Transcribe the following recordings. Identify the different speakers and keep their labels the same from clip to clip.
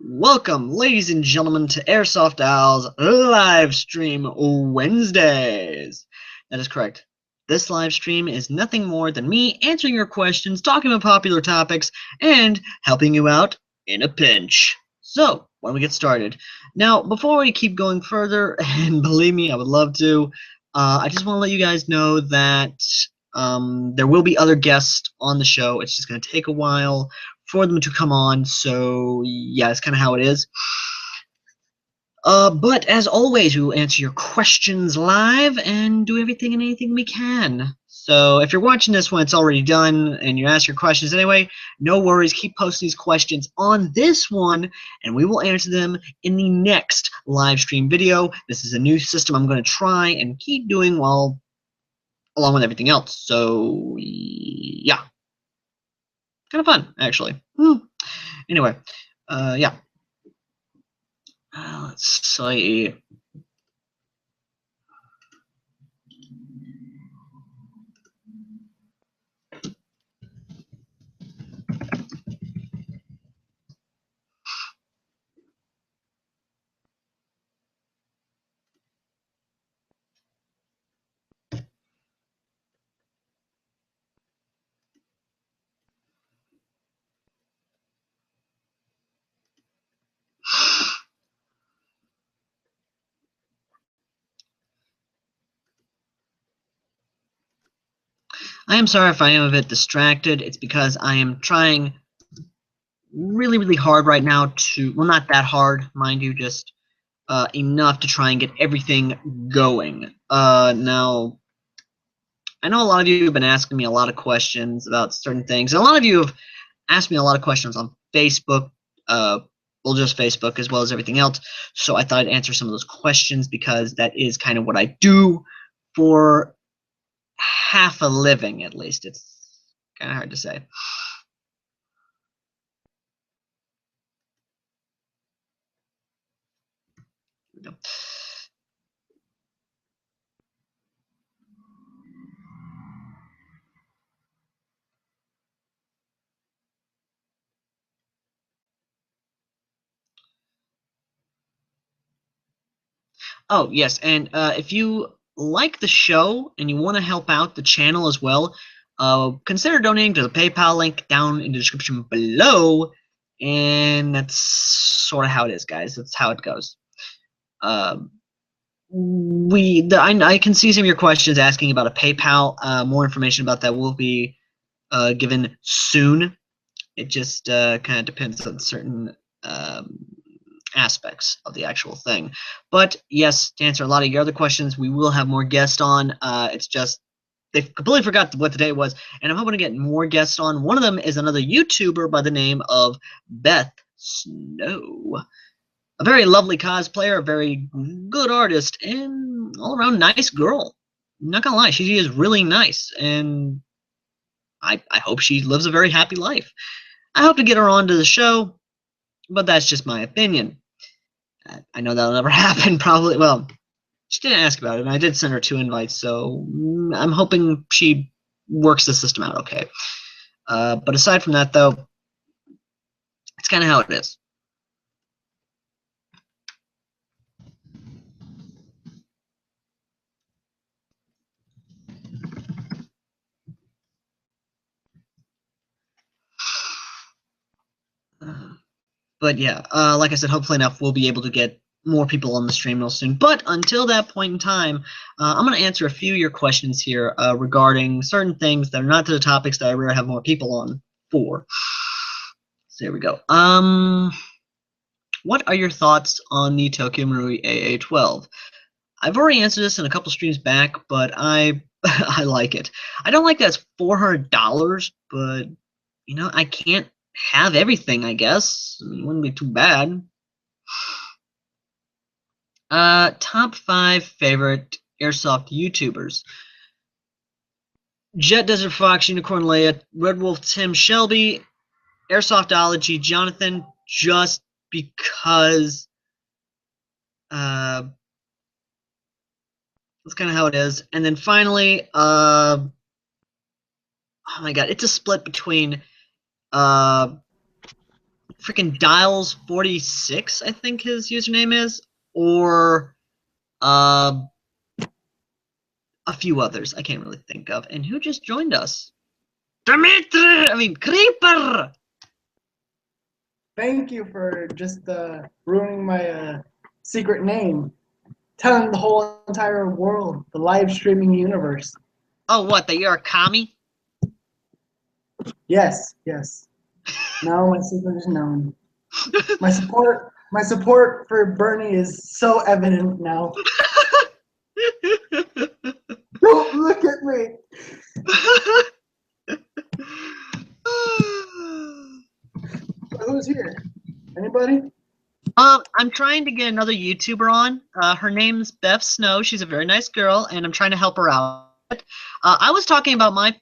Speaker 1: Welcome, ladies and gentlemen, to Airsoft Owl's live stream Wednesdays. That is correct. This live stream is nothing more than me answering your questions, talking about popular topics, and helping you out in a pinch. So, why don't we get started? Now, before we keep going further, and believe me, I would love to, I just want to let you guys know that there will be other guests on the show. It's just going to take a while for them to come on, so yeah, that's kind of how it is. But as always, we will answer your questions live and do everything and anything we can. So if you're watching this when it's already done and you ask your questions anyway, no worries, keep posting these questions on this one and we will answer them in the next live stream video. This is a new system I'm going to try and keep doing along with everything else. So yeah, kind of fun actually. Anyway, yeah. Let's see. I am sorry if I am a bit distracted. It's because I am trying really, really hard right now to, well, not that hard, mind you, just enough to try and get everything going. Now, I know a lot of you have been asking me a lot of questions about certain things, and a lot of you have asked me a lot of questions on Facebook, well, just Facebook as well as everything else, so I thought I'd answer some of those questions because that is kind of what I do for half a living, at least. It's kind of hard to say. Oh, yes, and if you like the show and you want to help out the channel as well, consider donating to the PayPal link down in the description below, and that's sort of how it is, guys. That's how it goes. I can see some of your questions asking about a PayPal. More information about that will be given soon. It just kind of depends on certain aspects of the actual thing. But yes, to answer a lot of your other questions, we will have more guests on. It's just they completely forgot what the day was, and I'm hoping to get more guests on. One of them is another YouTuber by the name of Beth Snow. A very lovely cosplayer, a very good artist, and all around nice girl. I'm not gonna lie, she is really nice, and I hope she lives a very happy life. I hope to get her onto the show, but that's just my opinion. I know that'll never happen, probably. Well, she didn't ask about it, and I did send her 2 invites, so I'm hoping she works the system out okay. But aside from that, though, it's kind of how it is. But yeah, like I said, hopefully enough, we'll be able to get more people on the stream real soon. But until that point in time, I'm going to answer a few of your questions here regarding certain things that are not to the topics that I really have more people on for. So there we go. What are your thoughts on the Tokyo Marui AA-12? I've already answered this in a couple streams back, but I I like it. I don't like that it's $400, but you know, I can't have everything, I guess. I mean, it wouldn't be too bad. Top 5 favorite airsoft YouTubers. Jet Desert Fox, Unicorn Leia, Red Wolf Tim Shelby, Airsoftology Jonathan, just because that's kind of how it is. And then finally, oh my god, it's a split between freaking Dials 46, I think his username is, or a few others I can't really think of. And who just joined us? Creeper.
Speaker 2: Thank you for just ruining my secret name, telling the whole entire world, the live streaming universe.
Speaker 1: Oh, what? That you're a commie?
Speaker 2: Yes, yes. Now my secret is known. My support for Bernie is so evident now. Don't look at me. Who's here? Anybody?
Speaker 1: I'm trying to get another YouTuber on. Her name's Beth Snow. She's a very nice girl, and I'm trying to help her out. I was talking about my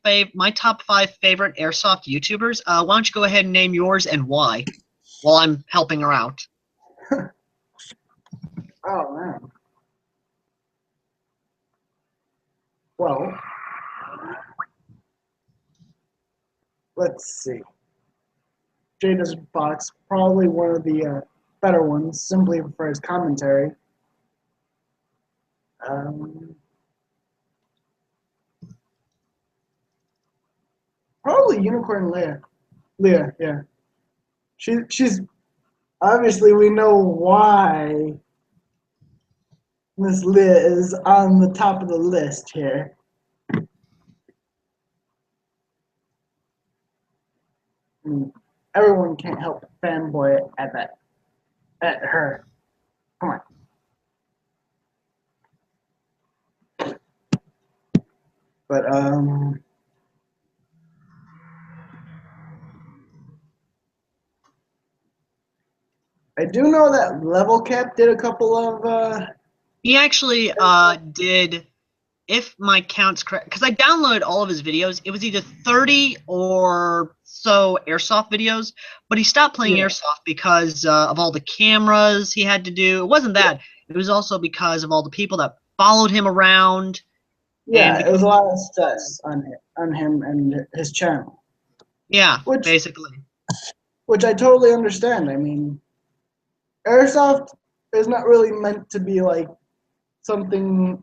Speaker 1: top 5 favorite airsoft YouTubers. Why don't you go ahead and name yours and why, while I'm helping her out?
Speaker 2: Oh man. Well, let's see. Jada's Box, probably one of the better ones, simply for his commentary. Um, Probably Unicorn Leah. Leah, yeah. She's obviously we know why Miss Leah is on the top of the list here. I mean, everyone can't help but fanboy at her. Come on. But I do know that Level Cap did a couple of
Speaker 1: He actually did, if my count's correct, because I downloaded all of his videos. It was either 30 or so airsoft videos, but he stopped playing airsoft because of all the cameras he had to do. It wasn't that. It was also because of all the people that followed him around. And
Speaker 2: yeah, it was a lot of stress on him and his channel.
Speaker 1: Yeah,
Speaker 2: which
Speaker 1: basically.
Speaker 2: Which I totally understand. I mean, airsoft is not really meant to be like something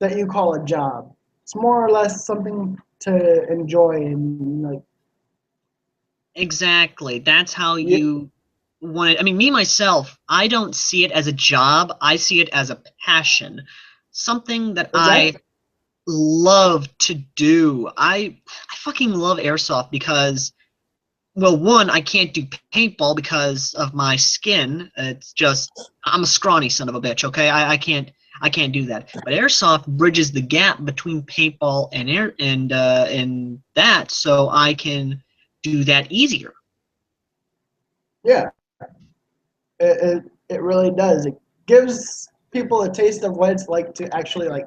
Speaker 2: that you call a job. It's more or less something to enjoy and like.
Speaker 1: Exactly. That's how
Speaker 2: Yeah,
Speaker 1: you want it. I mean, me myself, I don't see it as a job. I see it as a passion, something that I
Speaker 2: exactly.
Speaker 1: love to do. I fucking love airsoft because, well, one, I can't do paintball because of my skin. It's just I'm a scrawny son of a bitch. Okay, I can't do that. But airsoft bridges the gap between paintball and and that, so I can do that easier.
Speaker 2: Yeah, it really does. It gives people a taste of what it's like to actually like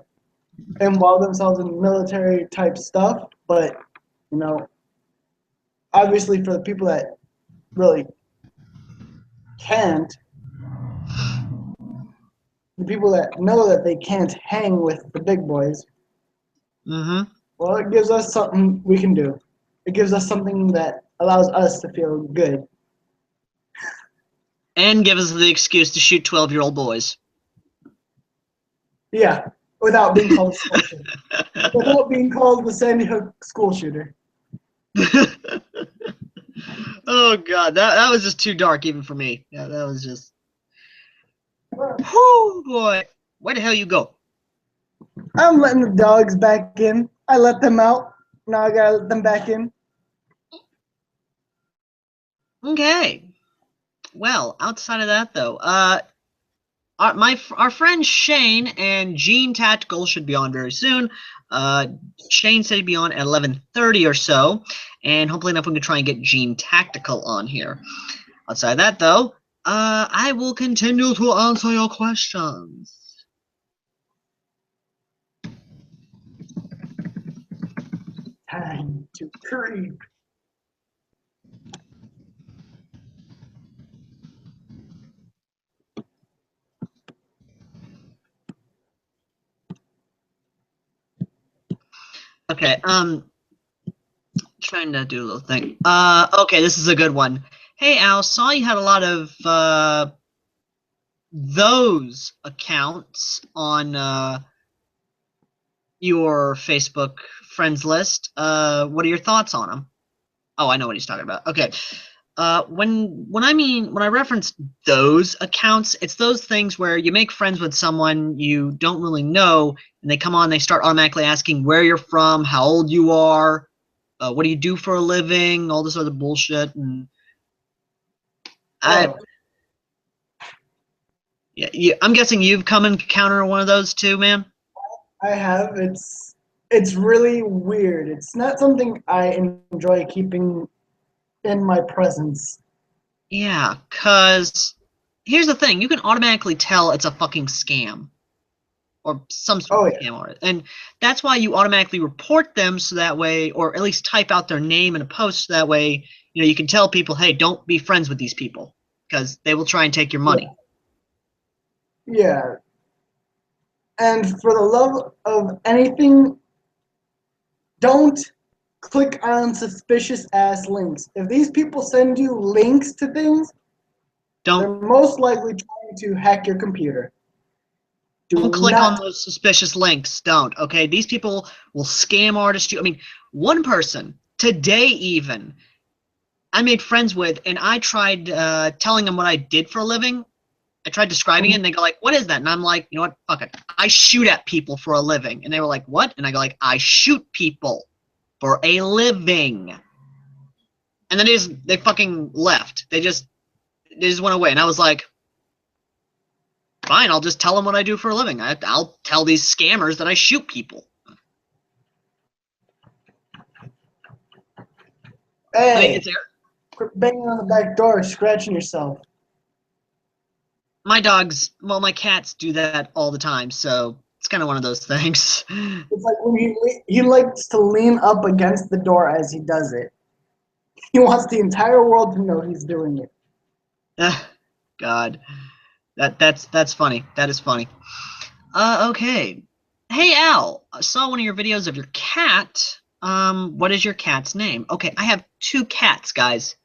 Speaker 2: involve themselves in military type stuff. But you know, obviously for the people that really can't, the people that know that they can't hang with the big boys,
Speaker 1: Mm-hmm.
Speaker 2: well, it gives us something we can do. It gives us something that allows us to feel good.
Speaker 1: And give us the excuse to shoot 12-year-old boys.
Speaker 2: Yeah, without being called a school shooter. Without being called the Sandy Hook school shooter.
Speaker 1: Oh god, that was just too dark even for me. Yeah, that was just. Oh boy, where the hell you go?
Speaker 2: I'm letting the dogs back in. I let them out. Now I gotta let them back in.
Speaker 1: Okay. Well, outside of that though, our friend Shane and Gene Tactical should be on very soon. Shane said he'd be on at 11:30 or so, and hopefully enough we can try and get Gene Tactical on here. Outside of that though, I will continue to answer your questions.
Speaker 2: Time to creep.
Speaker 1: Okay, trying to do a little thing. Okay, this is a good one. Hey Al, saw you had a lot of those accounts on your Facebook friends list. What are your thoughts on them? Oh, I know what he's talking about. Okay. When I reference those accounts, it's those things where you make friends with someone you don't really know, and they come on, they start automatically asking where you're from, how old you are, what do you do for a living, all this other bullshit, and I
Speaker 2: Oh,
Speaker 1: yeah, I'm guessing you've come and encountered one of those too, man.
Speaker 2: I have. It's really weird. It's not something I enjoy keeping in my presence.
Speaker 1: Yeah, cause here's the thing: you can automatically tell it's a fucking scam or some sort
Speaker 2: Oh
Speaker 1: of
Speaker 2: yeah,
Speaker 1: scam or and that's why you automatically report them so that way, or at least type out their name in a post so that way you can tell people, hey, don't be friends with these people because they will try and take your
Speaker 2: yeah,
Speaker 1: money.
Speaker 2: yeah. And for the love of anything, don't click on suspicious ass links. If these people send you links to things,
Speaker 1: Don't
Speaker 2: they're most likely trying to hack your computer.
Speaker 1: don't
Speaker 2: Do
Speaker 1: click on
Speaker 2: not.
Speaker 1: those suspicious links. Don't. Okay, these people will scam artist you. I mean, one person today even I made friends with, and I tried telling them what I did for a living. I tried describing it, and they go like, "What is that?" And I'm like, "You know what? Fuck it. I shoot at people for a living." And they were like, "What?" And I go like, "I shoot people for a living." And then they fucking left. They just went away, and I was like, "Fine, I'll just tell them what I do for a living. I'll tell these scammers that I shoot people." I mean,
Speaker 2: Hey, quit banging on the back door, scratching yourself.
Speaker 1: my dogs, well, my cats do that all the time, so it's kind of one of those things.
Speaker 2: It's like when he likes to lean up against the door as he does it. He wants the entire world to know he's doing it.
Speaker 1: God, that's funny. That is funny. Okay. Hey Al, I saw one of your videos of your cat. What is your cat's name? Okay, I have two cats, guys.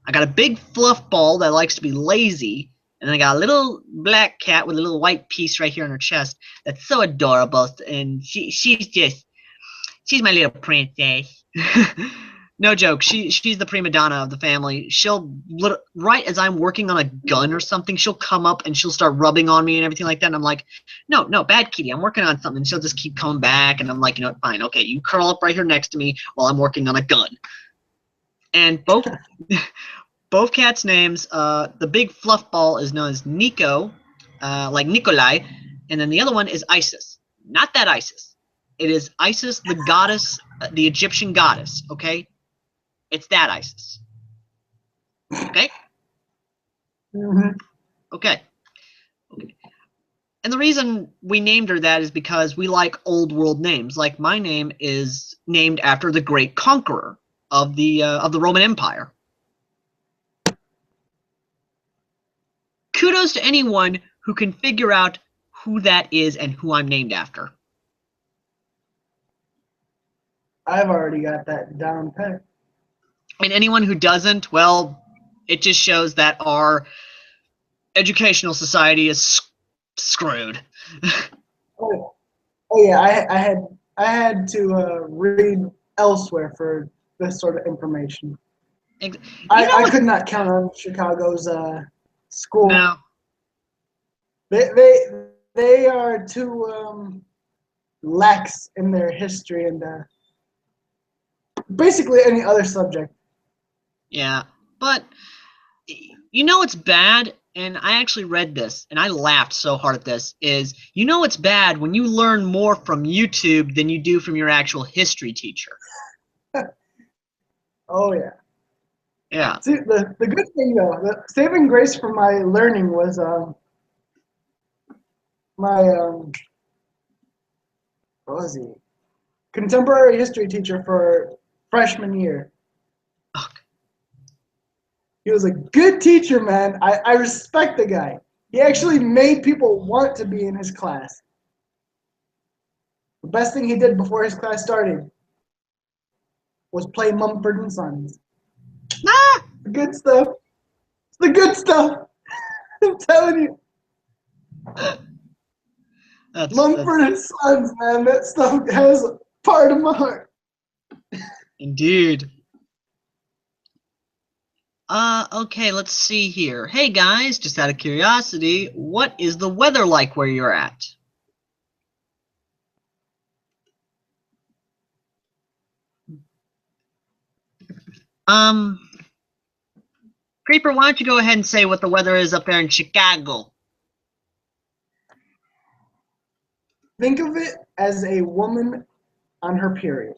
Speaker 1: I got a big fluff ball that likes to be lazy, and then I got a little black cat with a little white piece right here on her chest that's so adorable, and she's my little princess. No joke. She's the prima donna of the family. She'll right as I'm working on a gun or something, she'll come up and she'll start rubbing on me and everything like that. And I'm like, no, no, bad kitty. I'm working on something. And she'll just keep coming back, and I'm like, you know what? Fine, okay. You curl up right here next to me while I'm working on a gun. And both cats' names. The big fluff ball is known as Nico, like Nikolai, and then the other one is Isis. Not that Isis. It is Isis, the goddess, the Egyptian goddess. Okay, it's that Isis. Okay,
Speaker 2: Mm-hmm.
Speaker 1: okay, okay. And the reason we named her that is because we like old world names. Like my name is named after the great conqueror of the Roman Empire. Kudos to anyone who can figure out who that is and who I'm named after.
Speaker 2: I've already got that down pat.
Speaker 1: And anyone who doesn't, well, it just shows that our educational society is screwed.
Speaker 2: Oh, oh yeah, I had to read elsewhere for this sort of information.
Speaker 1: You
Speaker 2: I,
Speaker 1: know
Speaker 2: I
Speaker 1: what?
Speaker 2: could not count on Chicago's school.
Speaker 1: No.
Speaker 2: They are too lax in their history and basically any other subject.
Speaker 1: Yeah. But you know what's bad? And I actually read this and I laughed so hard at this is it's bad when you learn more from YouTube than you do from your actual history teacher.
Speaker 2: Oh yeah.
Speaker 1: Yeah.
Speaker 2: See, the good thing though, the saving grace for my learning was my what was he? Contemporary history teacher for freshman year.
Speaker 1: Ugh.
Speaker 2: He was a good teacher, man. I respect the guy. He actually made people want to be in his class. The best thing he did before his class started was play Mumford and Sons.
Speaker 1: Ah!
Speaker 2: Good stuff. The good stuff. I'm telling you.
Speaker 1: That's
Speaker 2: Mumford and Sons, man. That stuff has part of my heart.
Speaker 1: indeed. Okay, let's see here. Hey guys, just out of curiosity, what is the weather like where you're at? Creeper, why don't you go ahead and say what the weather is up there in Chicago?
Speaker 2: Think of it as a woman on her period.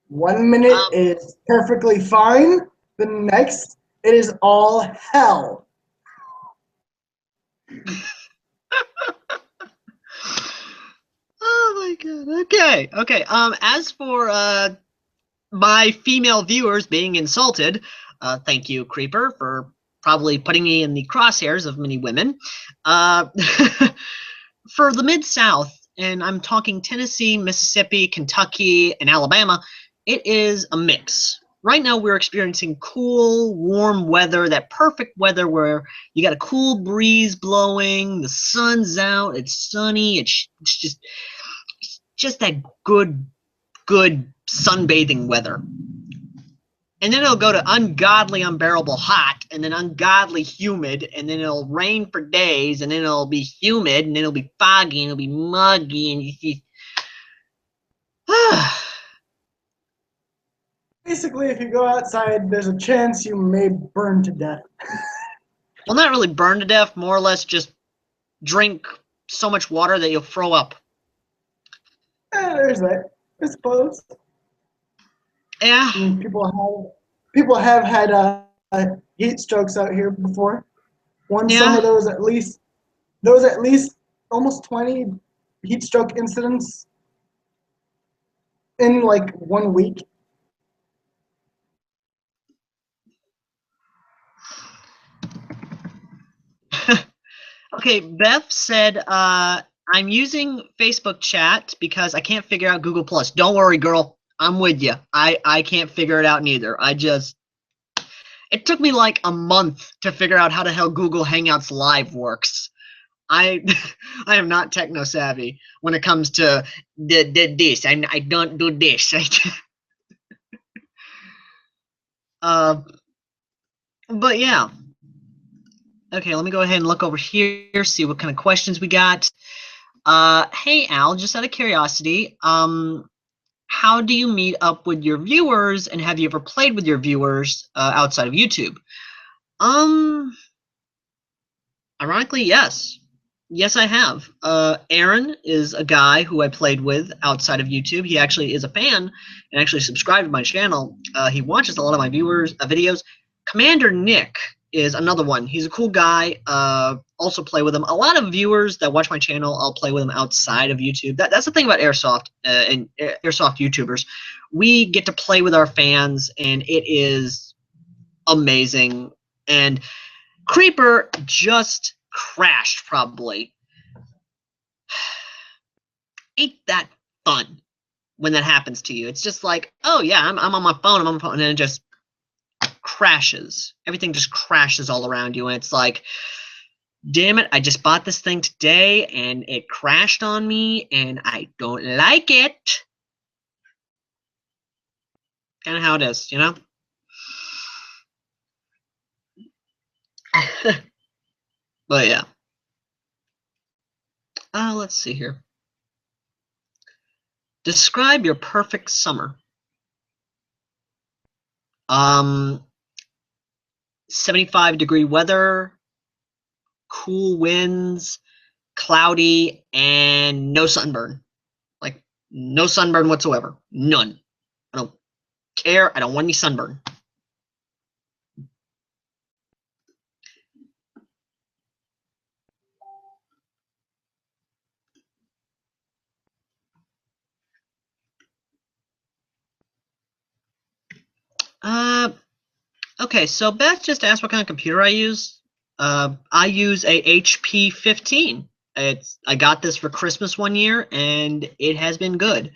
Speaker 2: 1 minute is perfectly fine. The next, it is all hell.
Speaker 1: Oh my god. Okay. Okay. As for my female viewers being insulted, thank you, Creeper, for probably putting me in the crosshairs of many women. For the Mid-South, and I'm talking Tennessee, Mississippi, Kentucky, and Alabama, it is a mix. Right now, we're experiencing cool, warm weather, that perfect weather where you got a cool breeze blowing, the sun's out, it's sunny, it's just that good sunbathing weather. And then it'll go to ungodly, unbearable hot, and then ungodly humid, and then it'll rain for days, and then it'll be humid, and then it'll be foggy, and it'll be muggy, and you see.
Speaker 2: Basically, if you go outside, there's a chance you may burn to death.
Speaker 1: Well, not really burn to death, more or less just drink so much water that you'll throw up.
Speaker 2: There's that, I suppose.
Speaker 1: Yeah.
Speaker 2: I mean, people have had heat strokes out here before. One summer there was at least almost 20 heat stroke incidents in like 1 week.
Speaker 1: Okay, Beth said, I'm using Facebook chat because I can't figure out Google Plus. Don't worry, girl. I'm with you. I can't figure it out neither. It took me like a month to figure out how the hell Google Hangouts Live works. I I am not techno savvy when it comes to this. I don't do this. But yeah. Okay, let me go ahead and look over here, see what kind of questions we got. Hey Al, just out of curiosity, how do you meet up with your viewers, and have you ever played with your viewers outside of YouTube? Ironically, yes. Yes, I have. Aaron is a guy who I played with outside of YouTube. He actually is a fan and actually subscribed to my channel. He watches a lot of my viewers videos. Commander Nick is another one. He's a cool guy. Also play with him. A lot of viewers that watch my channel, I'll play with them outside of YouTube. That's the thing about Airsoft and Airsoft YouTubers. We get to play with our fans, and it is amazing. And Creeper just crashed, probably. Ain't that fun when that happens to you? It's just like, oh yeah, I'm on my phone, and then it just crashes. Everything just crashes all around you, and it's like, damn it, I just bought this thing today, and it crashed on me, and I don't like it. Kind of how it is, you know? But yeah. Let's see here. Describe your perfect summer. 75-degree weather, cool winds, cloudy, and no sunburn. Like, no sunburn whatsoever. None. I don't care. I don't want any sunburn. Okay, so Beth just asked what kind of computer I use. I use a HP 15. I got this for Christmas one year, and it has been good.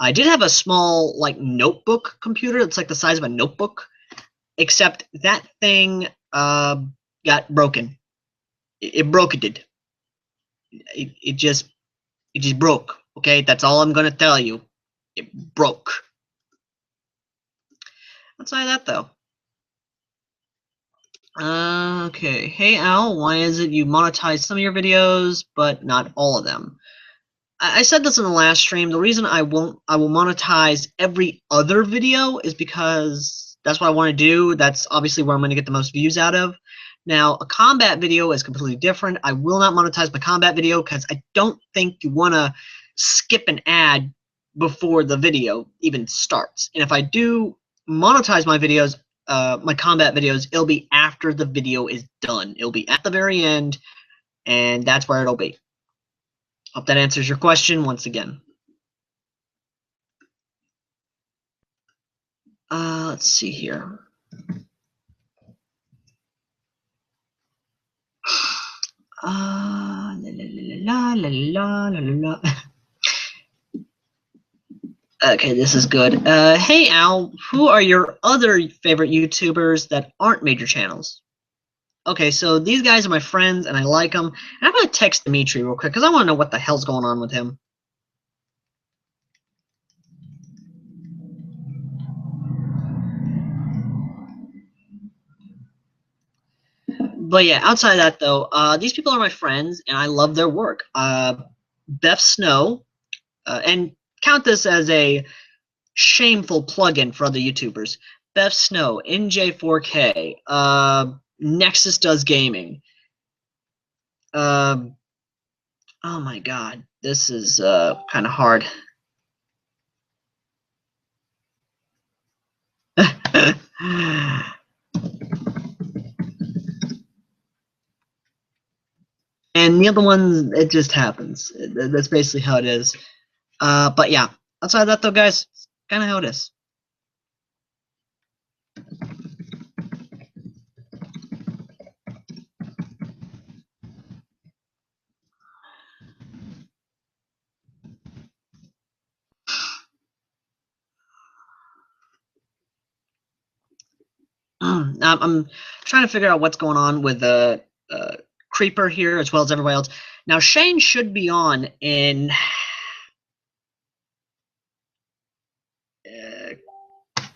Speaker 1: I did have a small, like, notebook computer. It's like the size of a notebook. except that thing got broken. It broke it. It just broke. Okay, that's all I'm gonna tell you. It broke. Outside of that, though. Okay. Hey Al, why is it you monetize some of your videos but not all of them? I said this in the last stream. The reason I will monetize every other video is because that's what I want to do. That's obviously where I'm going to get the most views out of. Now, a combat video is completely different. I will not monetize my combat video because I don't think you want to skip an ad before the video even starts. And if I do monetize my videos, my combat videos, it'll be after the video is done. It'll be at the very end, and that's where it'll be. Hope that answers your question once again. Let's see here. La la la la la la la. Okay, this is good. Hey Al, who are your other favorite YouTubers that aren't major channels? Okay, so these guys are my friends, and I like them. And I'm gonna text Dimitri real quick because I want to know what the hell's going on with him. But yeah, outside of that though, these people are my friends, and I love their work. Beth Snow, and count this as a shameful plug-in for other YouTubers. Beth Snow, NJ4K, Nexus Does Gaming. Oh my god, this is kind of hard. And the other ones, it just happens. That's basically how it is. But yeah, outside of that though, guys, kind of how it is. I'm trying to figure out what's going on with Creeper here as well as everybody else. Now Shane should be on in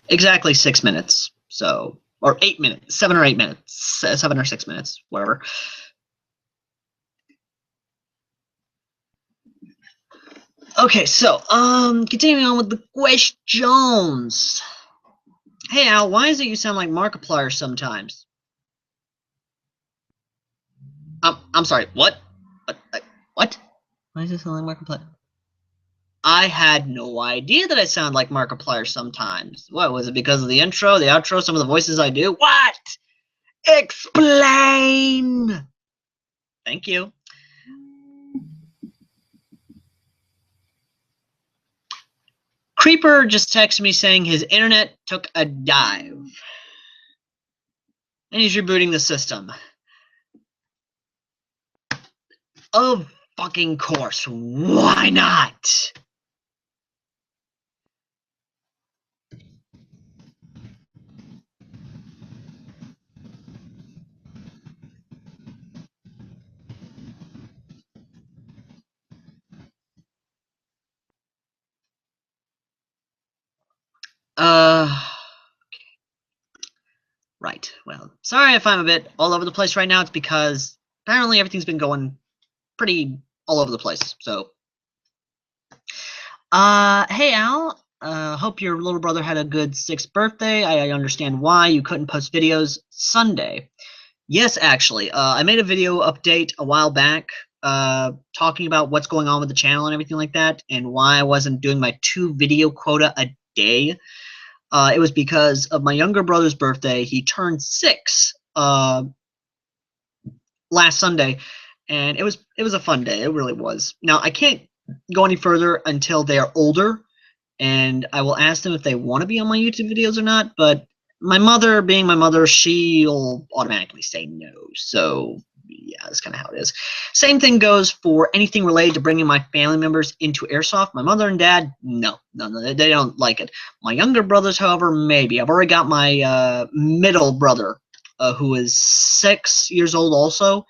Speaker 1: exactly 6 minutes. So, or 8 minutes, 7 or 8 minutes, 7 or 6 minutes, whatever. Okay, so continuing on with the questions. Hey Al, why is it you sound like Markiplier sometimes? I'm sorry, what? What? Why does it sound like Markiplier? I had no idea that I sound like Markiplier sometimes. What, was it because of the intro, the outro, some of the voices I do? What? Explain! Thank you. Creeper just texted me saying his internet took a dive. And he's rebooting the system. Of fucking course. Why not? Right. Well, sorry if I'm a bit all over the place right now. It's because apparently everything's been going pretty all over the place. So, hey Al, hope your little brother had a good 6th birthday. I understand why you couldn't post videos Sunday. Yes, actually, I made a video update a while back, talking about what's going on with the channel and everything like that, and why I wasn't doing my 2 video quota a day. It was because of my younger brother's birthday. He turned 6 last Sunday, and it was a fun day. It really was. Now I can't go any further until they are older, and I will ask them if they want to be on my YouTube videos or not. But my mother, being my mother, she'll automatically say no. So yeah, that's kind of how it is. Same thing goes for anything related to bringing my family members into airsoft. My mother and dad, no, they don't like it. My younger brothers, however, maybe. I've already got my middle brother, who is 6 years old, also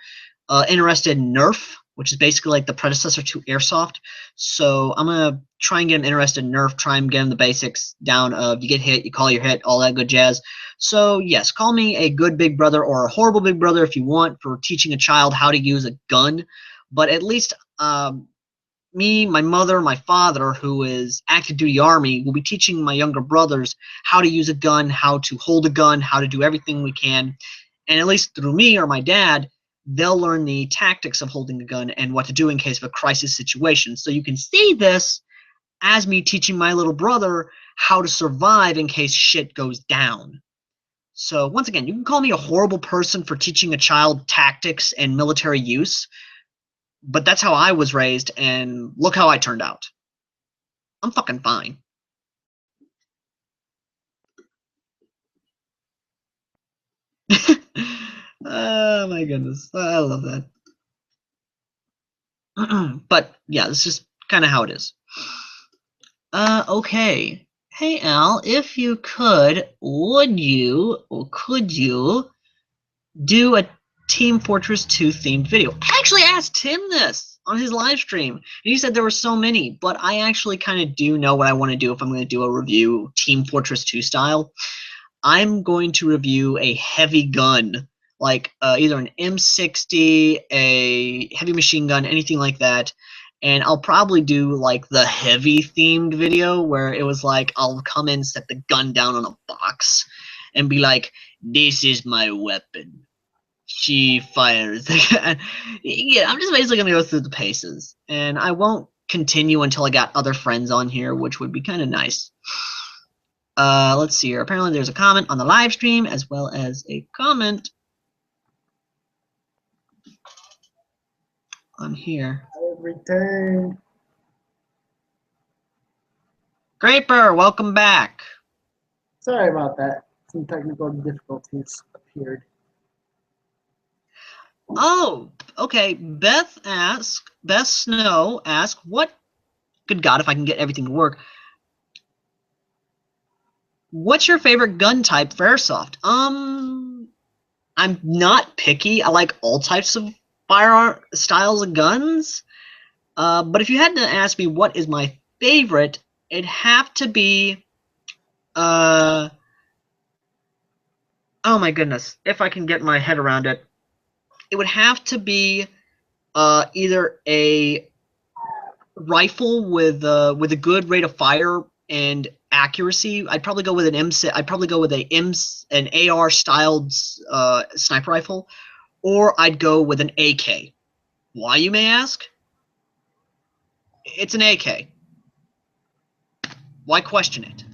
Speaker 1: interested in Nerf, which is basically like the predecessor to airsoft. So I'm gonna try and get him interested in Nerf. Try and get him the basics down of you get hit, you call your hit, all that good jazz. So yes, call me a good big brother or a horrible big brother if you want for teaching a child how to use a gun. But at least me, my mother, my father, who is active duty army, will be teaching my younger brothers how to use a gun, how to hold a gun, how to do everything we can. And at least through me or my dad, they'll learn the tactics of holding a gun and what to do in case of a crisis situation. So you can see this as me teaching my little brother how to survive in case shit goes down. So once again, you can call me a horrible person for teaching a child tactics and military use, but that's how I was raised, and look how I turned out. I'm fucking fine. Oh my goodness. I love that. But yeah, this is kind of how it is. Okay. Hey Al, if you could, would you or could you do a Team Fortress 2 themed video? I actually asked him this on his live stream, and he said there were so many, but I actually kind of do know what I want to do if I'm going to do a review Team Fortress 2 style. I'm going to review a heavy gun, like either an M60, a heavy machine gun, anything like that. And I'll probably do like the heavy themed video where it was like I'll come in, set the gun down on a box, and be like, "This is my weapon. She fires." Yeah, I'm just basically gonna go through the paces, and I won't continue until I got other friends on here, which would be kind of nice. Let's see here. Apparently there's a comment on the live stream as well as a comment on here.
Speaker 2: I've returned.
Speaker 1: Graper, welcome back.
Speaker 2: Sorry about that. Some technical difficulties appeared.
Speaker 1: Oh, okay. Beth Snow asks, what, good God, if I can get everything to work. What's your favorite gun type for airsoft? I'm not picky. I like all types of firearm styles of guns. But if you had to ask me what is my favorite, it'd have to be oh my goodness, if I can get my head around it, it would have to be either a rifle with a good rate of fire and accuracy. I'd probably go with an I'd probably go with an AR styled sniper rifle, or I'd go with an AK. Why, you may ask? It's an AK. Why question it?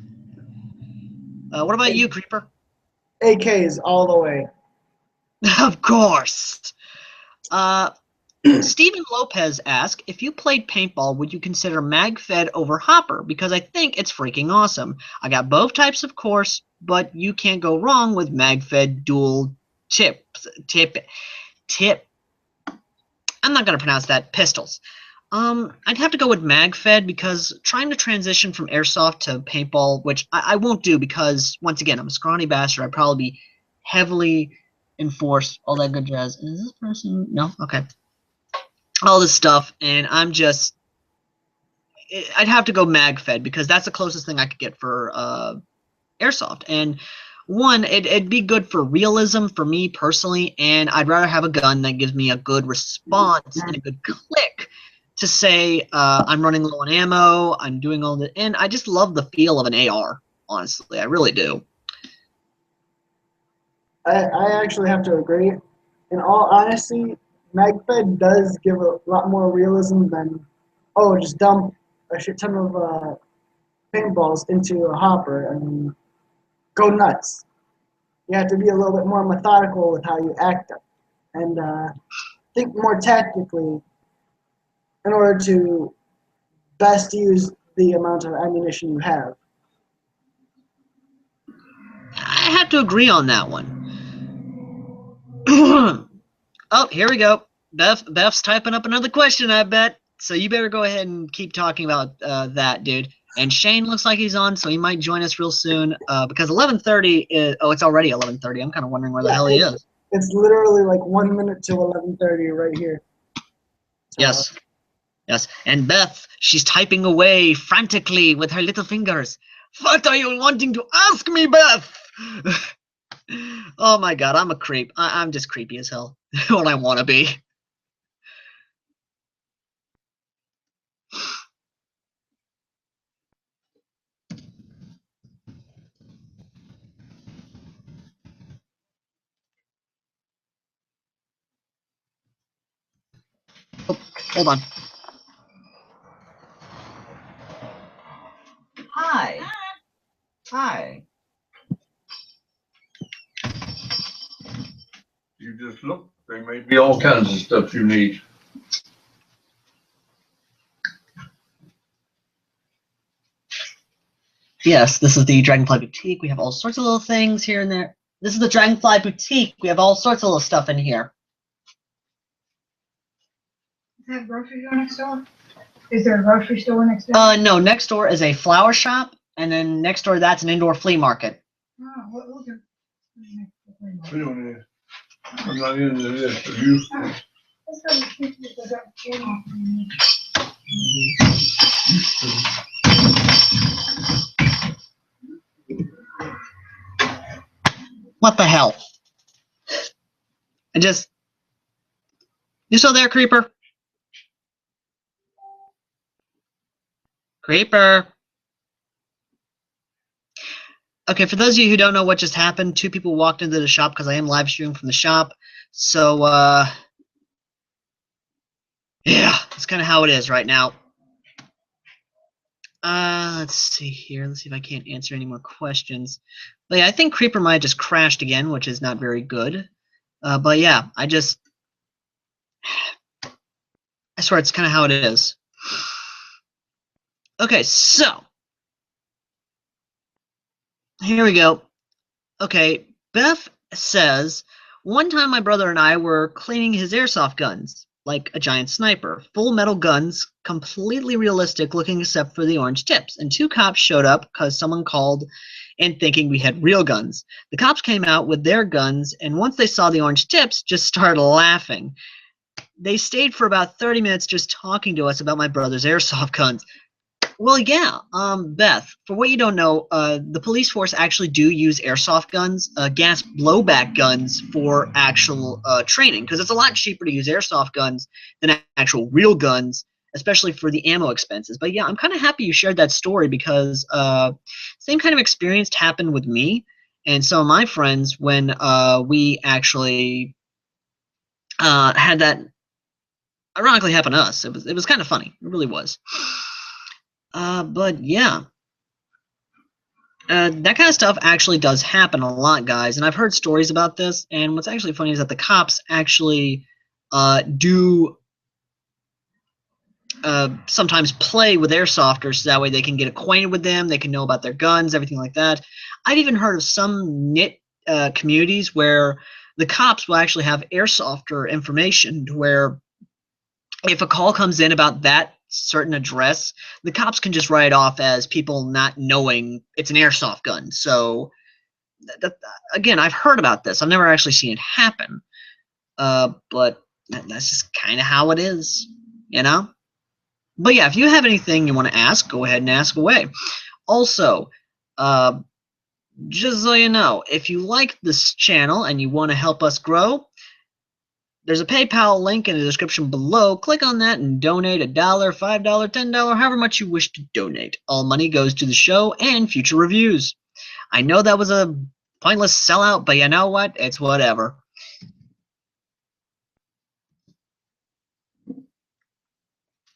Speaker 1: What about you, Creeper?
Speaker 2: AKs all the way.
Speaker 1: Of course. Steven Lopez asked, if you played paintball, would you consider mag-fed over hopper? Because I think it's freaking awesome. I got both types, of course, but you can't go wrong with mag-fed dual tip. I'm not going to pronounce that. Pistols. I'd have to go with mag-fed because trying to transition from airsoft to paintball, which I won't do because, once again, I'm a scrawny bastard. I'd probably be heavily enforced, all that good jazz. Is this person? No? Okay. All this stuff, and I'd have to go mag-fed because that's the closest thing I could get for airsoft. And one, it'd be good for realism for me personally, and I'd rather have a gun that gives me a good response and a good click to say I'm running low on ammo, I'm doing all that, and I just love the feel of an AR, honestly, I really do.
Speaker 2: I actually have to agree. In all honesty, MagFed does give a lot more realism than, oh, just dump a shit ton of paintballs into a hopper. I mean, go nuts. You have to be a little bit more methodical with how you act and think more tactically in order to best use the amount of ammunition you have.
Speaker 1: I have to agree on that one. Oh, here we go. Beth's typing up another question, I bet. So you better go ahead and keep talking about that, dude. And Shane looks like he's on, so he might join us real soon. Because 11:30 is. Oh, it's already 11:30. I'm kind of wondering where the hell he is.
Speaker 2: It's literally like 1 minute to 11:30 right here. So,
Speaker 1: Yes. Yes. And Beth, she's typing away frantically with her little fingers. What are you wanting to ask me, Beth? Oh my god, I'm a creep. I'm just creepy as hell. What I want to be. Oh, hold on. Hi. Hi.
Speaker 3: You just look. There may be all kinds of stuff you need.
Speaker 1: Yes, this is the Dragonfly Boutique. We have all sorts of little things here and there. This is the Dragonfly Boutique. We have all sorts of little stuff in here.
Speaker 4: Is that a grocery store next door? Is there a grocery store next door?
Speaker 1: No, next door is a flower shop, and then next door that's an indoor flea market.
Speaker 4: Oh, what the?
Speaker 3: We don't need. I'm not into this. Are you?
Speaker 4: Let's go to the street, because I got the phone off me.
Speaker 1: What the hell? You still there, Creeper? Creeper. Okay, for those of you who don't know what just happened, two people walked into the shop because I am live streaming from the shop. So, yeah, that's kind of how it is right now. Let's see here. Let's see if I can't answer any more questions. But yeah, I think Creeper might have just crashed again, which is not very good. But yeah, I swear it's kind of how it is. Okay, so here we go. Okay, Beth says, one time my brother and I were cleaning his airsoft guns, like a giant sniper. Full metal guns, completely realistic looking except for the orange tips. And two cops showed up because someone called and thinking we had real guns. The cops came out with their guns, and once they saw the orange tips, just started laughing. They stayed for about 30 minutes just talking to us about my brother's airsoft guns. Well, yeah, Beth, for what you don't know, the police force actually do use airsoft guns, gas blowback guns for actual training, because it's a lot cheaper to use airsoft guns than actual real guns, especially for the ammo expenses. But yeah, I'm kind of happy you shared that story because same kind of experience happened with me and some of my friends when we actually had that ironically happen to us. It was kind of funny. It really was. But yeah, that kind of stuff actually does happen a lot, guys. And I've heard stories about this. And what's actually funny is that the cops actually do sometimes play with airsofters so that way they can get acquainted with them. They can know about their guns, everything like that. I've even heard of some knit communities where the cops will actually have airsofter information to where if a call comes in about that certain address, the cops can just write it off as people not knowing it's an airsoft gun. So, again, I've heard about this. I've never actually seen it happen. But that's just kind of how it is, you know? But yeah, if you have anything you want to ask, go ahead and ask away. Also, just so you know, if you like this channel and you want to help us grow, there's a PayPal link in the description below. Click on that and donate $1, $5, $10, however much you wish to donate. All money goes to the show and future reviews. I know that was a pointless sellout, but you know what? It's whatever. I'm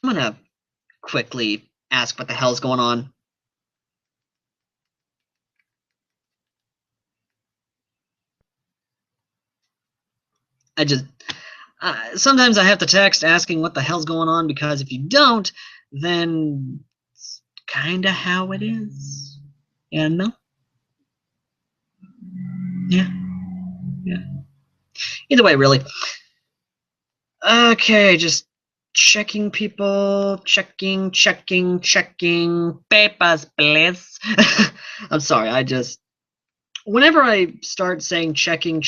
Speaker 1: gonna quickly ask what the hell's going on. Sometimes I have to text asking what the hell's going on because if you don't, then it's kind of how it is. You know? Yeah. Yeah. Either way, really. Okay, just checking people, checking. Papers, please. I'm sorry, whenever I start saying checking,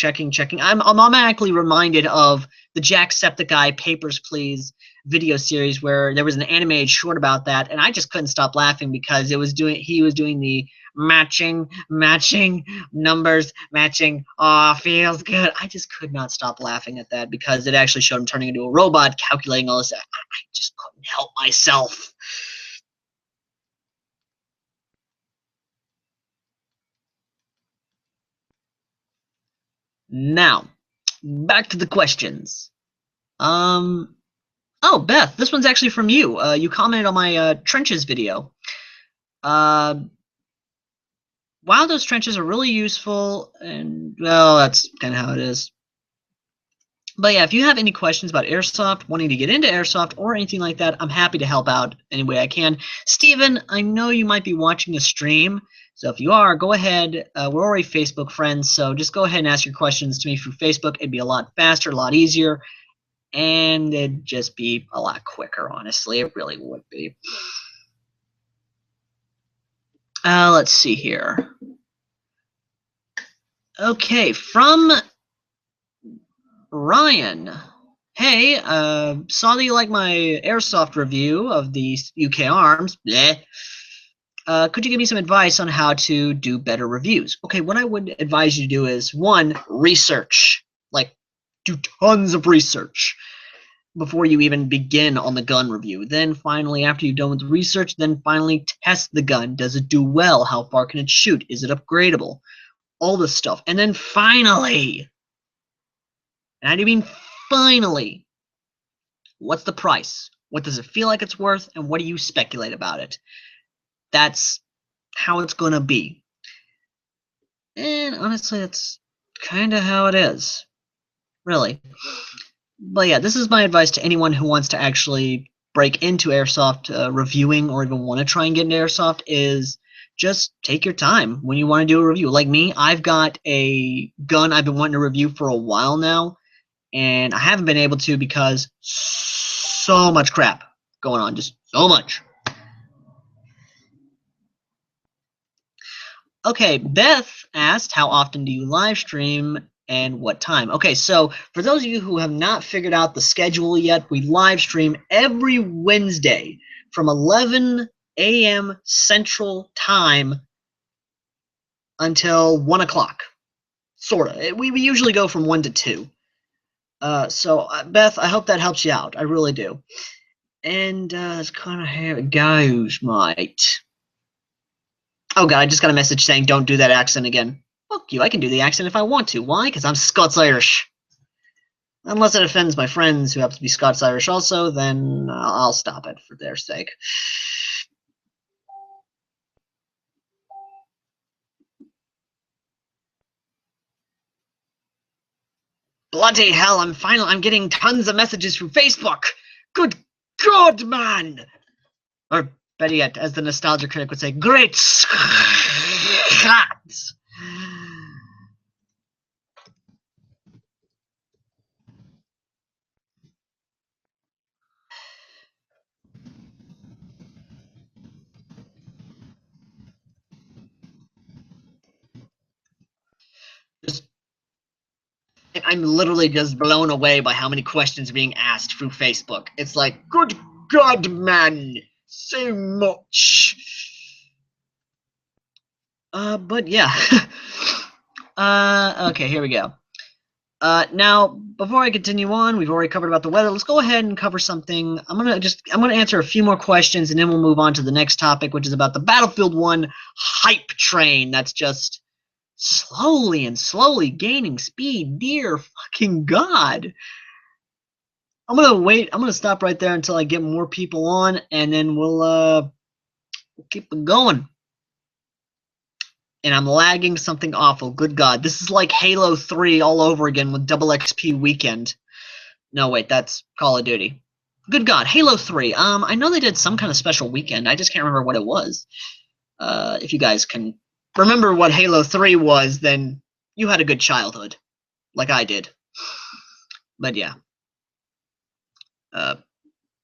Speaker 1: I'm automatically reminded of the Jacksepticeye Papers, Please video series where there was an animated short about that, and I just couldn't stop laughing because he was doing the matching numbers, matching. Aw, feels good. I just could not stop laughing at that because it actually showed him turning into a robot, calculating all this. I just couldn't help myself. Now, back to the questions. Oh, Beth, this one's actually from you. You commented on my trenches video. Wow, those trenches are really useful, and, well, that's kind of how it is. But yeah, if you have any questions about Airsoft, wanting to get into Airsoft, or anything like that, I'm happy to help out any way I can. Steven, I know you might be watching the stream, so if you are, go ahead. We're already Facebook friends, so just go ahead and ask your questions to me through Facebook. It'd be a lot faster, a lot easier. And it'd just be a lot quicker, honestly. It really would be. Let's see here. Okay, from Ryan. Hey, saw that you like my Airsoft review of the UK Arms. Bleh. Could you give me some advice on how to do better reviews? Okay, what I would advise you to do is, one, research. Like, do tons of research before you even begin on the gun review. Then finally, after you've done with the research, then finally test the gun. Does it do well? How far can it shoot? Is it upgradable? All this stuff. And then finally, and I do mean finally, what's the price? What does it feel like it's worth? And what do you speculate about it? That's how it's going to be. And honestly, that's kind of how it is. Really. But yeah, this is my advice to anyone who wants to actually break into Airsoft reviewing, or even want to try and get into Airsoft, is just take your time when you want to do a review. Like me, I've got a gun I've been wanting to review for a while now, and I haven't been able to because so much crap going on, just so much. Okay, Beth asked, how often do you live stream and what time? Okay, so for those of you who have not figured out the schedule yet, we live stream every Wednesday from 11 a.m. Central Time until 1 o'clock. Sort of. We usually go from 1 to 2. So, Beth, I hope that helps you out. I really do. And that's kind of how it goes, mate. Oh god, I just got a message saying don't do that accent again. Fuck you, I can do the accent if I want to. Why? Because I'm Scots-Irish. Unless it offends my friends who happen to be Scots-Irish also, then I'll stop it for their sake. Bloody hell, I'm getting tons of messages through Facebook. Good God, man! Or better yet, as the nostalgia critic would say, great Scott! I'm literally just blown away by how many questions are being asked through Facebook. It's like, good God, man, so much. But yeah. Okay, here we go. Now, before I continue on, we've already covered about the weather. Let's go ahead and cover something. I'm gonna answer a few more questions, and then we'll move on to the next topic, which is about the Battlefield 1 hype train that's just slowly gaining speed. Dear fucking God. I'm gonna stop right there until I get more people on, and then we'll keep it going. And I'm lagging something awful. Good God. This is like Halo 3 all over again with double XP weekend. No, wait, that's Call of Duty. Good God, Halo 3. I know they did some kind of special weekend. I just can't remember what it was. If you guys can remember what Halo 3 was, then you had a good childhood. Like I did. But yeah.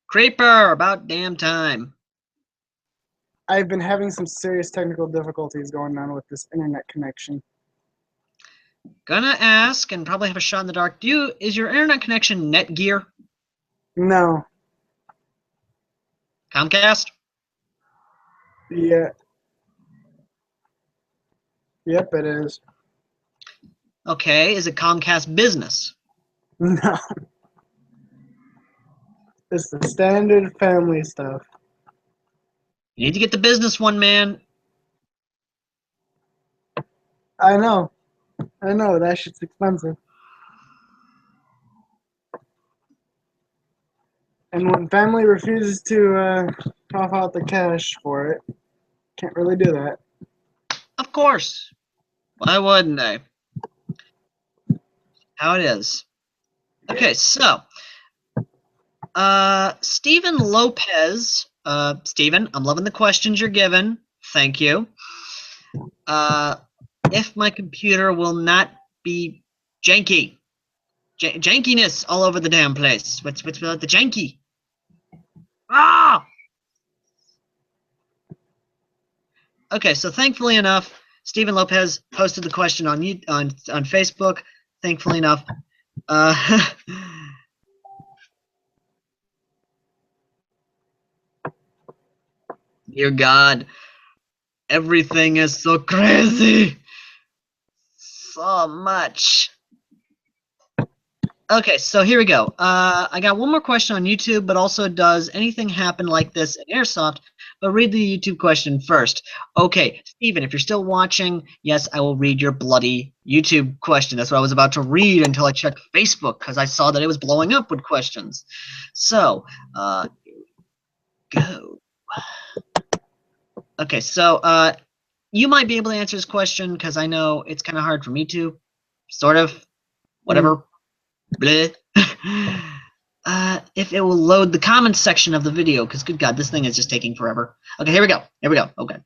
Speaker 1: Creeper, about damn time.
Speaker 2: I've been having some serious technical difficulties going on with this internet connection.
Speaker 1: Gonna ask and probably have a shot in the dark. Is your internet connection Netgear?
Speaker 2: No.
Speaker 1: Comcast?
Speaker 2: Yeah. Yep, it is.
Speaker 1: Okay, is it Comcast Business?
Speaker 2: No. It's the standard family stuff.
Speaker 1: You need to get the business one, man.
Speaker 2: I know. That shit's expensive. And when family refuses to cough out the cash for it, can't really do that.
Speaker 1: Of course. Why wouldn't they? How it is. Okay, so Stephen Lopez. Stephen, I'm loving the questions you're given. Thank you. If my computer will not be janky. Jankiness all over the damn place. What's with the janky? Ah! Okay, so thankfully enough, Stephen Lopez posted the question on Facebook. Thankfully enough, dear God, everything is so crazy, so much. Okay, so here we go. I got one more question on YouTube, but also does anything happen like this in Airsoft? But read the YouTube question first. Okay, Steven, if you're still watching, yes, I will read your bloody YouTube question. That's what I was about to read until I checked Facebook, because I saw that it was blowing up with questions. So, go. Okay, so you might be able to answer this question, because I know it's kind of hard for me to. Sort of. Whatever. Bleh. If it will load the comments section of the video, because good God, this thing is just taking forever. Okay, here we go. Okay.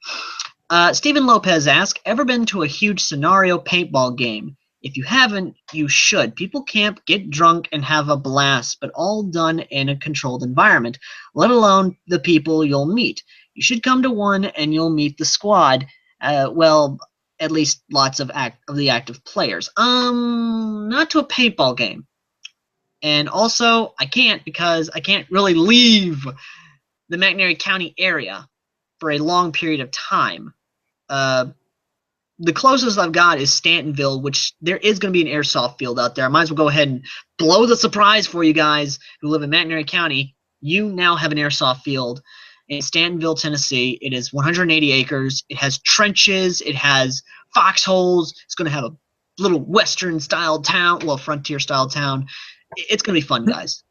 Speaker 1: Stephen Lopez asks, ever been to a huge scenario paintball game? If you haven't, you should. People camp, get drunk, and have a blast, but all done in a controlled environment, let alone the people you'll meet. You should come to one and you'll meet the squad. Well, at least lots of the active players. Not to a paintball game. And also, I can't because I can't really leave the McNairy County area for a long period of time. The closest I've got is Stantonville, which there is going to be an airsoft field out there. I might as well go ahead and blow the surprise for you guys who live in McNairy County. You now have an airsoft field in Stantonville, Tennessee. It is 180 acres. It has trenches. It has foxholes. It's going to have a little Western-style town, well, frontier-style town. It's going to be fun, guys.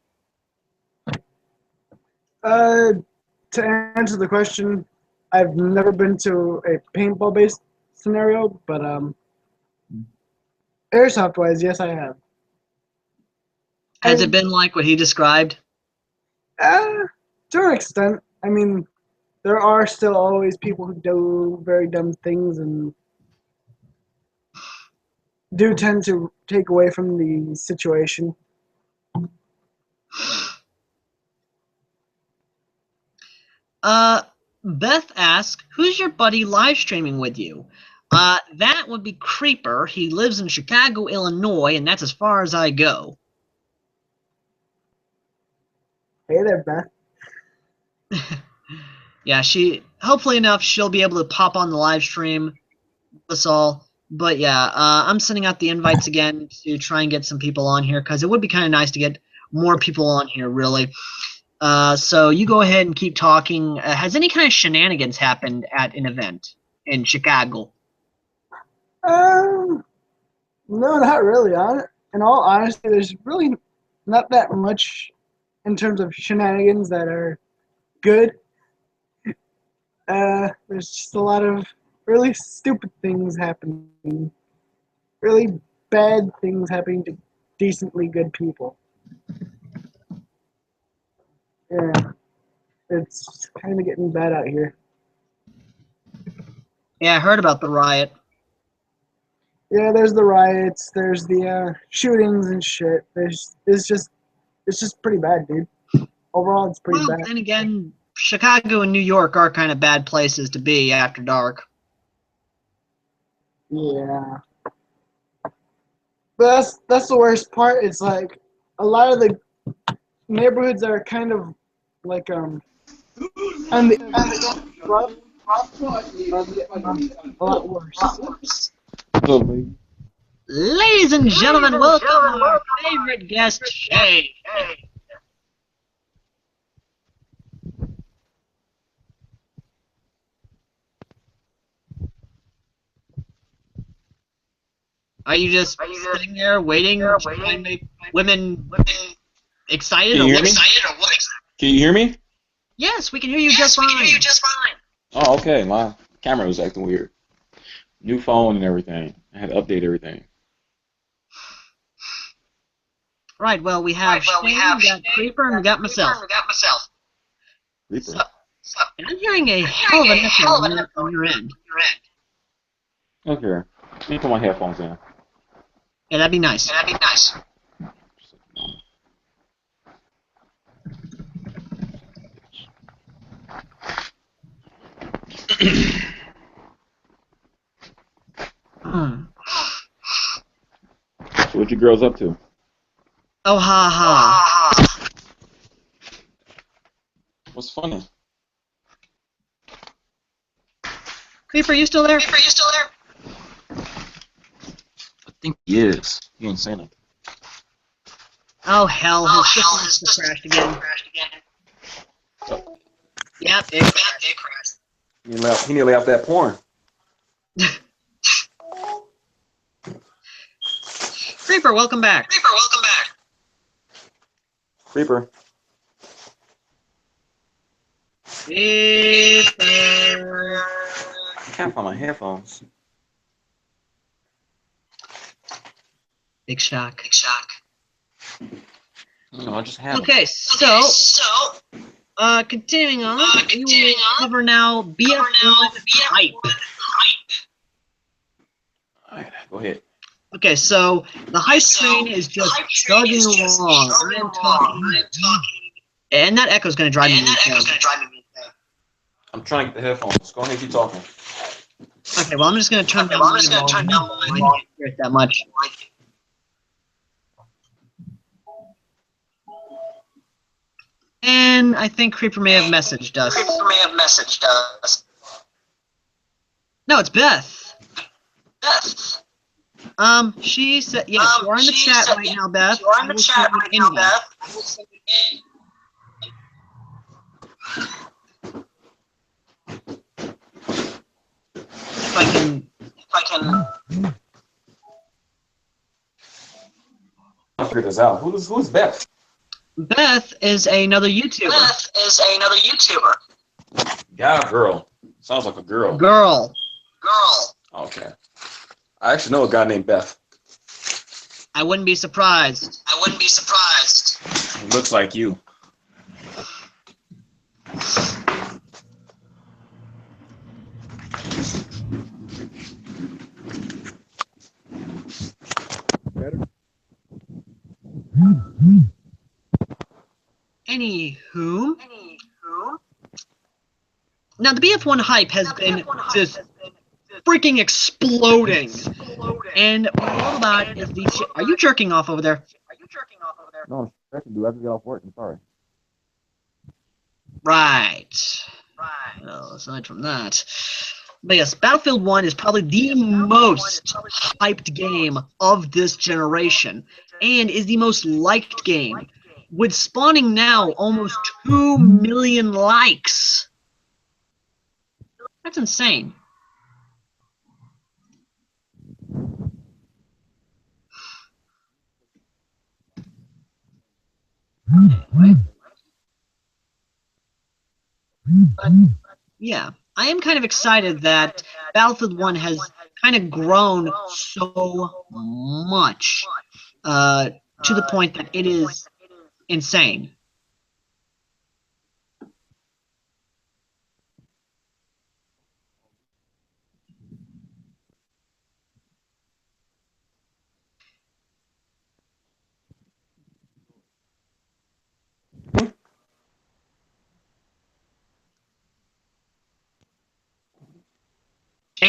Speaker 2: To answer the question, I've never been to a paintball-based scenario, but airsoft-wise, yes, I have.
Speaker 1: Has it been like what he described?
Speaker 2: To an extent. I mean, there are still always people who do very dumb things and do tend to take away from the situation.
Speaker 1: Beth asks, who's your buddy live streaming with you? That would be Creeper. He lives in Chicago, Illinois, and that's as far as I go.
Speaker 2: Hey there, Beth.
Speaker 1: Yeah, hopefully enough, she'll be able to pop on the live stream with us all. But yeah, I'm sending out the invites again to try and get some people on here, because it would be kind of nice to get more people on here, really. So you go ahead and keep talking. Has any kind of shenanigans happened at an event in Chicago?
Speaker 2: No, not really. In all honesty, there's really not that much in terms of shenanigans that are good. There's just a lot of really stupid things happening. Really bad things happening to decently good people. Yeah, it's kind of getting bad out here.
Speaker 1: Yeah, I heard about the riot.
Speaker 2: Yeah, there's the riots, there's the shootings and shit. It's just pretty bad, dude. overall, it's pretty
Speaker 1: Well,
Speaker 2: bad.
Speaker 1: then again, Chicago and New York are kind of bad places to be after dark.
Speaker 2: Yeah. But that's the worst part. It's like a lot of the neighborhoods that are kind of like and the rough a lot worse.
Speaker 1: Ladies and gentlemen, welcome our favorite guest, Shay. Are you just sitting there waiting to try and make women excited
Speaker 5: Can
Speaker 1: or
Speaker 5: you hear
Speaker 1: what?
Speaker 5: me? Can you hear me?
Speaker 1: Yes, we can hear you just fine.
Speaker 5: Oh, okay. My camera was acting weird. New phone and everything. I had to update everything.
Speaker 1: Right, well, we have Shay, we got Creeper, and we got myself.
Speaker 5: Reaper.
Speaker 1: And I'm hearing a hell of an echo on your end.
Speaker 5: Okay. Let me put my headphones in.
Speaker 1: Yeah, that'd be nice. Hmm.
Speaker 5: So what you girls up to?
Speaker 1: Oh, ha ha.
Speaker 5: What's funny?
Speaker 1: Creeper, you still there?
Speaker 5: I think he is. He ain't saying nothing.
Speaker 1: Oh, hell, his system crashed again. Yep, it crashed.
Speaker 5: He nearly left that porn.
Speaker 1: Creeper, welcome back.
Speaker 5: Reaper.
Speaker 1: Creeper.
Speaker 5: I can't find my headphones.
Speaker 1: Big shock.
Speaker 5: No, I just have them.
Speaker 1: Okay, so, continuing on, we will cover now BF1 hype.
Speaker 5: Alright, go ahead.
Speaker 1: Okay, so the hype train is just chugging along. I am talking, and that echo's going to drive me insane.
Speaker 5: I'm trying to get the headphones. Go ahead, keep talking.
Speaker 1: Okay, well, I'm just going to turn down my volume. I can't hear it that much. And I think Creeper may have messaged us. No, it's Beth. She said, yes, you are in the chat right now, Beth. I will send you an invite. If I can.
Speaker 5: I'll figure this out. Who's Beth?
Speaker 1: Beth is another YouTuber.
Speaker 5: Guy or girl? Sounds like a girl.
Speaker 1: Girl.
Speaker 5: Okay. I actually know a guy named Beth.
Speaker 1: I wouldn't be surprised.
Speaker 5: He looks like you. Better?
Speaker 1: Anywho. Now, the BF1 hype has been just freaking exploding. And what we're all about is the... Are you jerking off over there?
Speaker 5: No, I'm stretching, dude. I have to get off work. I'm sorry.
Speaker 1: Right. Well, aside from that. But yes, Battlefield 1 is probably the most hyped game of this generation. And is the most liked game. With spawning now almost 2 million likes. That's insane. Anyway. But, yeah, I am kind of excited that Battlefield 1 has kind of grown so much to the point that it is insane.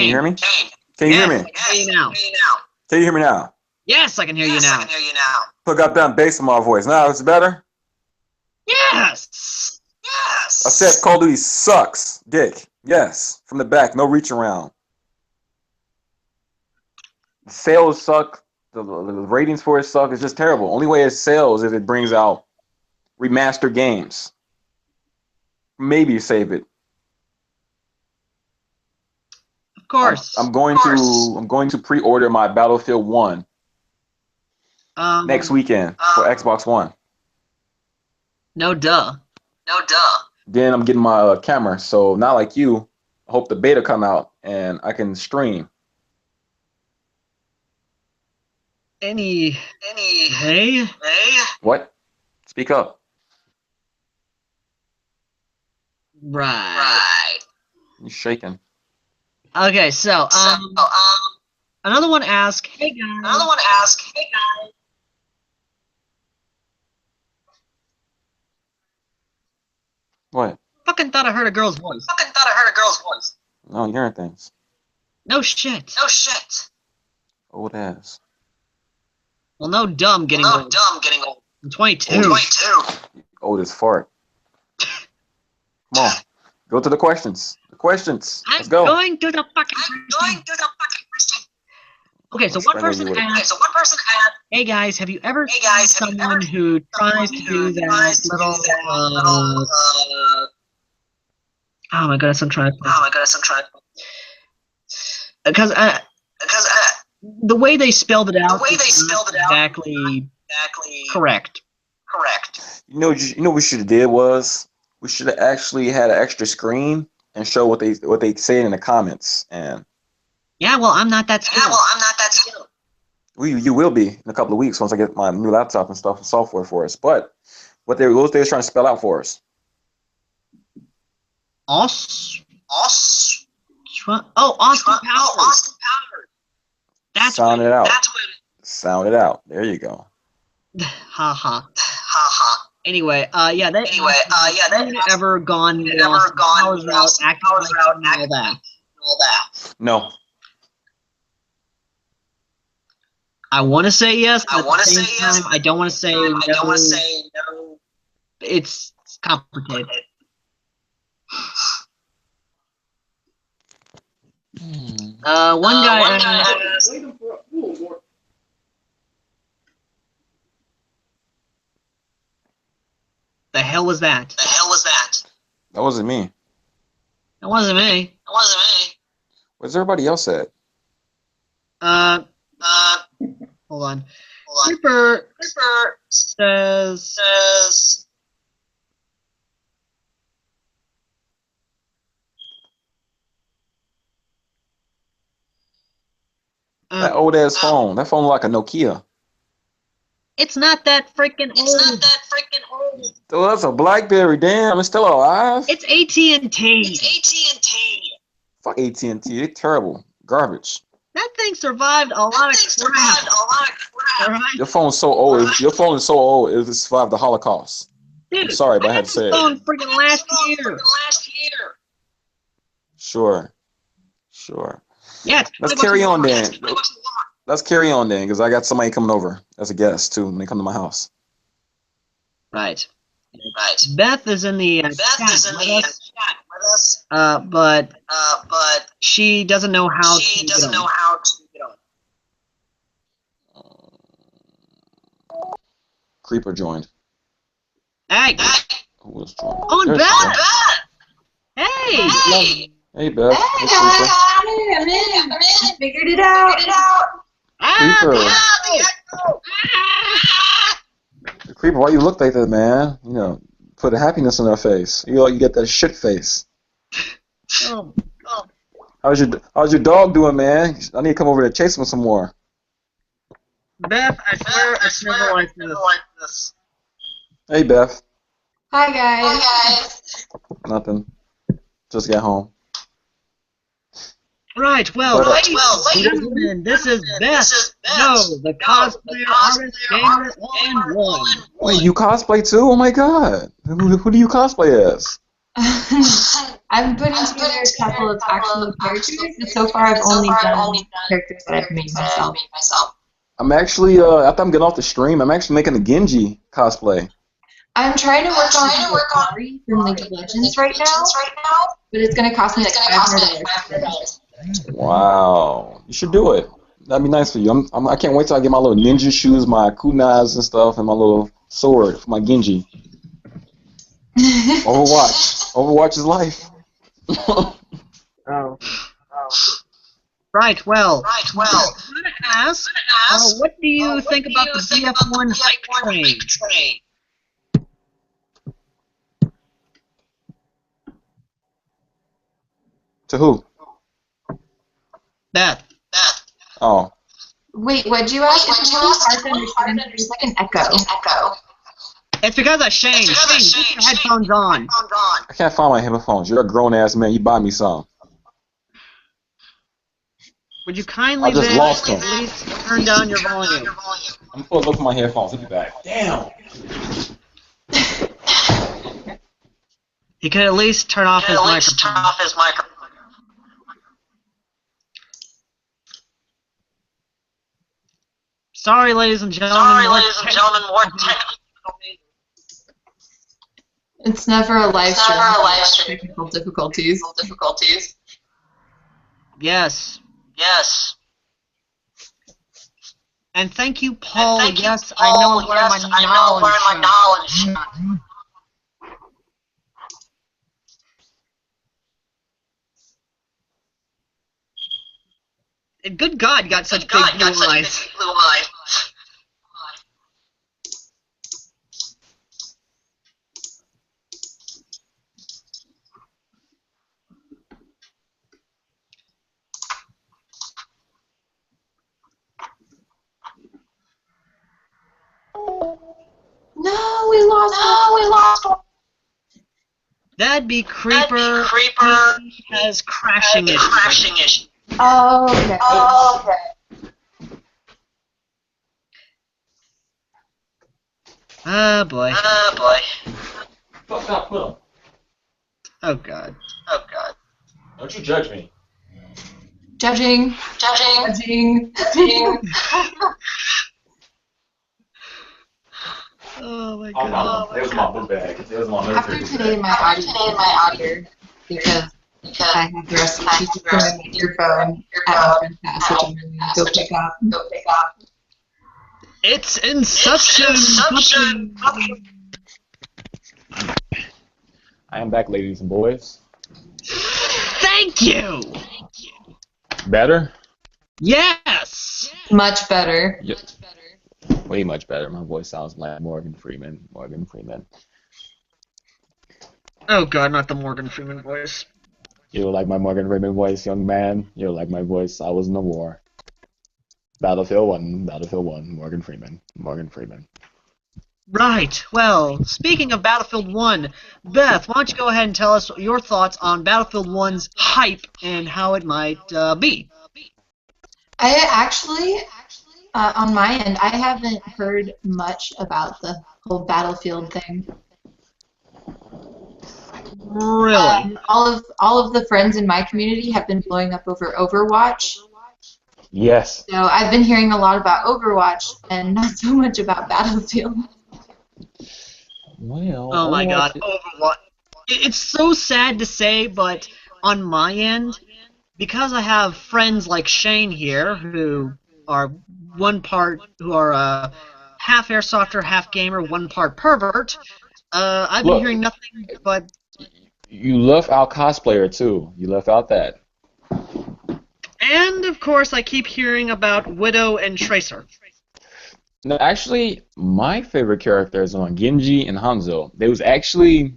Speaker 5: Can you hear me? Can you
Speaker 1: Yes,
Speaker 5: hear me?
Speaker 1: I can hear you now.
Speaker 5: Can you hear me now?
Speaker 1: Yes, I can hear you now.
Speaker 5: Put goddamn bass in my voice. Now it's better?
Speaker 1: Yes.
Speaker 5: I said Call of Duty sucks. Dick. Yes. From the back. No reach around. The sales suck. The ratings for it suck. It's just terrible. Only way it sells is if it brings out remastered games. Maybe you save it.
Speaker 1: Of course.
Speaker 5: I'm going to pre-order my Battlefield 1 next weekend for Xbox One.
Speaker 1: No duh.
Speaker 5: Then I'm getting my camera. So not like you. I hope the beta come out and I can stream.
Speaker 1: Hey?
Speaker 5: What? Speak up.
Speaker 1: Right.
Speaker 5: You shaking?
Speaker 1: Okay, so another one asked, hey guys.
Speaker 5: What?
Speaker 1: Fucking thought I heard a girl's voice.
Speaker 5: No, you're hearing things.
Speaker 1: No shit.
Speaker 5: Old ass.
Speaker 1: Well, no dumb getting old. I'm 22.
Speaker 5: Old as fart. Come on. Go to the questions. Let's
Speaker 1: I'm
Speaker 5: go.
Speaker 1: going to the fucking question. Okay, so one person asked, hey guys, have you ever seen someone who tries to do that little, oh my goodness, I'm trying to, because the way they spelled it out is not exactly correct.
Speaker 5: You know what we should have did was we should have actually had an extra screen and show what they say in the comments. And
Speaker 1: Yeah, well, I'm not that skilled.
Speaker 5: you will be in a couple of weeks once I get my new laptop and stuff and software for us. But what they were trying to spell out for us.
Speaker 1: Austin Powers. That's
Speaker 5: Sound
Speaker 1: what
Speaker 5: it out. Sound it out. There you go.
Speaker 1: Haha. Anyway, yeah, they ever gone lost powers route, acting like and all that.
Speaker 5: No.
Speaker 1: I want to say yes, but at the same time, I don't want to say no. It's complicated. One guy asked, the hell was that?
Speaker 5: That wasn't me.
Speaker 1: That wasn't me.
Speaker 5: Where's everybody else at?
Speaker 1: Hold on. Creeper says,
Speaker 5: That old ass phone. That phone like a Nokia.
Speaker 1: it's not that freaking old.
Speaker 5: Oh, that's a BlackBerry. Damn, it's still alive.
Speaker 1: It's AT&T.
Speaker 5: Fuck AT&T. They're terrible. Garbage.
Speaker 1: That thing survived a lot of crap. Alright?
Speaker 5: Your phone's so old. Your phone is so old. It survived the Holocaust.
Speaker 1: Dude,
Speaker 5: I'm sorry, but I had to say it.
Speaker 1: phone freaking last year.
Speaker 5: Sure.
Speaker 1: Yeah, it's
Speaker 5: Let's
Speaker 1: 20
Speaker 5: carry
Speaker 1: bucks
Speaker 5: on
Speaker 1: a
Speaker 5: then. Let's carry on then, because I got somebody coming over as a guest too when they come to my house.
Speaker 1: Right. Beth is in the chat with us, but she doesn't know how to get on.
Speaker 5: Creeper joined.
Speaker 1: Hey,
Speaker 5: Who was joined?
Speaker 1: on
Speaker 5: There's
Speaker 1: Beth.
Speaker 5: Beth.
Speaker 1: Hey.
Speaker 5: Hey, Beth.
Speaker 6: Hey
Speaker 5: Hey, Creeper.
Speaker 6: guys, I'm in. Figured it out.
Speaker 5: Creeper, why you look like that, man? You know, put a happiness on our face. You get that shit face.
Speaker 1: Oh,
Speaker 5: How's your dog doing, man? I need to come over to chase him some more.
Speaker 1: Beth, I swear it's never like this.
Speaker 5: Hey, Beth.
Speaker 6: Hi guys.
Speaker 5: Nothing. Just got home.
Speaker 1: Right, well,
Speaker 5: But,
Speaker 1: ladies and gentlemen, this is Beth. No, the cosplayer artist gamer all in one.
Speaker 5: Wait, you cosplay too? Oh my god. Who do you cosplay as?
Speaker 6: I'm putting together a couple of actual characters, but so far I've only done characters that I've made myself.
Speaker 5: I'm actually, after I'm getting off the stream, I'm actually making a Genji cosplay.
Speaker 6: I'm trying to work on Ari from League of Legends right now, but it's going to cost me like $500.
Speaker 5: Wow. You should do it. That'd be nice for you. I can't wait till I get my little ninja shoes, my kunais and stuff, and my little sword for my Genji. Overwatch. Overwatch is life.
Speaker 2: Oh.
Speaker 1: Right, well, I'm going to ask, what do you think about the BF1 hype train?
Speaker 5: To who?
Speaker 1: Beth.
Speaker 5: Oh.
Speaker 6: Wait, what'd you ask? It's really hard to understand. There's like an echo.
Speaker 1: It's because of Shane. Shane, get your headphones on.
Speaker 5: I can't find my headphones. You're a grown-ass man. You buy me some.
Speaker 1: Would you kindly
Speaker 5: I just lost him.
Speaker 1: at least turn down your volume?
Speaker 5: I'm supposed to look for my headphones. Look at that. Damn.
Speaker 1: He could at least turn off his microphone. Sorry, ladies and gentlemen.
Speaker 6: It's never a live stream. Technical difficulties.
Speaker 1: Yes. And thank you, Paul. Yes, I know where my knowledge. Good God, you got such big blue eyes.
Speaker 6: No, we lost one.
Speaker 1: That'd be Creeper. He has crashing issues.
Speaker 6: Oh, okay.
Speaker 1: Oh boy.
Speaker 5: Fuck up, put him.
Speaker 1: Oh God.
Speaker 5: Don't you judge me.
Speaker 6: Judging.
Speaker 1: Oh my God.
Speaker 5: There's my book bag. There's my
Speaker 6: After today, my audio because I have the rest of the pieces from my microphone at my friend's house, which I'm going to go pick up.
Speaker 1: It's Inception.
Speaker 5: I am back, ladies and boys.
Speaker 1: Thank you.
Speaker 5: Better?
Speaker 1: Yes.
Speaker 6: Much better.
Speaker 5: Yeah. Way much better. My voice sounds like Morgan Freeman.
Speaker 1: Oh God, not the Morgan Freeman voice.
Speaker 5: You like my Morgan Freeman voice, young man? You like my voice? I was in the war. Battlefield 1, Morgan Freeman.
Speaker 1: Right. Well, speaking of Battlefield 1, Beth, why don't you go ahead and tell us your thoughts on Battlefield 1's hype and how it might be?
Speaker 6: I actually, on my end, I haven't heard much about the whole Battlefield thing.
Speaker 1: Really?
Speaker 6: All of the friends in my community have been blowing up over Overwatch.
Speaker 5: Yes.
Speaker 6: So I've been hearing a lot about Overwatch and not so much about Battlefield.
Speaker 5: Well,
Speaker 1: Oh my God, Overwatch. It's so sad to say, but on my end, because I have friends like Shane here who are half airsofter, half gamer, one part pervert, I've been hearing nothing but...
Speaker 5: You left out cosplayer too. You left out that.
Speaker 1: And of course, I keep hearing about Widow and Tracer.
Speaker 5: No, actually, my favorite characters are Genji and Hanzo. There was actually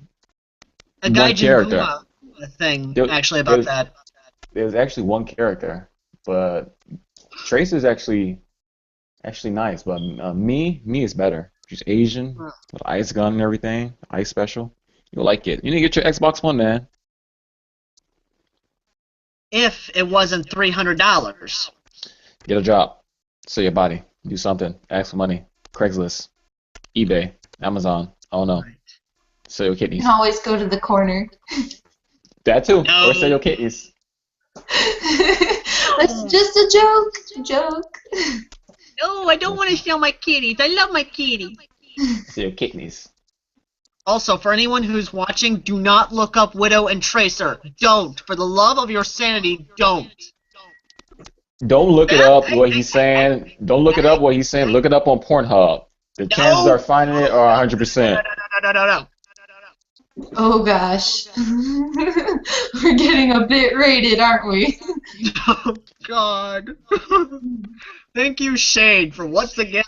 Speaker 1: A
Speaker 5: one
Speaker 1: Gaijin
Speaker 5: character.
Speaker 1: Kuma thing,
Speaker 5: There-
Speaker 1: actually, about that.
Speaker 5: There was actually one character, but Tracer's actually nice. But me is better. She's Asian with ice gun and everything, ice special. You'll like it. You need to get your Xbox One, man.
Speaker 1: If it wasn't $300.
Speaker 5: Get a job. Sell your body. Do something. Ask for money. Craigslist. eBay. Amazon. Oh no. Sell your
Speaker 6: You
Speaker 5: kidneys.
Speaker 6: can always go to the corner.
Speaker 5: That too.
Speaker 1: No.
Speaker 5: Or sell your kidneys.
Speaker 6: That's just a joke. Joke.
Speaker 1: No, I don't want to sell my kitties. I love my kitties.
Speaker 5: Sell your kidneys.
Speaker 1: Also, for anyone who's watching, do not look up Widow and Tracer. Don't. For the love of your sanity, don't.
Speaker 5: Don't look it
Speaker 1: Beth,
Speaker 5: up what he's saying. Don't look it up what he's saying. Look it up on Pornhub. The chances are finding it are 100%.
Speaker 1: No.
Speaker 6: Oh gosh. We're getting a bit rated, aren't we?
Speaker 1: Oh, God. Thank you, Shade, for once again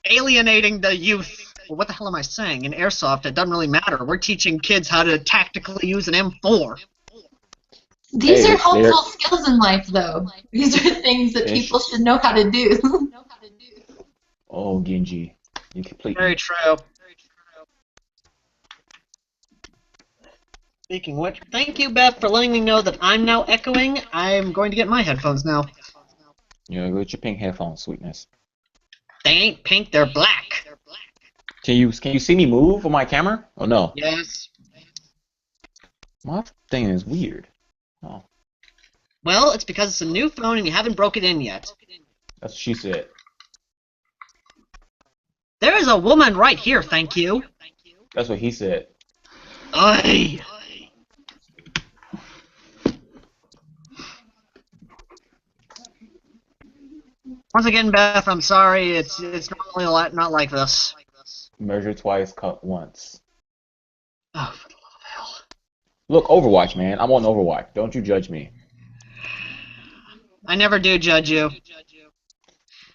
Speaker 1: alienating the youth. Well, what the hell am I saying? In Airsoft, it doesn't really matter. We're teaching kids how to tactically use an M4.
Speaker 6: These
Speaker 5: Hey,
Speaker 6: are helpful skills in life, though. These are things that people should know how to do.
Speaker 5: Oh, Genji. You complete.
Speaker 1: Very true. Speaking of which, thank you, Beth, for letting me know that I'm now echoing. I'm going to get my headphones now.
Speaker 5: You know, go get your pink headphones, sweetness.
Speaker 1: They ain't pink, they're black.
Speaker 5: Can you see me move on my camera? Oh no.
Speaker 1: Yes.
Speaker 5: My thing is weird. Oh,
Speaker 1: Well, it's because it's a new phone and you haven't broke it in yet.
Speaker 5: that's what she said.
Speaker 1: There is a woman right here, thank you.
Speaker 5: That's what he said.
Speaker 1: Aye. Once again, Beth, I'm sorry. It's normally not like this.
Speaker 5: Measure twice, cut once.
Speaker 1: Oh, for the love of hell.
Speaker 5: Look, Overwatch, man. I'm on Overwatch. Don't you judge me.
Speaker 1: I never do judge you.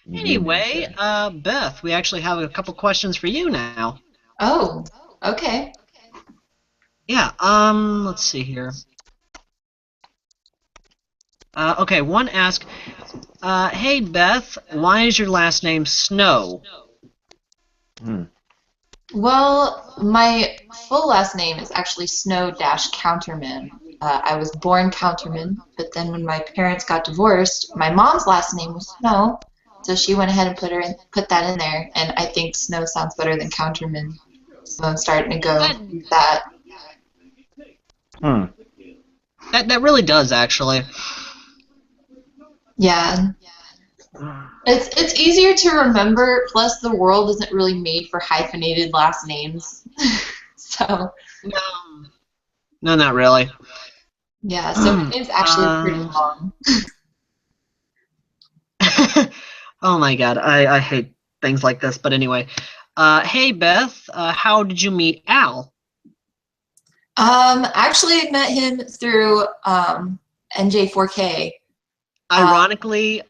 Speaker 5: You
Speaker 1: Anyway, Beth, we actually have a couple questions for you now.
Speaker 6: Oh, okay.
Speaker 1: Yeah, let's see here. Okay, one asks, hey Beth, why is your last name Snow?
Speaker 6: Well, my full last name is actually Snow-Counterman. I was born Counterman, but then when my parents got divorced, my mom's last name was Snow, so she went ahead and put that in there, and I think Snow sounds better than Counterman, so I'm starting to go with that.
Speaker 1: That really does, actually.
Speaker 6: Yeah. It's easier to remember, plus the world isn't really made for hyphenated last names. So,
Speaker 1: No, not really.
Speaker 6: yeah, so it's actually pretty long.
Speaker 1: Oh my god, I hate things like this, but anyway. Hey Beth, how did you meet Al?
Speaker 6: Actually I met him through NJ4K.
Speaker 1: Ironically,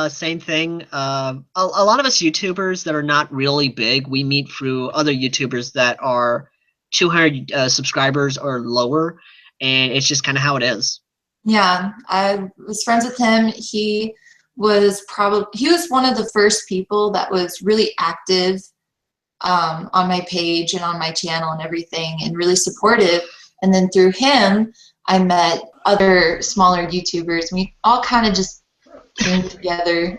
Speaker 1: same thing. A lot of us YouTubers that are not really big, we meet through other YouTubers that are 200 subscribers or lower, and it's just kind of how it is.
Speaker 6: Yeah, I was friends with him. He was one of the first people that was really active on my page and on my channel and everything, and really supportive. And then through him, I met other smaller YouTubers. We all kind of just came together.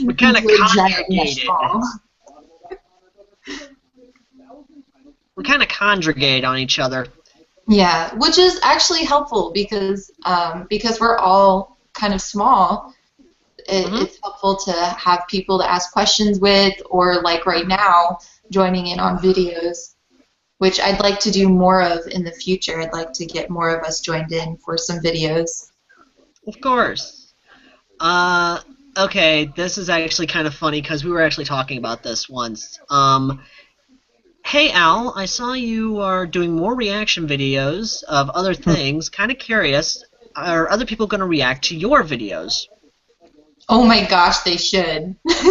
Speaker 1: We kind of congregated. We kind of congregate on each other.
Speaker 6: Yeah, which is actually helpful because we're all kind of small. It's helpful to have people to ask questions with, or like right now, joining in on videos, which I'd like to do more of in the future. I'd like to get more of us joined in for some videos.
Speaker 1: Of course. Okay, this is actually kind of funny because we were actually talking about this once. Hey Al, I saw you are doing more reaction videos of other things. Kind of curious, are other people going to react to your videos?
Speaker 6: Oh my gosh, they should.
Speaker 5: Can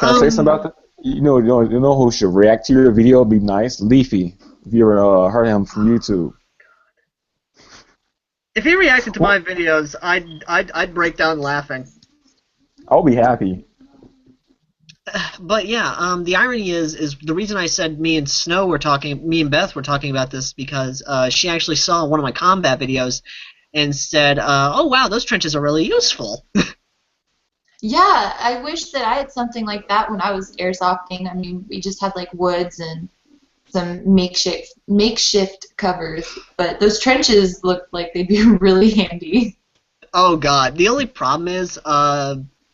Speaker 5: I say something about that? You know who should react to your video? Be nice, Leafy. If you ever heard him from YouTube.
Speaker 1: If he reacted to my videos, I'd break down laughing.
Speaker 5: I'll be happy.
Speaker 1: But yeah, the irony is the reason I said me and Beth were talking about this because she actually saw one of my combat videos and said, "Oh wow, those trenches are really useful."
Speaker 6: Yeah, I wish that I had something like that when I was airsofting. I mean, we just had like woods and some makeshift covers, but those trenches looked like they'd be really handy.
Speaker 1: Oh god, the only problem is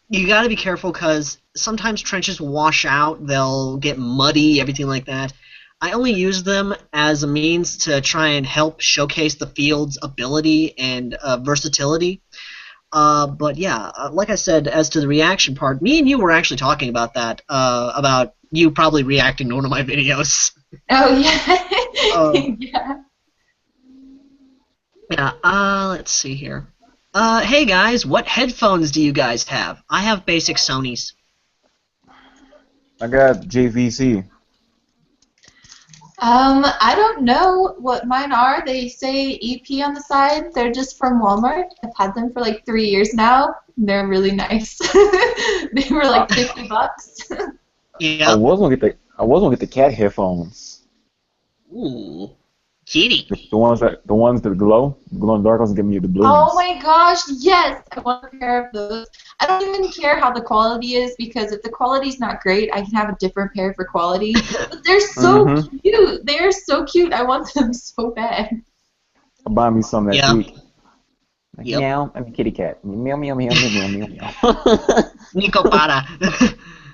Speaker 1: you got to be careful because sometimes trenches will wash out, they'll get muddy, everything like that. I only use them as a means to try and help showcase the field's ability and versatility. But yeah, like I said, as to the reaction part, me and you were actually talking about that, about you probably reacting to one of my videos.
Speaker 6: Oh yeah.
Speaker 1: Oh.
Speaker 6: Yeah.
Speaker 1: Yeah, let's see here. Hey guys, what headphones do you guys have? I have basic Sonys.
Speaker 5: I got JVC.
Speaker 6: I don't know what mine are. They say EP on the side. They're just from Walmart. I've had them for like 3 years now. They're really nice. They were like $50.
Speaker 5: I
Speaker 1: Yeah.
Speaker 5: was gonna get the cat headphones.
Speaker 1: Ooh. Kitty.
Speaker 5: The ones that glow in the dark ones give me the blues.
Speaker 6: Oh my gosh, yes! I want a pair of those. I don't even care how the quality is because if the quality's not great, I can have a different pair for quality. But they're so cute. They're so cute. I want them so bad.
Speaker 5: Buy me some next week. Like,
Speaker 1: Yep.
Speaker 5: Meow, I'm a kitty cat. Meow meow meow meow meow meow.
Speaker 1: Nico Para.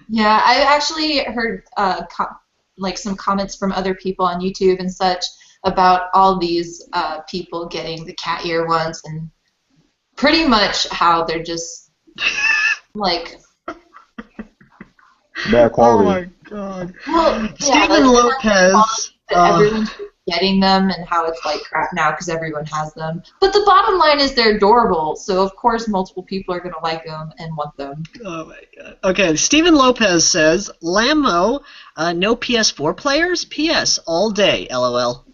Speaker 6: Yeah, I actually heard like some comments from other people on YouTube and such about all these people getting the cat ear ones and pretty much how they're just like
Speaker 5: Bad quality.
Speaker 1: Oh my god.
Speaker 6: well, yeah,
Speaker 1: Stephen Lopez.
Speaker 6: everyone's getting them and how it's like crap now because everyone has them. But the bottom line is they're adorable, so of course multiple people are gonna like them and want them.
Speaker 1: Oh my god. Okay, Stephen Lopez says, Lambo, no PS4 players? PS, all day, LOL.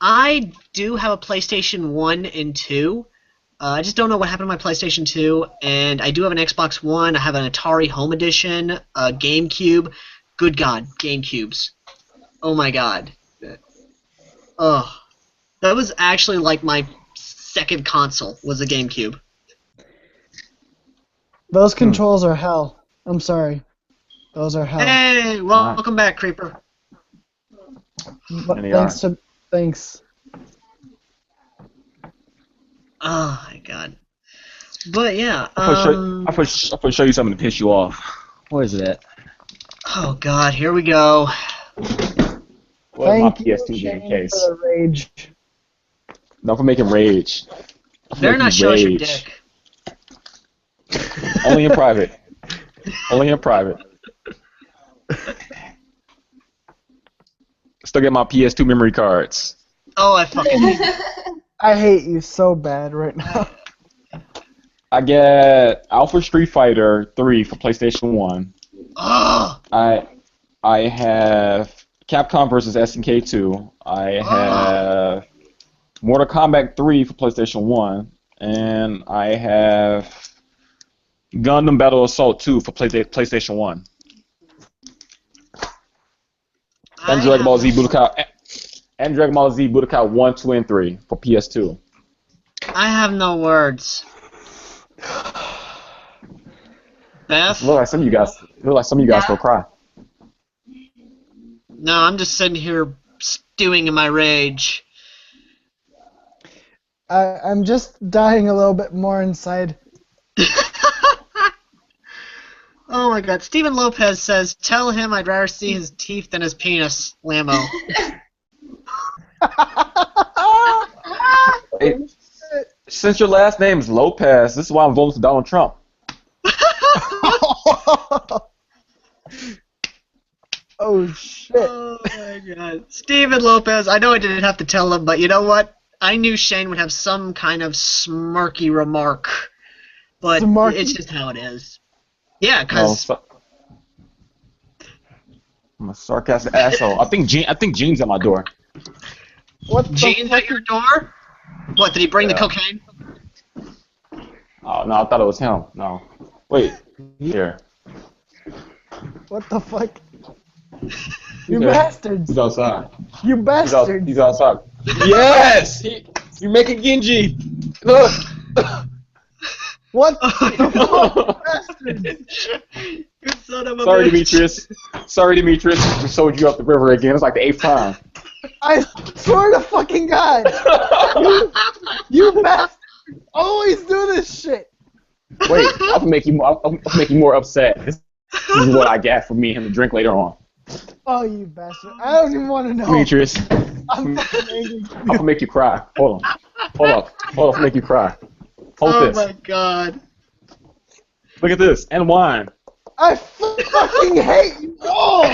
Speaker 1: I do have a PlayStation 1 and 2. I just don't know what happened to my PlayStation 2, and I do have an Xbox One. I have an Atari Home Edition, a GameCube. Good God, GameCubes. Oh my God. Oh, that was actually like my second console was a GameCube.
Speaker 2: Those controls are hell. I'm sorry. Those are hell.
Speaker 1: Hey, welcome back, Creeper.
Speaker 2: But thanks.
Speaker 1: Oh my God. But yeah.
Speaker 5: I'm gonna show you something to piss you off. What is that?
Speaker 1: Oh God, here we go.
Speaker 5: Where's my
Speaker 2: Thank you,
Speaker 5: PS2 game
Speaker 2: Shane,
Speaker 5: case?
Speaker 2: for the rage.
Speaker 5: No, for making rage.
Speaker 1: Better not show us your
Speaker 5: rage.
Speaker 1: dick.
Speaker 5: Only in private. Only in private. Still get my PS2 memory cards.
Speaker 1: Oh, I fucking hate it.
Speaker 2: I hate you so bad right now.
Speaker 5: I get Alpha Street Fighter 3 for PlayStation 1.
Speaker 1: Oh,
Speaker 5: I have Capcom vs. SNK 2. I have Mortal Kombat 3 for PlayStation 1. And I have Gundam Battle Assault 2 for PlayStation 1. And Dragon Ball Z Budokai. And Dragon Ball Z Budokai 1, 2, and 3 for PS2.
Speaker 1: I have no words. Beth?
Speaker 5: Look like some of you guys will cry.
Speaker 1: No, I'm just sitting here stewing in my rage.
Speaker 2: I'm just dying a little bit more inside.
Speaker 1: Oh my God. Stephen Lopez says, tell him I'd rather see his teeth than his penis, Lambo.
Speaker 5: Hey, since your last name is Lopez, this is why I'm voting for Donald Trump.
Speaker 2: Oh shit.
Speaker 1: Oh my God. Stephen Lopez, I know I didn't have to tell him, but you know what? I knew Shane would have some kind of smirky remark. But
Speaker 2: Smirky?
Speaker 1: it's just how it is. Yeah, because...
Speaker 5: I'm a sarcastic asshole. I think Gene's at my door.
Speaker 2: What the
Speaker 1: Gene's at your door? What, did he bring the cocaine?
Speaker 5: Oh, no, I thought it was him. No. Wait. Here.
Speaker 2: What the fuck?
Speaker 5: He's
Speaker 2: You
Speaker 5: there.
Speaker 2: bastards!
Speaker 5: He's outside.
Speaker 2: You bastards!
Speaker 5: He's outside. Yes! You're making Genji! Look!
Speaker 2: What the fuck, bastard?
Speaker 1: You son of a
Speaker 5: Sorry,
Speaker 1: bitch.
Speaker 5: Demetrius. Sorry, Demetrius. We sold you up the river again. It's like the 8th time.
Speaker 2: I swear to fucking God, you bastards always do this shit.
Speaker 5: Wait, I'll make you more upset. This is what I got for me and him to drink later on.
Speaker 2: Oh, you bastard! I don't even want to know.
Speaker 5: Demetrius,
Speaker 2: I'm fucking angry.
Speaker 5: I'm gonna make you cry. Hold on. Hold up. Hold up. I'll make you cry. Hold
Speaker 1: Oh
Speaker 5: this.
Speaker 1: my god.
Speaker 5: Look at this. And wine.
Speaker 2: I fucking hate you all.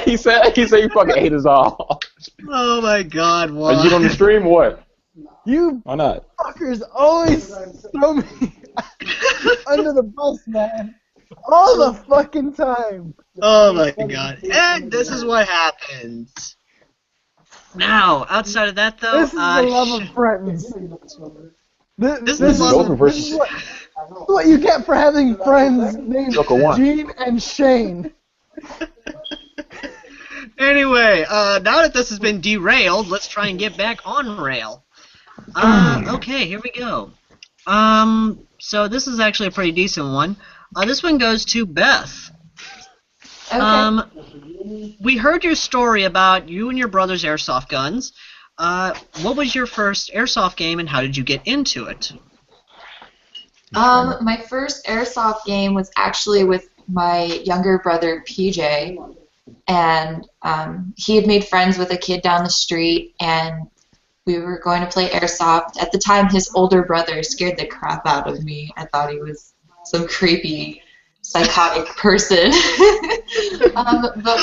Speaker 5: he said you fucking hate us all.
Speaker 1: Oh my god,
Speaker 5: Are
Speaker 1: what?
Speaker 5: you on the stream or what?
Speaker 2: You
Speaker 5: Why not?
Speaker 2: fuckers always throw me under the bus, man. All the fucking time.
Speaker 1: Oh my god. And this is what happens. Now, outside of that though,
Speaker 2: This is the love of friends. This
Speaker 1: is
Speaker 2: is
Speaker 1: love
Speaker 2: what you get for having friends named
Speaker 5: Joker one.
Speaker 2: Gene and Shane.
Speaker 1: Anyway, now that this has been derailed, let's try and get back on rail. Okay, here we go. So this is actually a pretty decent one. This one goes to Beth.
Speaker 6: Okay.
Speaker 1: We heard your story about you and your brother's airsoft guns. What was your first airsoft game and how did you get into it?
Speaker 6: My first airsoft game was actually with my younger brother PJ, and he had made friends with a kid down the street, and we were going to play airsoft. At the time, his older brother scared the crap out of me. I thought he was some creepy, psychotic person. But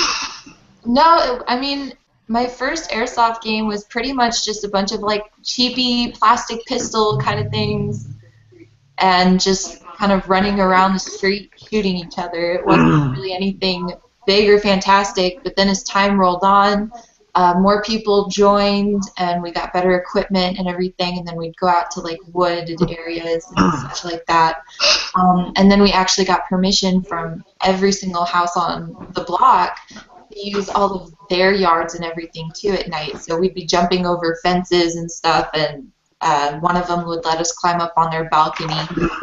Speaker 6: no, I mean, my first airsoft game was pretty much just a bunch of like cheapy plastic pistol kind of things, and just kind of running around the street shooting each other. It wasn't really anything big or fantastic, but then as time rolled on, more people joined and we got better equipment and everything, and then we'd go out to like wooded areas and such like that. And then we actually got permission from every single house on the block to use all of their yards and everything too at night. So we'd be jumping over fences and stuff, and one of them would let us climb up on their balcony.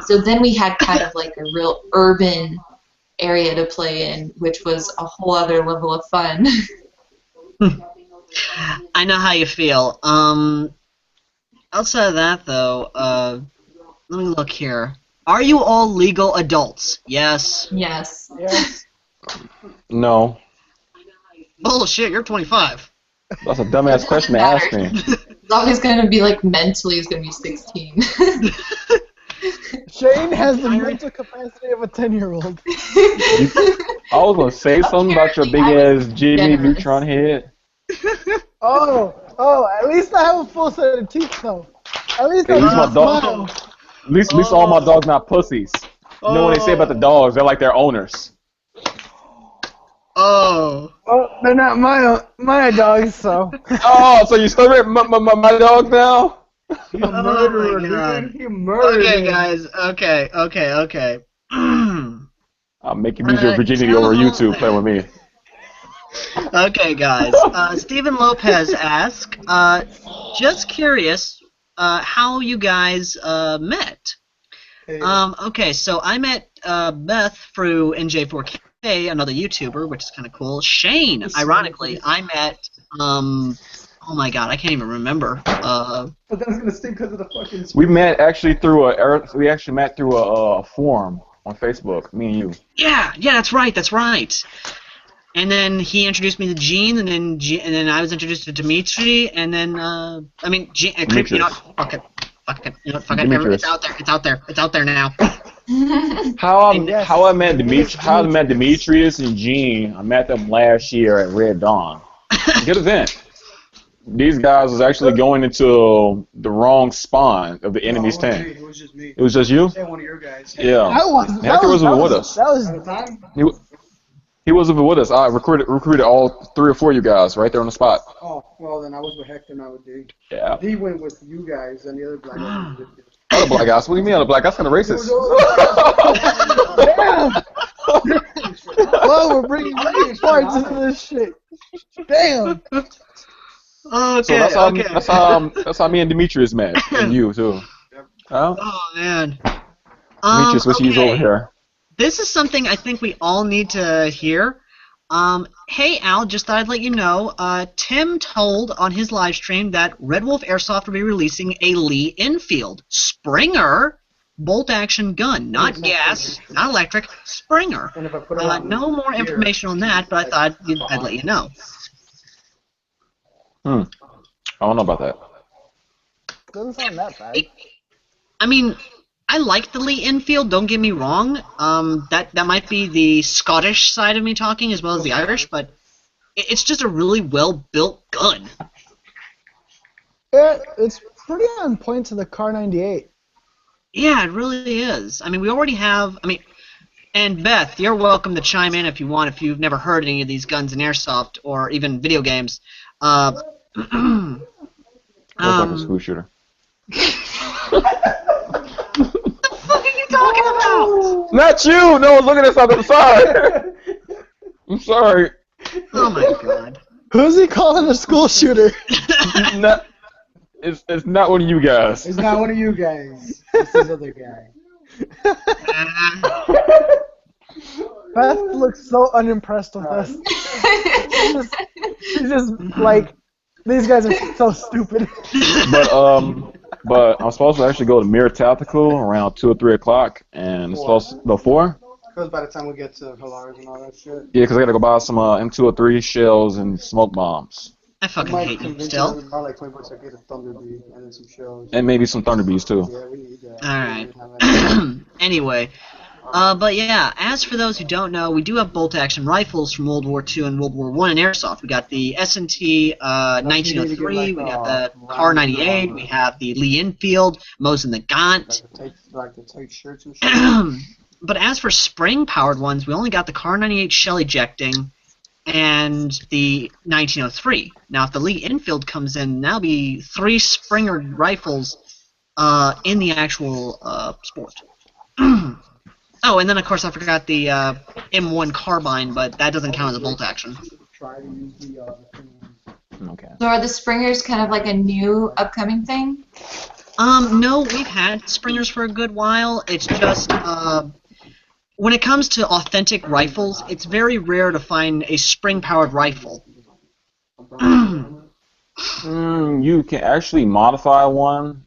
Speaker 6: So then we had kind of like a real urban area to play in, which was a whole other level of fun.
Speaker 1: I know how you feel. Outside of that, though, let me look here. Are you all legal adults? Yes.
Speaker 6: Yes.
Speaker 2: Yes.
Speaker 5: No.
Speaker 1: Bullshit, you're 25.
Speaker 5: That's a dumbass question to ask me.
Speaker 6: It's always going to be like mentally is going to be 16.
Speaker 2: Shane has the mental capacity of a 10-year-old.
Speaker 5: I was gonna say something about your big ass Jimmy
Speaker 6: generous.
Speaker 5: Neutron head.
Speaker 2: Oh, at least I have a full set of teeth, though. At least I
Speaker 5: At least
Speaker 2: can
Speaker 5: my dog.
Speaker 2: smile.
Speaker 5: At least all my dogs not pussies. You know what they say about the dogs? They're like their owners.
Speaker 1: Oh.
Speaker 2: Well, they're not my dogs, so.
Speaker 5: Oh, so you still my dog now?
Speaker 3: You murderer,
Speaker 1: my God.
Speaker 3: dude. You murdered
Speaker 1: Okay,
Speaker 3: him.
Speaker 1: guys. Okay.
Speaker 5: I'm making use your virginity over YouTube. Play with me.
Speaker 1: Okay, guys. Stephen Lopez asked, just curious, how you guys met.
Speaker 3: Hey,
Speaker 1: Okay, so I met Beth through NJ4K, another YouTuber, which is kind of cool. Shane, ironically, I met. Oh my God, I can't even remember.
Speaker 3: but that's gonna stink because of the fucking.
Speaker 5: We met actually through a forum on Facebook. Me and you.
Speaker 1: Yeah, that's right. And then he introduced me to Gene, and then I was introduced to Dimitri, and then Gene, you know, fuck it, you know, fuck it.
Speaker 5: Demetrius.
Speaker 1: It's out there now.
Speaker 5: How I met Demetrius and Gene. I met them last year at Red Dawn. Good event. These guys was actually going into the wrong spawn of the enemy's tank.
Speaker 3: It was just me.
Speaker 5: It was just you?
Speaker 3: Yeah, one of your guys.
Speaker 5: Yeah.
Speaker 2: Hacker
Speaker 5: wasn't with us.
Speaker 2: That was
Speaker 3: At the time?
Speaker 5: He wasn't with us. I recruited all 3 or 4 of you guys right there on the spot.
Speaker 3: Oh, well then I was with Hector, not with D.
Speaker 5: Yeah.
Speaker 3: D went with you guys and the other black guys.
Speaker 5: Other black guys. What do you mean other black guys? Kind of racist.
Speaker 2: damn. Well, we're bringing race parts into this shit. Damn.
Speaker 1: Okay.
Speaker 5: So that's how me and Demetrius met, and you too. Huh?
Speaker 1: Oh man.
Speaker 5: Demetrius, what you use over
Speaker 1: Okay.
Speaker 5: here?
Speaker 1: This is something I think we all need to hear. Hey Al, just thought I'd let you know. Tim told on his live stream that Red Wolf Airsoft will be releasing a Lee Enfield Springer bolt action gun, not gas, not electric, Springer.
Speaker 2: And if I put it on
Speaker 1: No more
Speaker 2: here,
Speaker 1: information on that, but I thought I'd let you know.
Speaker 5: I don't know about that.
Speaker 2: Doesn't sound that bad.
Speaker 1: I mean, I like the Lee Enfield. Don't get me wrong. That might be the Scottish side of me talking as well as the Irish, but it's just a really well built gun.
Speaker 2: It's pretty on point to the Car 98.
Speaker 1: Yeah, it really is. I mean, we already have. I mean, and Beth, you're welcome to chime in if you want. If you've never heard any of these guns in airsoft or even video games.
Speaker 5: Looks like a school shooter.
Speaker 1: What the fuck are you talking about?
Speaker 5: Not you! No, look at this on the side! I'm sorry.
Speaker 1: Oh my god.
Speaker 2: Who's he calling a school shooter?
Speaker 5: It's not one of you guys.
Speaker 2: It's not one of you guys. It's this other guy. Beth looks so unimpressed with us. She's just like, these guys are so stupid.
Speaker 5: But I'm supposed to actually go to Mirror Tactical around 2 or 3 o'clock, and it's supposed to go 4.
Speaker 2: Because by the time we get to Hilars and all that shit.
Speaker 5: Yeah, because I gotta go buy some M203 shells and smoke bombs.
Speaker 1: I fucking hate you still.
Speaker 2: Like 20 bucks, I get a Thunder Bee and then some shells.
Speaker 5: And maybe some Thunder Bees too.
Speaker 2: Yeah, we need that.
Speaker 1: Alright. Anyway. But yeah, as for those who don't know, we do have bolt-action rifles from World War II and World War I in airsoft. We got the S&T 1903, we got the Car 98, we have the Lee Enfield, Mosin the Gaunt.
Speaker 2: Like the tight shirts and shit.
Speaker 1: But as for spring-powered ones, we only got the Car 98 shell ejecting and the 1903. Now, if the Lee Enfield comes in, that'll be 3 Springer rifles in the actual sport. Oh, and then of course I forgot the M1 carbine, but that doesn't count as a bolt action.
Speaker 5: Okay.
Speaker 6: So are the Springers kind of like a new upcoming thing?
Speaker 1: No, we've had Springers for a good while. It's just when it comes to authentic rifles, it's very rare to find a spring-powered rifle.
Speaker 5: You can actually modify one.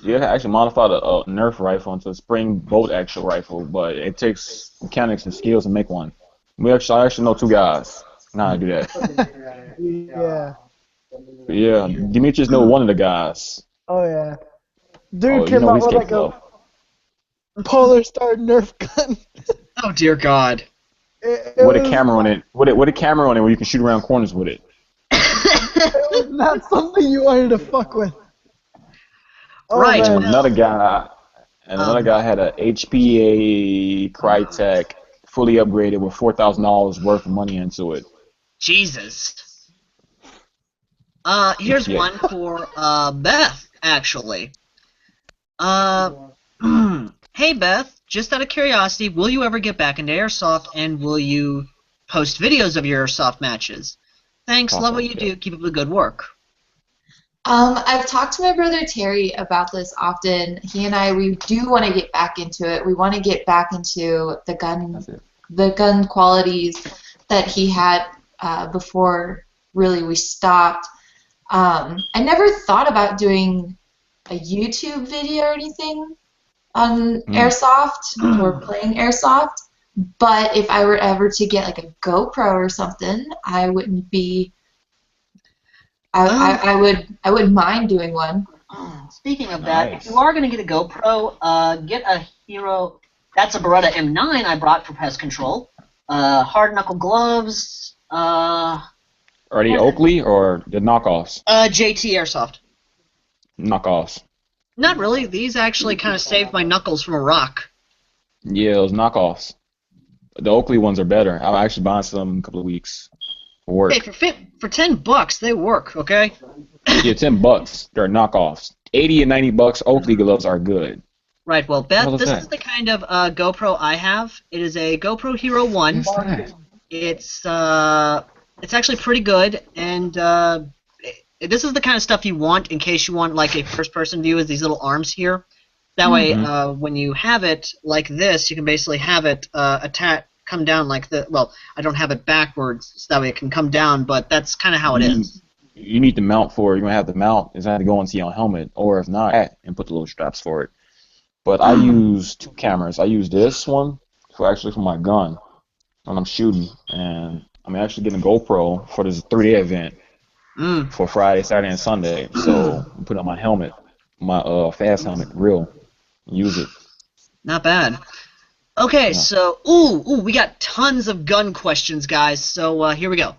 Speaker 5: You can actually modify a Nerf rifle into a spring bolt action rifle, but it takes mechanics and skills to make one. I actually know 2 guys. Now I do that.
Speaker 2: Yeah.
Speaker 5: Yeah, Demetrius know one of the guys.
Speaker 2: Oh, yeah. Dude
Speaker 5: You
Speaker 2: came
Speaker 5: know
Speaker 2: out
Speaker 5: he's
Speaker 2: with like
Speaker 5: capable of.
Speaker 2: a Polar Star Nerf gun.
Speaker 1: Oh dear God.
Speaker 5: With a camera on it. With a camera on it where you can shoot around corners with it.
Speaker 2: It was not something you wanted to fuck with. Oh,
Speaker 1: Right.
Speaker 2: man.
Speaker 5: And another guy had a HPA Crytek fully upgraded with $4,000 worth of money into it.
Speaker 1: Jesus. Here's
Speaker 5: Yeah.
Speaker 1: one for Beth, actually. Hey Beth, just out of curiosity, will you ever get back into airsoft, and will you post videos of your airsoft matches? Thanks, love what you do. Keep up the good work.
Speaker 6: I've talked to my brother Terry about this often. He and I, we do want to get back into it. We want to get back into the gun qualities that he had before really we stopped. I never thought about doing a YouTube video or anything on airsoft or playing airsoft. But if I were ever to get like a GoPro or something, I wouldn't be. I wouldn't mind doing one.
Speaker 1: Speaking of that,
Speaker 5: Nice.
Speaker 1: if you are going to get a GoPro, get a Hero. That's a Beretta M9 I brought for pest control. Hard knuckle gloves.
Speaker 5: Are they Oakley or the knockoffs?
Speaker 1: JT Airsoft.
Speaker 5: Knockoffs.
Speaker 1: Not really. These actually kind of saved my knuckles from a rock.
Speaker 5: Yeah, those knockoffs. The Oakley ones are better. I'll actually buy some in a couple of weeks for work.
Speaker 1: Hey, for $10, they work. Okay.
Speaker 5: Yeah, $10. They're knockoffs. 80 and 90 bucks. Oakley gloves are good.
Speaker 1: Right. Well, Beth,
Speaker 5: What was
Speaker 1: this
Speaker 5: that?
Speaker 1: is the kind of GoPro I have. It is a GoPro Hero 1.
Speaker 5: What's that?
Speaker 1: It's actually pretty good, and this is the kind of stuff you want in case you want like a first-person view with these little arms here. That way,
Speaker 5: Mhm.
Speaker 1: when you have it like this, you can basically have it come down like the. Well, I don't have it backwards, so that way it can come down. But that's kind of how it
Speaker 5: You need
Speaker 1: is.
Speaker 5: you need to mount for it. You're gonna have to mount. It's gonna have to go into your helmet, or if not, and put the little straps for it. But I use two cameras. I use this one for my gun when I'm shooting, and I'm actually getting a GoPro for this 3-day event
Speaker 1: Mm.
Speaker 5: for Friday, Saturday, and Sunday. So I'm putting on my helmet, my fast helmet, real, and use it.
Speaker 1: Not bad. Okay,
Speaker 5: Yeah.
Speaker 1: so we got tons of gun questions, guys. So here we go.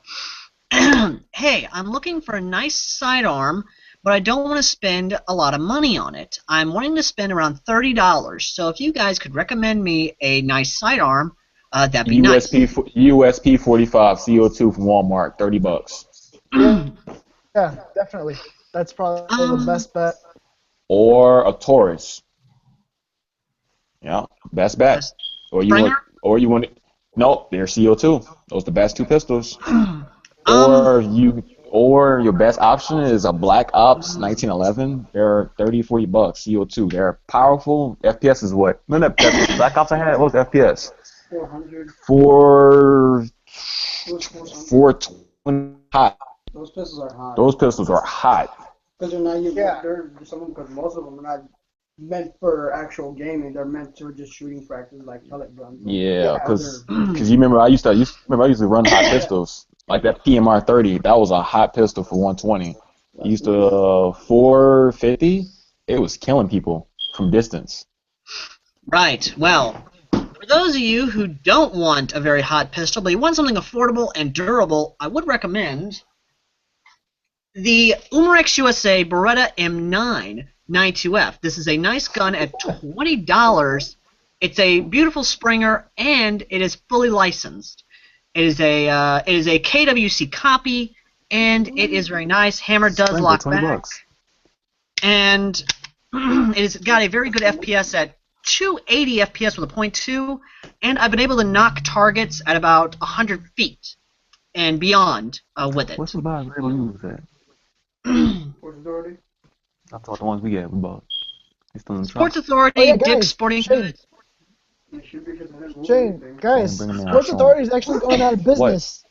Speaker 1: Hey, I'm looking for a nice sidearm, but I don't want to spend a lot of money on it. I'm wanting to spend around $30. So if you guys could recommend me a nice sidearm, that'd be nice.
Speaker 5: USP 45 CO2 from Walmart, $30.
Speaker 2: Yeah, definitely. That's probably the
Speaker 1: um,
Speaker 2: best bet.
Speaker 5: Or a Taurus. Yeah, best bet.
Speaker 1: a
Speaker 5: Or you want,
Speaker 1: Springer.
Speaker 5: nope, they're CO2. Those are the best two pistols.
Speaker 1: um,
Speaker 5: Or your best option is a Black Ops 1911. They're 30, $40, CO2. They're powerful. FPS is what? No, that Black Ops I had, what was the FPS?
Speaker 2: 400.
Speaker 5: Four,
Speaker 2: Those 400.
Speaker 5: 420 hot.
Speaker 2: Those pistols are hot.
Speaker 5: Those pistols are hot.
Speaker 2: Because they're not even. Yeah. They're some because most of them are not meant for actual gaming. They're meant for just shooting practice, like pellet guns.
Speaker 5: Yeah, because
Speaker 2: Other-
Speaker 5: you remember I used to run hot pistols like that PMR 30. That was a hot pistol for 120. I used to 450. It was killing people from distance.
Speaker 1: right. Well, for those of you who don't want a very hot pistol, but you want something affordable and durable, I would recommend the Umarex USA Beretta M9 92F. This is a nice gun at $20. It's a beautiful Springer, and it is fully licensed. It is a KWC copy, and it is very nice. Hammer does
Speaker 5: Springer,
Speaker 1: lock
Speaker 5: 20
Speaker 1: back,
Speaker 5: bucks.
Speaker 1: and it's got a very good FPS at 280 FPS with a .2, and I've been able to knock targets at about 100 feet and beyond with it.
Speaker 5: What's the biodegradable you use that?
Speaker 2: Sports Authority.
Speaker 5: I thought the ones we we bought. It's still in the trunk.
Speaker 1: Sports Authority,
Speaker 7: Oh, yeah,
Speaker 1: Dick's
Speaker 7: guys,
Speaker 1: Sporting
Speaker 7: Shane.
Speaker 1: Goods.
Speaker 7: Shane, guys,
Speaker 5: Bring 'em in,
Speaker 7: Sports
Speaker 5: Sean.
Speaker 7: Authority is actually going out of business.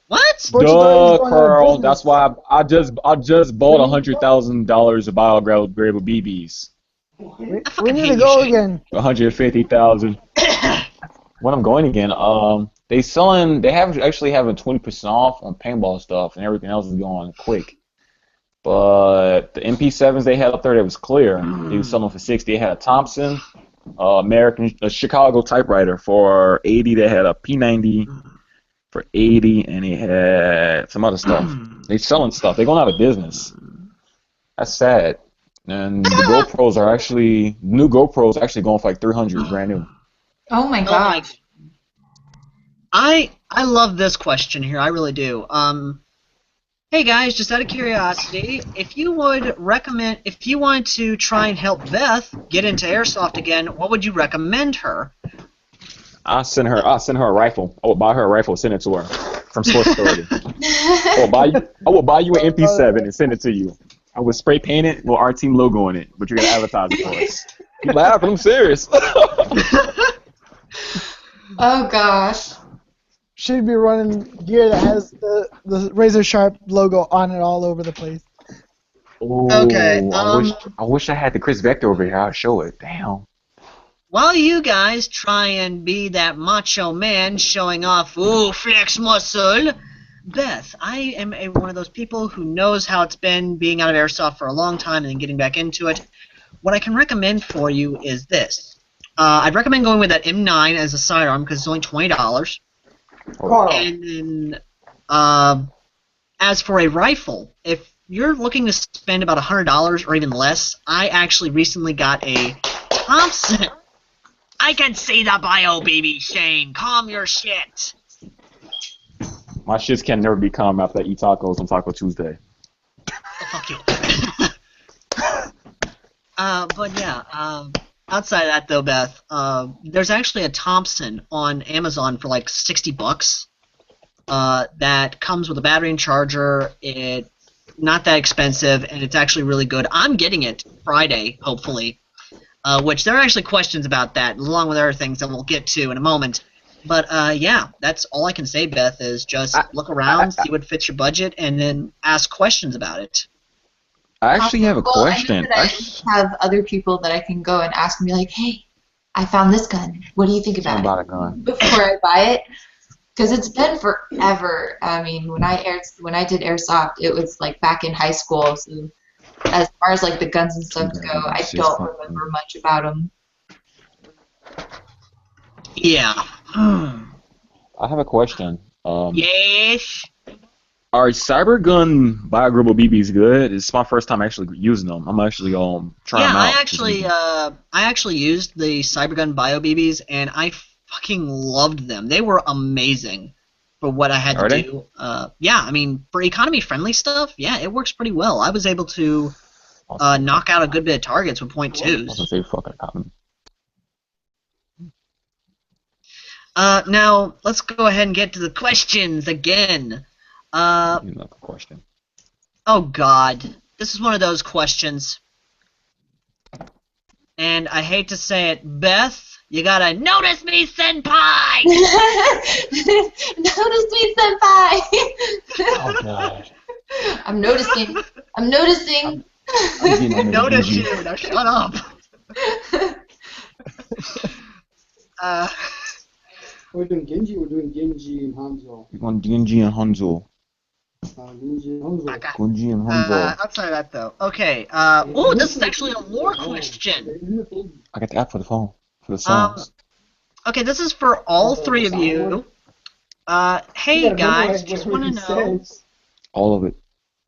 Speaker 1: What?
Speaker 7: Sports Authority is
Speaker 5: Duh,
Speaker 7: going out of
Speaker 5: Carl.
Speaker 7: business.
Speaker 5: That's why I just bought $100,000 of biodegradable BBs.
Speaker 7: We
Speaker 1: fucking
Speaker 7: need
Speaker 1: hate
Speaker 7: to
Speaker 1: you,
Speaker 7: go
Speaker 1: Shane.
Speaker 7: again.
Speaker 5: 150,000. When I'm going again, they have actually having 20% off on paintball stuff, and everything else is going quick. But the MP7s they had up there that was clear, they was selling for 60. They had a Thompson, a Chicago typewriter for 80. They had a P90 for 80, and they had some other stuff. They selling stuff. They're going out of business. That's sad. And the new GoPros are actually going for like 300, brand new.
Speaker 6: Oh my
Speaker 1: Oh my!
Speaker 6: gosh.
Speaker 1: I love this question here. I really do. Hey guys, just out of curiosity, if you wanted to try and help Beth get into airsoft again, what would you recommend her?
Speaker 5: I'll send her a rifle. I would buy her a rifle, send it to her from Sports Authority. I will buy you an MP7 and send it to you. I would spray paint it with our team logo on it, but you're gonna advertise it for us. You laughing? I'm serious.
Speaker 6: Oh gosh.
Speaker 7: Should be running gear that has the Razor Sharp logo on it all over the place.
Speaker 5: Oh,
Speaker 1: Okay,
Speaker 5: I wish I had the Chris Vector over here. I'd show it. Damn.
Speaker 1: While you guys try and be that macho man showing off, ooh, flex muscle, Beth, I am one of those people who knows how it's been being out of airsoft for a long time and then getting back into it. What I can recommend for you is this. I'd recommend going with that M9 as a sidearm because it's only $20.
Speaker 2: Carl.
Speaker 1: And then, as for a rifle, if you're looking to spend about $100 or even less, I actually recently got a Thompson. I can see the bio, baby, Shane. Calm your shit.
Speaker 5: My shits can never be calm after I eat tacos on Taco Tuesday.
Speaker 1: Oh, fuck you. But yeah, outside of that though, Beth, there's actually a Thompson on Amazon for like $60. That comes with a battery and charger. It's not that expensive, and it's actually really good. I'm getting it Friday, hopefully. which there are actually questions about that, along with other things that we'll get to in a moment. But yeah, that's all I can say, Beth, is just look around, see what fits your budget, and then ask questions about it.
Speaker 5: I actually have a
Speaker 6: Well,
Speaker 5: question.
Speaker 6: I know that I at least have other people that I can go and ask and be like, hey, I found this gun. What do you think about
Speaker 5: About
Speaker 6: it?
Speaker 5: a gun.
Speaker 6: Before I buy it. Because it's been forever. I mean, when I did airsoft, it was like back in high school. So as far as like the guns and stuff go, I don't remember much about them.
Speaker 1: Yeah.
Speaker 5: I have a question.
Speaker 1: Yes.
Speaker 5: Are cybergun biodegradable BBs good? It's my first time actually using them. I'm actually trying them out.
Speaker 1: I actually used the Cybergun Bio BBs, and I fucking loved them. They were amazing for what I had to do. Yeah, I mean, for economy-friendly stuff, yeah, it works pretty well. I was able to knock out a good bit of targets with .2s. Now, let's go ahead and get to the questions again.
Speaker 5: Question.
Speaker 1: Oh, God. This is one of those questions. And I hate to say it, Beth, you gotta notice me, senpai!
Speaker 6: Notice me, senpai!
Speaker 5: Oh, God.
Speaker 6: I'm noticing. I'm noticing.
Speaker 1: Notice you. Now shut up.
Speaker 8: We're doing Genji, we're doing Genji and Hanzo.
Speaker 5: We're going Genji and Hanzo.
Speaker 8: Genji and Hanzo.
Speaker 5: Genji and Hanzo.
Speaker 1: Outside of that, though. Okay, oh, this is actually a lore question.
Speaker 5: I got the app for the phone, for the songs.
Speaker 1: Okay, this is for all three of you. Hey, guys, just want to know...
Speaker 5: All of it.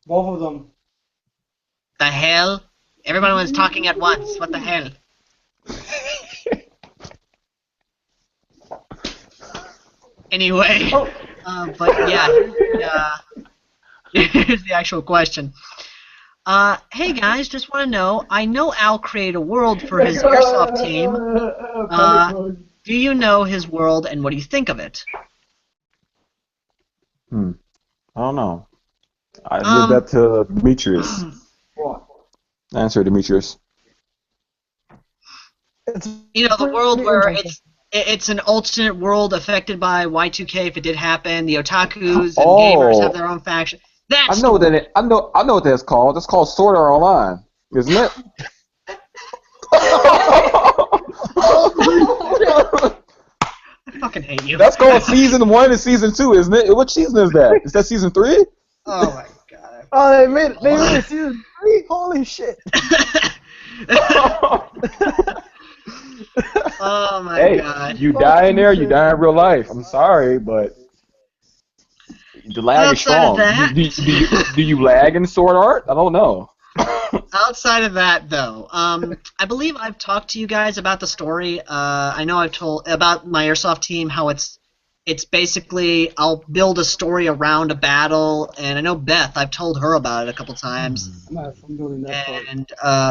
Speaker 8: Both of them.
Speaker 1: The hell? Everyone was talking at once. What the hell? Anyway, but yeah, here's the actual question. Hey guys, just want to know, I know Al created a world for his airsoft team. Do you know his world and what do you think of it?
Speaker 5: I don't know. I give that to Demetrius.
Speaker 8: What?
Speaker 5: Answer, Demetrius.
Speaker 1: You know, the world where it's an alternate world affected by Y2K if it did happen. The otakus and gamers have their own faction.
Speaker 5: I know what that's called. It's called Sword Art Online, isn't it?
Speaker 1: I fucking hate you.
Speaker 5: That's called Season 1 and Season 2, isn't it? What season is that? Is that Season 3?
Speaker 1: Oh my god.
Speaker 7: Oh, they made it season 3? Holy shit.
Speaker 1: Oh my god.
Speaker 5: You die in there, you die in real life. I'm sorry, but the lag is strong. Do you lag in Sword Art? I don't know.
Speaker 1: Outside of that, though, I believe I've talked to you guys about the story. I know I've told about my airsoft team, how it's basically I'll build a story around a battle, and I know Beth, I've told her about it a couple times. And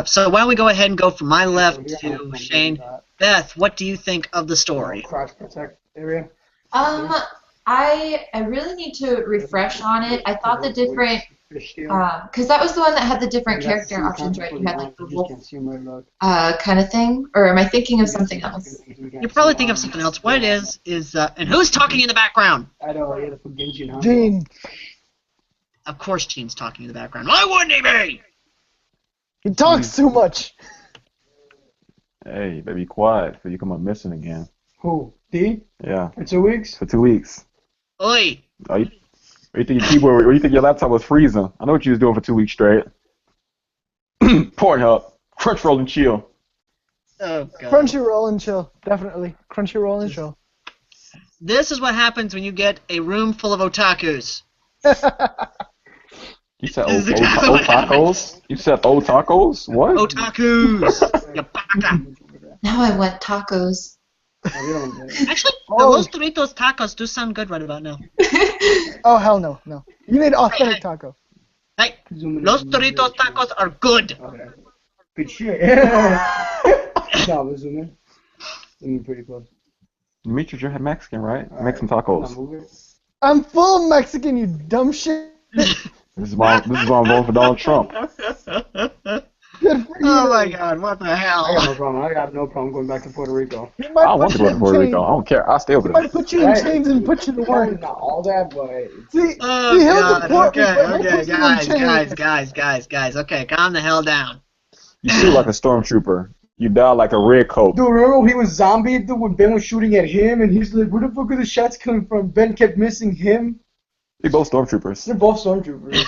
Speaker 1: so why don't we go ahead and go from my left to Shane. Beth, what do you think of the story?
Speaker 8: Cross protect area.
Speaker 6: I really need to refresh on it. I thought the different, because that was the one that had the different character options, right? You had like the wolf kind of thing, or am I thinking of something else?
Speaker 1: You're probably thinking of something else. What it is, and who's talking in the background?
Speaker 8: I know, I gotta put Genji and Hanzo.
Speaker 7: Gene.
Speaker 1: Of course Gene's talking in the background. Why wouldn't he be?
Speaker 7: He talks too much.
Speaker 5: Hey, better be quiet before you come up missing again.
Speaker 8: Who? D?
Speaker 5: Yeah.
Speaker 8: For 2 weeks?
Speaker 5: For 2 weeks.
Speaker 1: Oi!
Speaker 5: Or you think your keyboard, or you think your laptop was freezing? I know what you was doing for 2 weeks straight. Pornhub, Crunchyroll and chill.
Speaker 1: Oh god.
Speaker 7: Crunchyroll and chill, definitely. Crunchyroll and chill.
Speaker 1: This is what happens when you get a room full of otakus.
Speaker 5: You said old tacos? You said old tacos? What?
Speaker 1: Otakus! You baka.
Speaker 6: Now I want tacos.
Speaker 1: Actually, the Los Doritos tacos do sound good right about now.
Speaker 7: Oh, hell no, no. You need authentic taco.
Speaker 1: Hey, Los Doritos tacos are good.
Speaker 8: Okay. Good shit. No, zoom in. Zoom in pretty close.
Speaker 5: Demetrius, you're Mexican, right? Mexican tacos.
Speaker 7: I'm full Mexican, you dumb shit.
Speaker 5: This is why I'm voting for Donald Trump.
Speaker 7: Good for
Speaker 1: Oh my
Speaker 7: you.
Speaker 1: God, what the
Speaker 8: I got
Speaker 1: hell?
Speaker 8: no problem. I got no problem going back to Puerto Rico.
Speaker 7: He
Speaker 5: I
Speaker 7: might
Speaker 5: don't want
Speaker 7: put
Speaker 5: to
Speaker 7: you
Speaker 5: go to
Speaker 7: in
Speaker 5: Puerto Rico.
Speaker 7: chains.
Speaker 5: I don't care. I'll stay over
Speaker 7: He
Speaker 5: there.
Speaker 7: might put you in chains and put you to work.
Speaker 8: Not all that, but it's,
Speaker 7: See,
Speaker 1: Oh
Speaker 7: he'll
Speaker 1: God,
Speaker 7: deport me,
Speaker 1: okay,
Speaker 7: but he'll
Speaker 1: okay,
Speaker 7: put you in chains.
Speaker 1: guys, okay, calm the hell down.
Speaker 5: You shoot like a stormtrooper. You die like a red coat.
Speaker 8: dude, remember when he was zombie? Dude, when Ben was shooting at him, and he's like, "Where the fuck are the shots coming from?" Ben kept missing him.
Speaker 5: They both stormtroopers.
Speaker 8: They're both stormtroopers.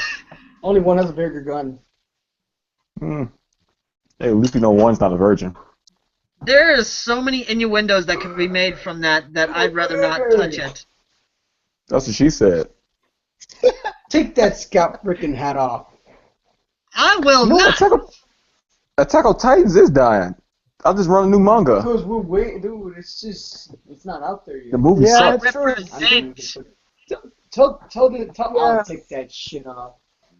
Speaker 8: Only one has a bigger gun.
Speaker 5: Hmm. Hey, at least we know one's not a virgin.
Speaker 1: There's so many innuendos that can be made from that I'd rather not touch it.
Speaker 5: That's what she said.
Speaker 8: Take that scout freaking hat off.
Speaker 1: I will
Speaker 5: No,
Speaker 1: not.
Speaker 5: Attack on Titans is dying. I'll just run a new manga.
Speaker 8: Because we're waiting, dude. It's not out there yet.
Speaker 5: The movie's
Speaker 7: Yeah,
Speaker 5: suck.
Speaker 7: that's true.
Speaker 1: Represent.
Speaker 8: Tell
Speaker 7: Yeah.
Speaker 8: I'll take that shit off.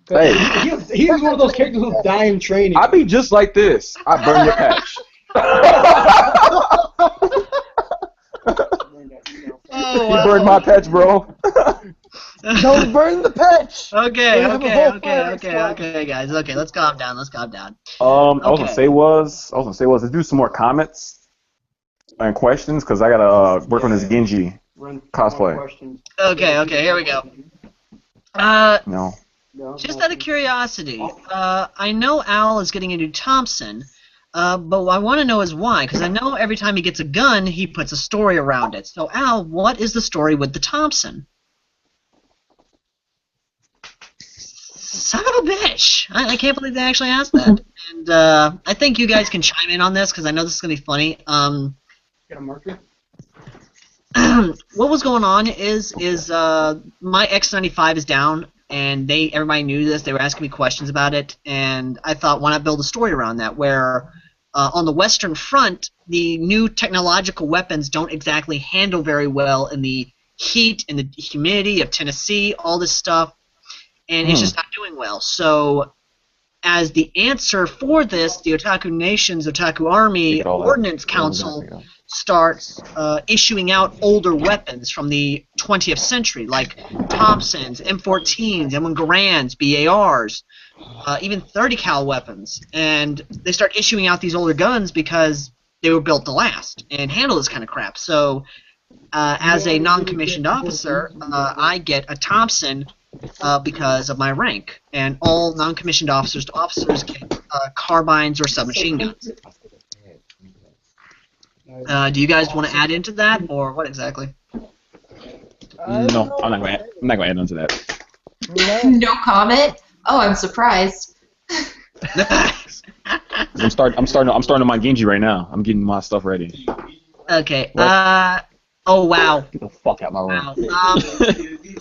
Speaker 8: 'Cause
Speaker 5: Hey.
Speaker 8: he was one of those characters who'll die in training.
Speaker 5: I be just like this. I burn your patch.
Speaker 1: Oh,
Speaker 5: You
Speaker 1: wow.
Speaker 5: burned my patch, bro.
Speaker 7: Don't burn the patch.
Speaker 1: Okay,
Speaker 7: We have a whole fire squad.
Speaker 1: okay, guys. Okay, let's calm down.
Speaker 5: I was gonna say let's do some more comments and questions because I gotta work on this Genji.
Speaker 8: Run
Speaker 5: Cosplay.
Speaker 8: questions.
Speaker 1: Okay, here we go.
Speaker 5: No.
Speaker 8: No,
Speaker 1: Just
Speaker 8: no.
Speaker 1: out of curiosity, I know Al is getting into Thompson, but what I want to know is why, because I know every time he gets a gun, he puts a story around it. So, Al, what is the story with the Thompson? Son of a bitch! I can't believe they actually asked that. And I think you guys can chime in on this, because I know this is going to be funny.
Speaker 8: Get a marker?
Speaker 1: What was going on is my X95 is down, and everybody knew this. They were asking me questions about it, and I thought, why not build a story around that? Where on the Western Front, the new technological weapons don't exactly handle very well in the heat and the humidity of Tennessee, all this stuff, and it's just not doing well. So, as the answer for this, the Otaku Nation's Otaku Army Ordnance Council starts issuing out older weapons from the 20th century, like Thompsons, M14s, M1 Garands, BARs, even 30 cal weapons. And they start issuing out these older guns because they were built to last and handle this kind of crap. So, as a non-commissioned officer, I get a Thompson because of my rank, and all non-commissioned officers get carbines or submachine guns. Do you guys want to add into that, or what exactly?
Speaker 5: No, I'm not gonna add on to that.
Speaker 6: No comment? Oh, I'm surprised.
Speaker 5: I'm starting on my Genji right now. I'm getting my stuff ready.
Speaker 1: Okay. Oh wow.
Speaker 5: Get the fuck out my room.
Speaker 1: Wow.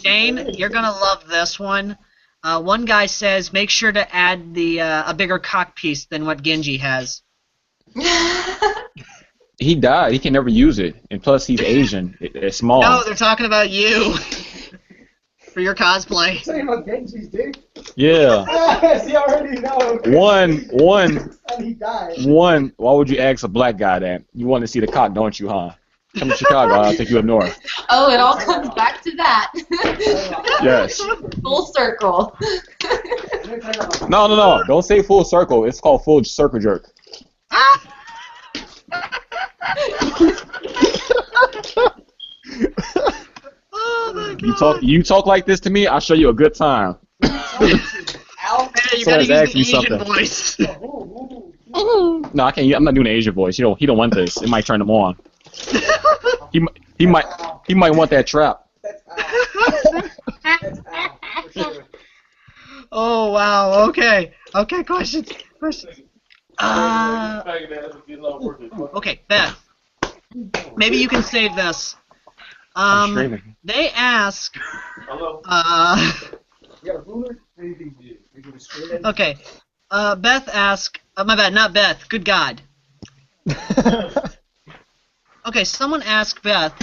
Speaker 1: Jane, you're gonna love this one. One guy says, make sure to add the a bigger cock piece than what Genji has.
Speaker 5: He died. He can never use it, and plus he's Asian. It's small.
Speaker 1: No, they're talking about you for your cosplay.
Speaker 8: Saying about Genji's dick?
Speaker 5: Yeah.
Speaker 8: Yes, you already know. And he died.
Speaker 5: Why would you ask a black guy that? You want to see the cock, don't you, huh? Come to Chicago, I'll take you up north.
Speaker 6: Oh, it all comes back to that.
Speaker 5: Yes.
Speaker 6: Full circle.
Speaker 5: No. Don't say full circle. It's called full circle jerk.
Speaker 1: Oh my god.
Speaker 5: You talk like this to me, I'll show you a good time.
Speaker 1: Hey, you gotta
Speaker 5: Someone's
Speaker 1: use
Speaker 5: asked
Speaker 1: the
Speaker 5: me
Speaker 1: Asian
Speaker 5: something.
Speaker 1: voice.
Speaker 5: No, I can't. I'm not doing the Asian voice. He don't want this. It might turn him on. He might want that trap.
Speaker 1: Oh wow. Okay. Questions. Okay, Beth. Maybe you can save this.
Speaker 5: I'm streaming.
Speaker 1: They ask.
Speaker 8: You got a ruler?
Speaker 1: Okay. Beth asked. My bad, not Beth. Good God. Okay, someone asked Beth.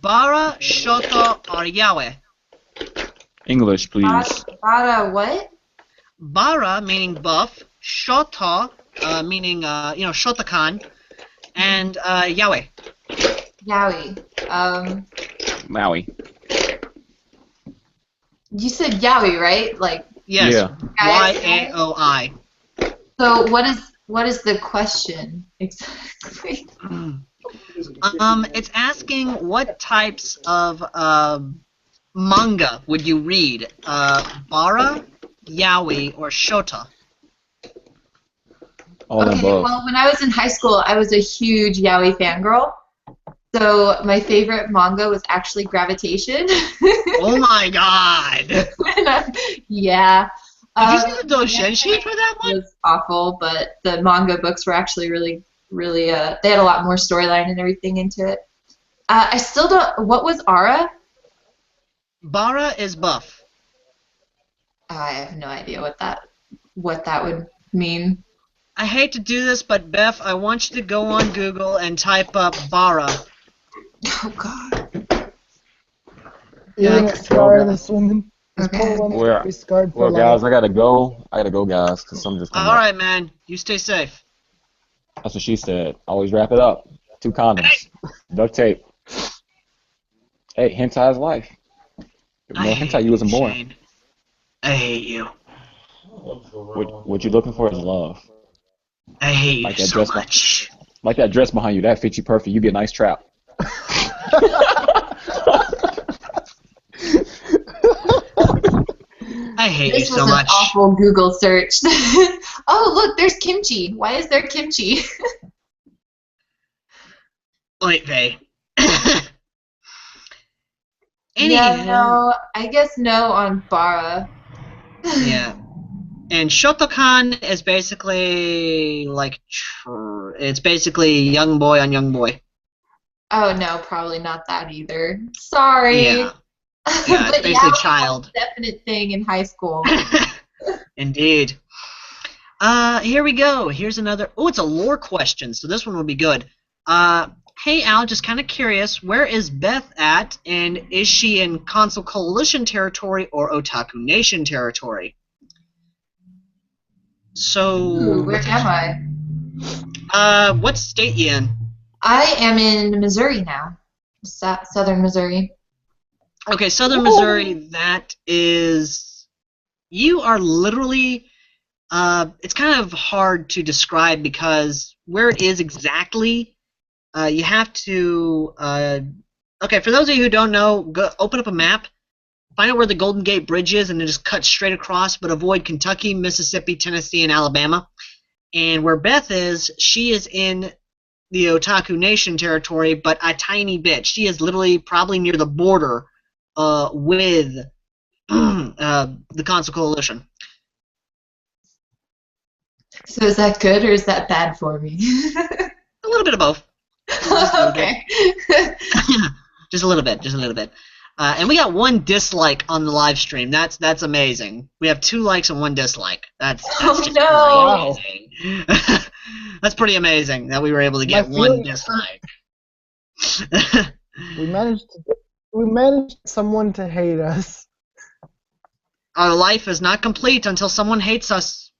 Speaker 1: Bara, Shoto, or Yahweh?
Speaker 5: English, please.
Speaker 6: Bara what?
Speaker 1: Bara meaning buff, Shoto meaning Shotokan, and Yahweh.
Speaker 6: Yowie.
Speaker 5: Maui.
Speaker 6: You said Yowie, right? Like
Speaker 1: Yes.
Speaker 5: Yeah.
Speaker 1: Y-A-O-I.
Speaker 6: So what is the question exactly?
Speaker 1: It's asking what types of manga would you read? Bara, yaoi, or shota?
Speaker 5: All the
Speaker 6: Okay,
Speaker 5: above.
Speaker 6: well, when I was in high school, I was a huge yaoi fangirl. So my favorite manga was actually Gravitation.
Speaker 1: Oh my god!
Speaker 6: Yeah.
Speaker 1: Did you see the doshenshi for that
Speaker 6: It
Speaker 1: one?
Speaker 6: was awful, but the manga books were actually really, they had a lot more storyline and everything into it. I still don't, what was Ara?
Speaker 1: Bara is buff.
Speaker 6: I have no idea what that would mean.
Speaker 1: I hate to do this, but Beth, I want you to go on Google and type up Bara.
Speaker 6: Oh God.
Speaker 7: You're
Speaker 1: Yeah.
Speaker 7: gonna scar this woman. This
Speaker 6: Okay.
Speaker 7: poor woman's
Speaker 5: Well,
Speaker 7: gonna be scarred for
Speaker 5: well, guys,
Speaker 7: life.
Speaker 5: I gotta go. I gotta go, guys, because something just came
Speaker 1: All
Speaker 5: up.
Speaker 1: right, man. You stay safe.
Speaker 5: That's what she said. Always wrap it up. 2 condoms. Duct tape. Hey, hentai is life. If
Speaker 1: I
Speaker 5: no
Speaker 1: hate
Speaker 5: hentai, you
Speaker 1: you,
Speaker 5: wasn't born.
Speaker 1: Shane. I hate you.
Speaker 5: What you looking for is love.
Speaker 1: I hate you
Speaker 5: Like that
Speaker 1: so
Speaker 5: dress,
Speaker 1: much.
Speaker 5: like that dress behind you. That fits you perfect. You'd be a nice trap.
Speaker 1: I hate you
Speaker 6: This
Speaker 1: so
Speaker 6: was an
Speaker 1: much.
Speaker 6: awful Google search. Oh, look, there's kimchi. Why is there kimchi?
Speaker 1: Wait, Vay.
Speaker 6: Yeah,
Speaker 1: Anywho,
Speaker 6: no, I guess no on Bara.
Speaker 1: yeah. And Shotokan is basically like it's basically young boy on young boy.
Speaker 6: Oh no, probably not that either. Sorry.
Speaker 1: Yeah. Yeah, it's
Speaker 6: But
Speaker 1: basically
Speaker 6: yeah, it was
Speaker 1: child.
Speaker 6: a definite thing in high school.
Speaker 1: Indeed. Here we go. Here's another. Oh, it's a lore question, so this one will be good. Hey Al, just kind of curious, where is Beth at, and is she in Console Coalition territory or Otaku Nation territory?
Speaker 6: Ooh, where
Speaker 1: So,
Speaker 6: am I?
Speaker 1: what state you in?
Speaker 6: I am in Missouri now. Southern Missouri.
Speaker 1: Okay, Southern Missouri. That is, you are literally. It's kind of hard to describe because where it is exactly. You have to. Okay, for those of you who don't know, go open up a map, find out where the Golden Gate Bridge is, and then just cut straight across, but avoid Kentucky, Mississippi, Tennessee, and Alabama. And where Beth is, she is in the Otaku Nation territory, but a tiny bit. She is literally probably near the border with the Console Coalition.
Speaker 6: So is that good or is that bad for me?
Speaker 1: A little bit of both. Just a little bit.
Speaker 6: Okay.
Speaker 1: Just a little bit. Just a little bit. And we got 1 dislike on the live stream. That's amazing. We have 2 likes and 1 dislike. That's
Speaker 6: Oh,
Speaker 1: just
Speaker 6: no.
Speaker 1: amazing. That's pretty amazing that we were able to get 1 dislike.
Speaker 7: We managed someone to hate us.
Speaker 1: Our life is not complete until someone hates us.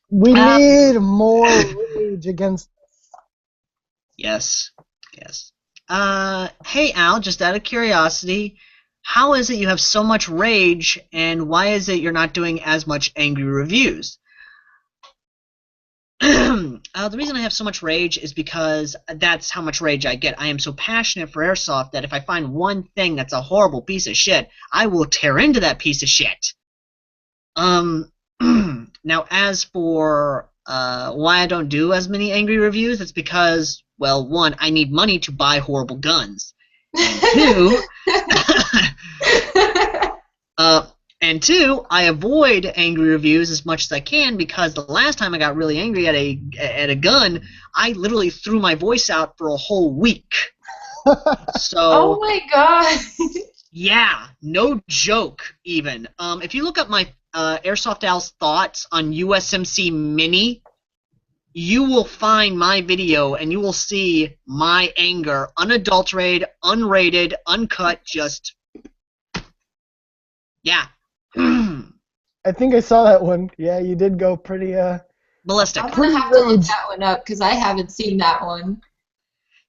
Speaker 7: We need more rage against.
Speaker 1: Yes. Yes. Hey Al, just out of curiosity, how is it you have so much rage, and why is it you're not doing as much angry reviews? The reason I have so much rage is because that's how much rage I get. I am so passionate for Airsoft that if I find one thing that's a horrible piece of shit, I will tear into that piece of shit. Now, as for why I don't do as many angry reviews, it's because, well, 1, I need money to buy horrible guns, and 2, and 2, I avoid angry reviews as much as I can because the last time I got really angry at a gun, I literally threw my voice out for a whole week. So.
Speaker 6: Oh my god.
Speaker 1: Yeah, no joke. Even if you look up my Airsoft Al's thoughts on USMC Mini, you will find my video and you will see my anger, unadulterated, unrated, uncut. Just yeah.
Speaker 7: I think I saw that one. Yeah, you did go pretty
Speaker 1: Ballistic.
Speaker 6: I'm gonna have to look that one up because I haven't seen that one.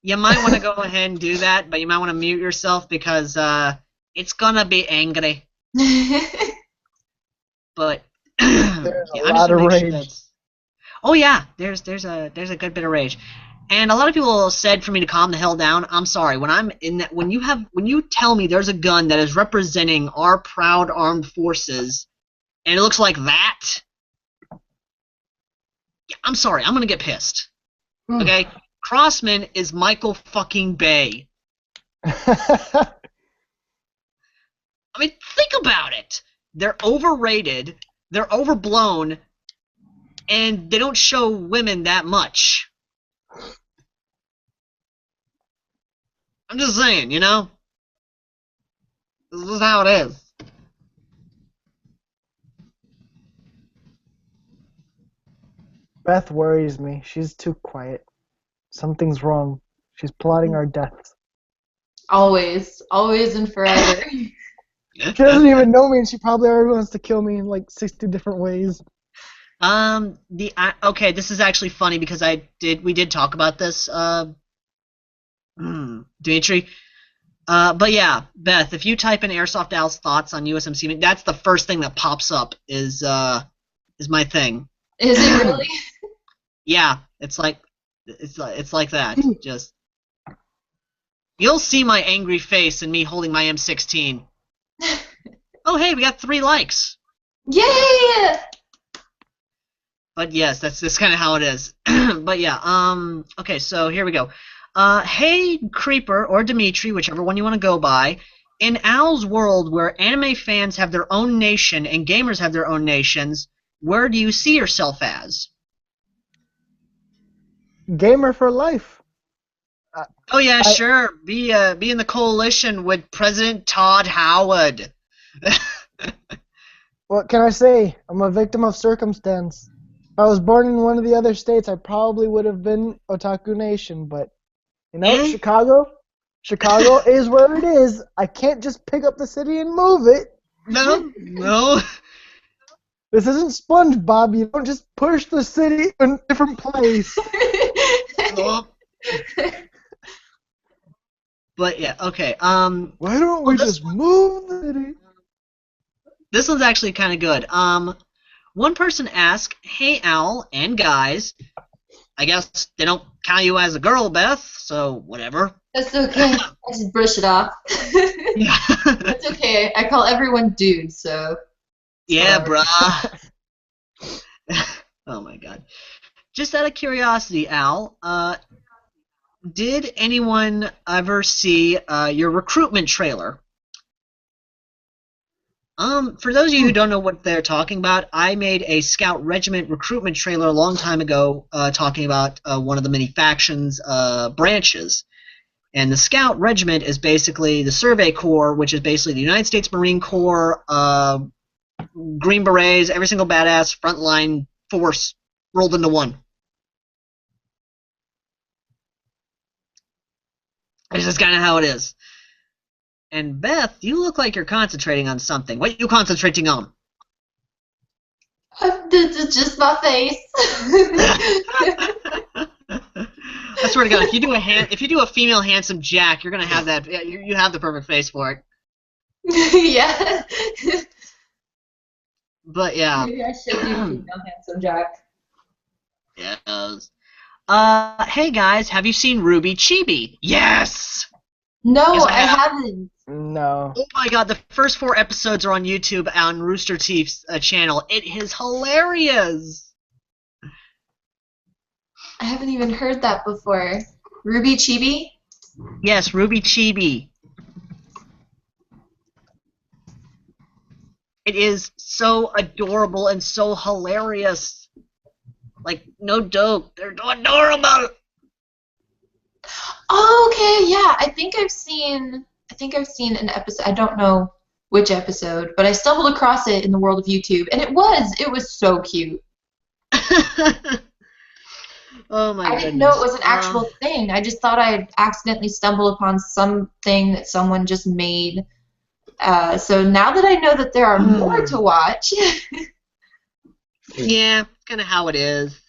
Speaker 1: You might want to go ahead and do that, but you might want to mute yourself because it's gonna be angry. But
Speaker 7: There's a
Speaker 1: I
Speaker 7: lot
Speaker 1: just
Speaker 7: of
Speaker 1: wanna make sure
Speaker 7: rage.
Speaker 1: that's. Oh yeah, there's a good bit of rage, and a lot of people said for me to calm the hell down. I'm sorry. When I'm in that, when you tell me there's a gun that is representing our proud armed forces, and it looks like that, yeah, I'm sorry. I'm gonna get pissed. Okay, Crossman is Michael fucking Bay. I mean, think about it. They're overrated. They're overblown. And they don't show women that much. I'm just saying, you know? This is how it is.
Speaker 7: Beth worries me. She's too quiet. Something's wrong. She's plotting our deaths.
Speaker 6: Always, always and forever.
Speaker 7: She doesn't even know me, and she probably already wants to kill me in like 60 different ways.
Speaker 1: Okay, this is actually funny because we did talk about this, Dimitri. But yeah, Beth, if you type in Airsoft Al's thoughts on USMC, that's the first thing that pops up is my thing.
Speaker 6: Is it really?
Speaker 1: Yeah, it's like that. Just you'll see my angry face and me holding my M16. Oh hey, we got 3 likes.
Speaker 6: Yay!
Speaker 1: But yes, that's kind of how it is. But yeah, okay, so here we go. Hey Creeper or Dimitri, whichever one you want to go by. In Al's world, where anime fans have their own nation and gamers have their own nations, where do you see yourself as?
Speaker 7: Gamer for life.
Speaker 1: Oh yeah, sure. Be in the coalition with President Todd Howard.
Speaker 7: What can I say? I'm a victim of circumstance. If I was born in one of the other states, I probably would have been Otaku Nation, but, you know, Chicago is where it is. I can't just pick up the city and move it.
Speaker 1: No.
Speaker 7: This isn't SpongeBob. You don't just push the city in a different place.
Speaker 1: But yeah, okay.
Speaker 7: Why don't we just move the city?
Speaker 1: This one's actually kind of good. One person asked, "Hey Al and guys, I guess they don't count you as a girl, Beth, so whatever."
Speaker 6: That's okay. I just brush it off.
Speaker 1: Yeah.
Speaker 6: That's okay. I call everyone dude, so.
Speaker 1: Yeah, bruh. Oh my god. Just out of curiosity, Al, did anyone ever see your recruitment trailer? For those of you who don't know what they're talking about, I made a Scout Regiment recruitment trailer a long time ago talking about one of the many factions branches. And the Scout Regiment is basically the Survey Corps, which is basically the United States Marine Corps, Green Berets, every single badass frontline force rolled into one. This is kind of how it is. And Beth, you look like you're concentrating on something. What are you concentrating on?
Speaker 6: Just my face.
Speaker 1: I swear to God, if you do a female handsome Jack, you're gonna have that. You have the perfect face for it.
Speaker 6: Yeah.
Speaker 1: But yeah.
Speaker 6: Maybe I should do female handsome Jack.
Speaker 1: Yes. Hey guys, have you seen Ruby Chibi? Yes.
Speaker 6: No,
Speaker 1: Yes,
Speaker 6: I haven't.
Speaker 7: No.
Speaker 1: Oh my god, the first 4 episodes are on YouTube on Rooster Teeth's channel. It is hilarious!
Speaker 6: I haven't even heard that before. Ruby Chibi?
Speaker 1: Yes, Ruby Chibi. It is so adorable and so hilarious. Like, no joke, they're adorable!
Speaker 6: Oh, okay, yeah. I think I've seen an episode. I don't know which episode, but I stumbled across it in the world of YouTube, and it was so cute.
Speaker 1: Oh my
Speaker 6: I
Speaker 1: goodness.
Speaker 6: didn't know it was an actual thing. I just thought I'd accidentally stumbled upon something that someone just made. So now that I know that there are more to watch.
Speaker 1: Yeah, kind of how it is.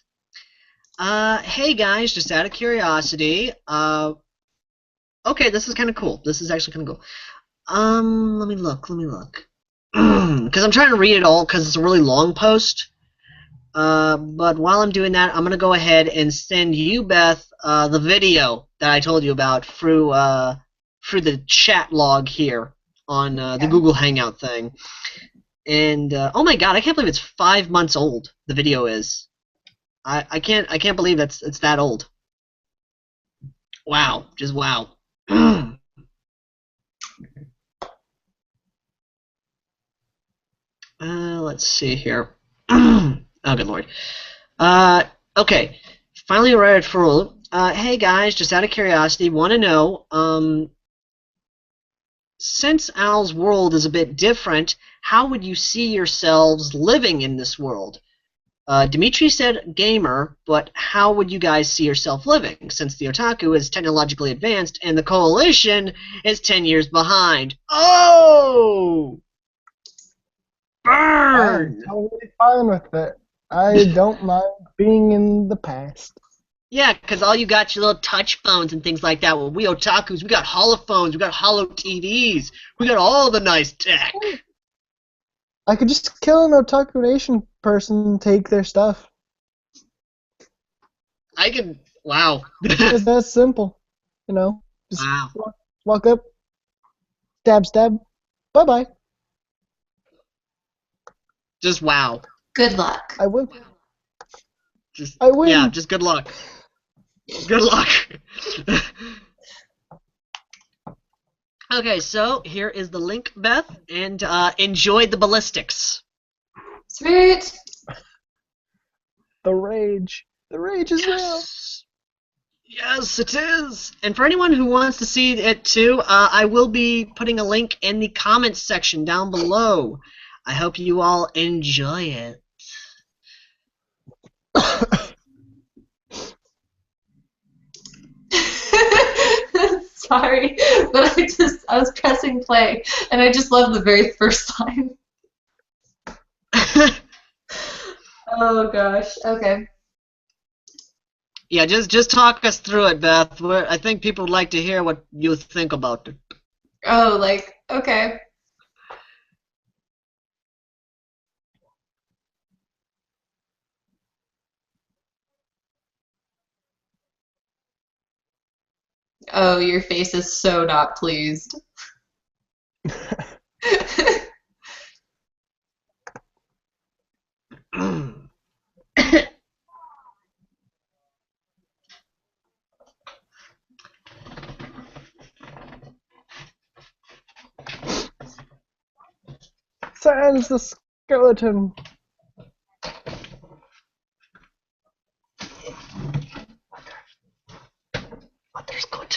Speaker 1: Hey guys, just out of curiosity, okay, this is kind of cool. This is actually kind of cool. Let me look. because I'm trying to read it all because it's a really long post. But while I'm doing that, I'm gonna go ahead and send you, Beth, the video that I told you about through the chat log here on the Google Hangout thing. And oh my God, I can't believe it's 5 months old. The video is. I can't believe it's that old. Wow, just wow. Let's see here. Oh, good lord. Okay. Finally arrived for. Hey guys, just out of curiosity, want to know. Since Al's world is a bit different, how would you see yourselves living in this world? Dimitri said gamer, but how would you guys see yourself living, since the otaku is technologically advanced and the coalition is 10 years behind? Oh! Burn!
Speaker 7: I'm totally fine with it. I don't mind being in the past.
Speaker 1: Yeah, because all you got your little touch phones and things like that. Well, we otakus, we got holophones, we got holo TVs, we got all the nice tech.
Speaker 7: I could just kill an Otaku Nation person and take their stuff.
Speaker 1: I can. Wow.
Speaker 7: It's that simple. You know, just
Speaker 1: Wow.
Speaker 7: walk up, stab, stab, bye-bye.
Speaker 1: Just wow.
Speaker 6: Good luck.
Speaker 7: I win.
Speaker 1: Just
Speaker 7: I win.
Speaker 1: Yeah, just good luck. Good luck. Okay, so here is the link, Beth, and enjoy the ballistics.
Speaker 6: Sweet.
Speaker 7: The rage. The rage is real.
Speaker 1: Yes. Yes, it is. And for anyone who wants to see it too, I will be putting a link in the comments section down below. I hope you all enjoy it.
Speaker 6: Sorry, but I was pressing play, and I just love the very first line. Oh gosh. Okay.
Speaker 1: Yeah, just talk us through it, Beth. I think people would like to hear what you think about it.
Speaker 6: Oh, like, okay. Oh, your face is so not pleased.
Speaker 7: Sans the skeleton.
Speaker 1: There's good.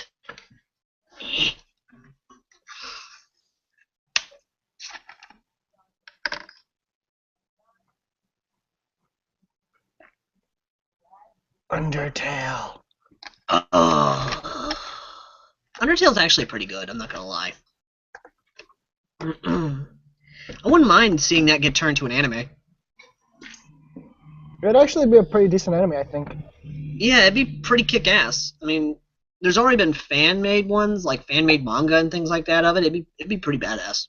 Speaker 7: Undertale.
Speaker 1: Undertale's actually pretty good, I'm not gonna lie. I wouldn't mind seeing that get turned to an anime.
Speaker 7: It would actually be a pretty decent anime, I think.
Speaker 1: Yeah, it'd be pretty kick-ass. I mean, there's already been fan-made ones, like fan-made manga and things like that of it. It'd be pretty badass.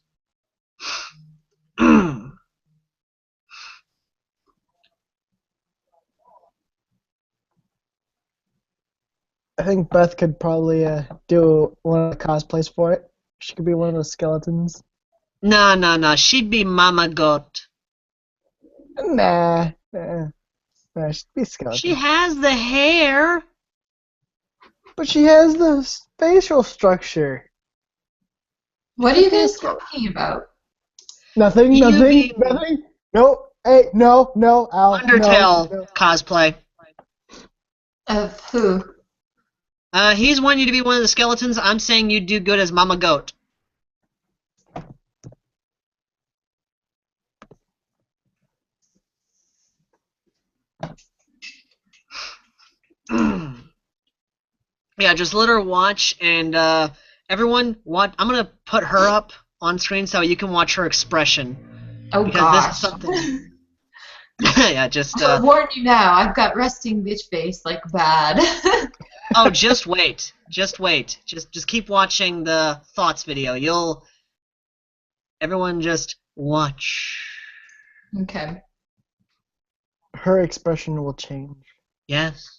Speaker 7: I think Beth could probably do one of the cosplays for it. She could be one of the skeletons.
Speaker 1: Nah, she'd be Mama Goat.
Speaker 7: Nah, she'd be a skeleton.
Speaker 1: She has the hair.
Speaker 7: But she has the facial structure.
Speaker 6: What are you guys talking about?
Speaker 7: Nothing.
Speaker 1: You
Speaker 7: No. Hey, no, Al.
Speaker 1: Undertale
Speaker 7: No.
Speaker 1: cosplay.
Speaker 6: Of who?
Speaker 1: He's wanting you to be one of the skeletons. I'm saying you'd do good as Mama Goat. Yeah, just let her watch, and everyone, I'm gonna put her up on screen so you can watch her expression.
Speaker 6: Oh
Speaker 1: Because
Speaker 6: gosh.
Speaker 1: this is something. Yeah, just.
Speaker 6: I'll warn you now. I've got resting bitch face like bad.
Speaker 1: Oh, just wait. Just wait. Just keep watching the thoughts video. Everyone just Watch.
Speaker 6: Okay.
Speaker 7: Her expression will change.
Speaker 1: Yes.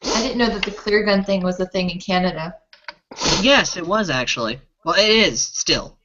Speaker 6: I didn't know that the clear gun thing was a thing in Canada.
Speaker 1: Yes, it was actually. Well, it is still.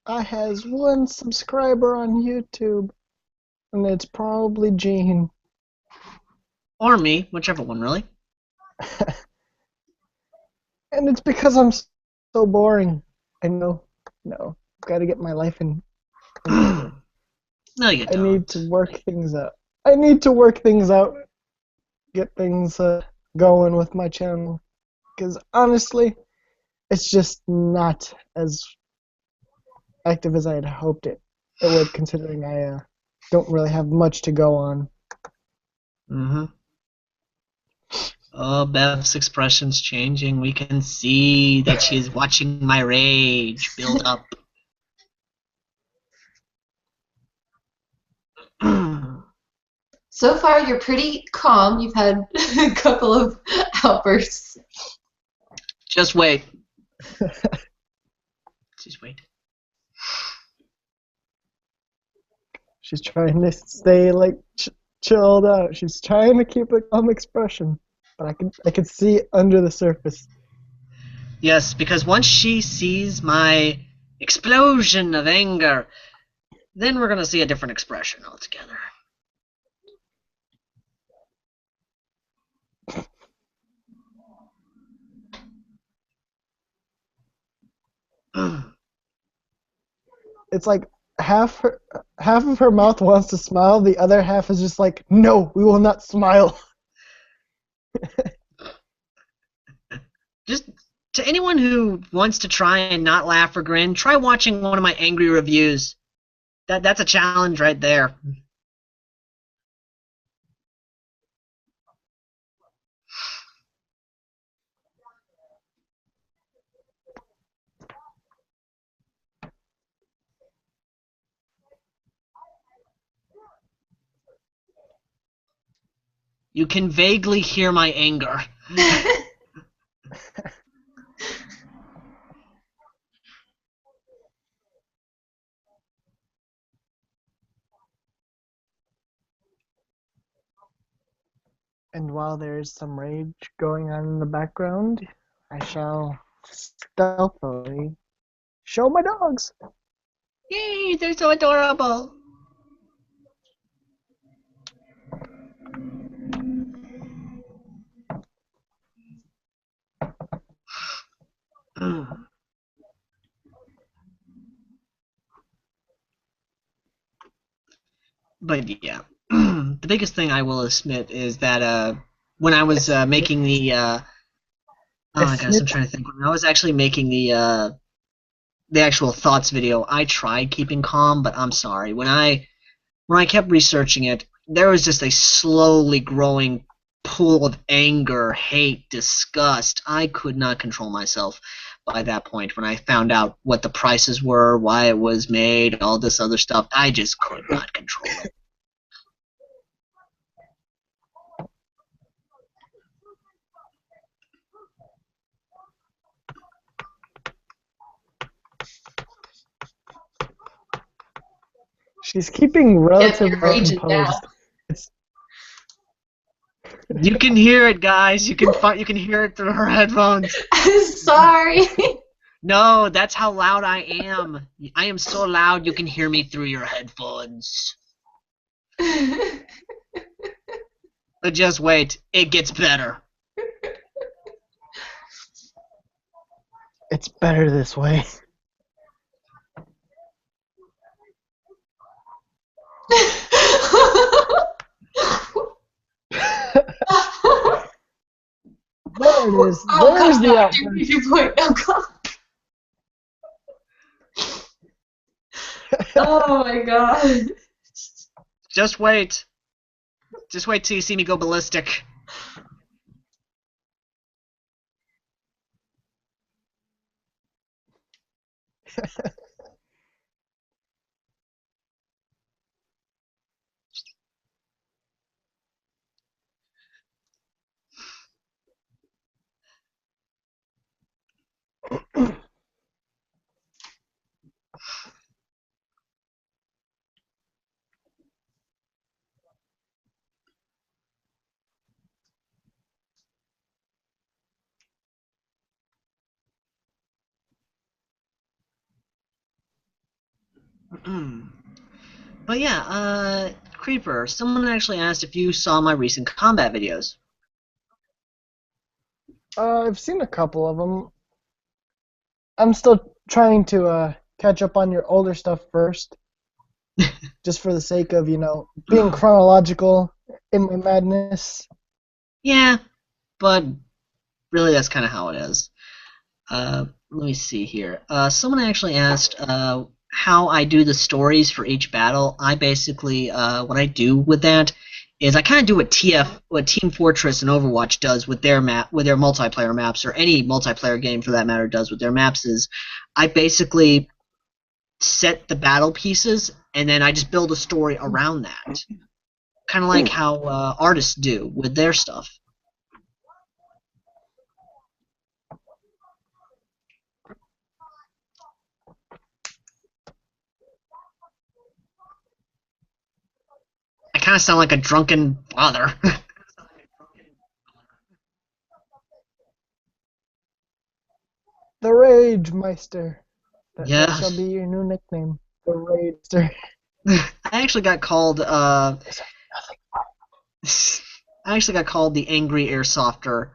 Speaker 7: I has one subscriber on YouTube, and it's probably Gene.
Speaker 1: Or me, whichever one, really.
Speaker 7: And it's because I'm so boring. I know. No. Gotta get my life in order.
Speaker 1: No, you
Speaker 7: I
Speaker 1: don't.
Speaker 7: need to work things out. I need to work things out. Get things going with my channel. Because honestly, it's just not as active as I had hoped it would, considering I don't really have much to go on.
Speaker 1: Mm-hmm. Oh, Beth's expression's changing. We can see that she is watching my rage build up.
Speaker 6: So far, you're pretty calm. You've had a couple of outbursts.
Speaker 1: Just wait. Just wait.
Speaker 7: She's trying to stay like chilled out. She's trying to keep a calm expression, but I can see under the surface.
Speaker 1: Yes, because once she sees my explosion of anger, then we're gonna see a different expression altogether.
Speaker 7: It's like half of her mouth wants to smile, the other half is just like, no, we will not smile.
Speaker 1: Just to anyone who wants to try and not laugh or grin, try watching one of my angry reviews. That's a challenge right there. You can vaguely hear my anger.
Speaker 7: And while there is some rage going on in the background, I shall stealthily show my dogs.
Speaker 1: Yay, they're so adorable. But yeah, the biggest thing I will admit is that when I was making the oh my gosh, I'm trying to think. When I was actually making the actual thoughts video, I tried keeping calm, but I'm sorry. When I kept researching it, there was just a slowly growing pool of anger, hate, disgust. I could not control myself by that point. When I found out what the prices were, why it was made, all this other stuff, I just could not control it.
Speaker 7: She's keeping relatively
Speaker 6: raging
Speaker 7: composed.
Speaker 1: You can hear it, guys. You can hear it through her headphones.
Speaker 6: I'm sorry.
Speaker 1: No, that's how loud I am. I am so loud you can hear me through your headphones. But just wait, it gets better.
Speaker 7: It's better this way. There it is. There's the outburst.
Speaker 6: 2.0. Oh my god.
Speaker 1: Just wait. Just wait till you see me go ballistic. But yeah, Creeper, someone actually asked if you saw my recent combat videos.
Speaker 7: I've seen a couple of them. I'm still trying to catch up on your older stuff first, just for the sake of, being chronological in my madness.
Speaker 1: Yeah, but really that's kind of how it is. Let me see here. Someone actually asked how I do the stories for each battle. I basically, what I do with that is I kind of do what Team Fortress and Overwatch does with their multiplayer maps, or any multiplayer game for that matter does with their maps. Is I basically set the battle pieces and then I just build a story around that, kind of like how artists do with their stuff. I kind of sound like a drunken father.
Speaker 7: The Rage Meister.
Speaker 1: Yeah.
Speaker 7: That shall be your new nickname. The Ragester.
Speaker 1: I actually got called I actually got called the Angry Airsofter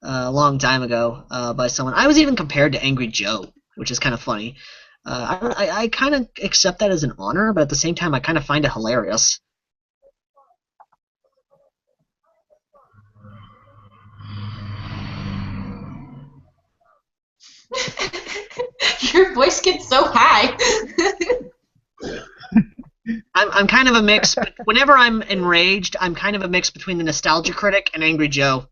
Speaker 1: a long time ago by someone. I was even compared to Angry Joe, which is kind of funny. I kind of accept that as an honor, but at the same time, I kind of find it hilarious.
Speaker 6: Your voice gets so high.
Speaker 1: I'm kind of a mix. Whenever I'm enraged, I'm kind of a mix between the Nostalgia Critic and Angry Joe.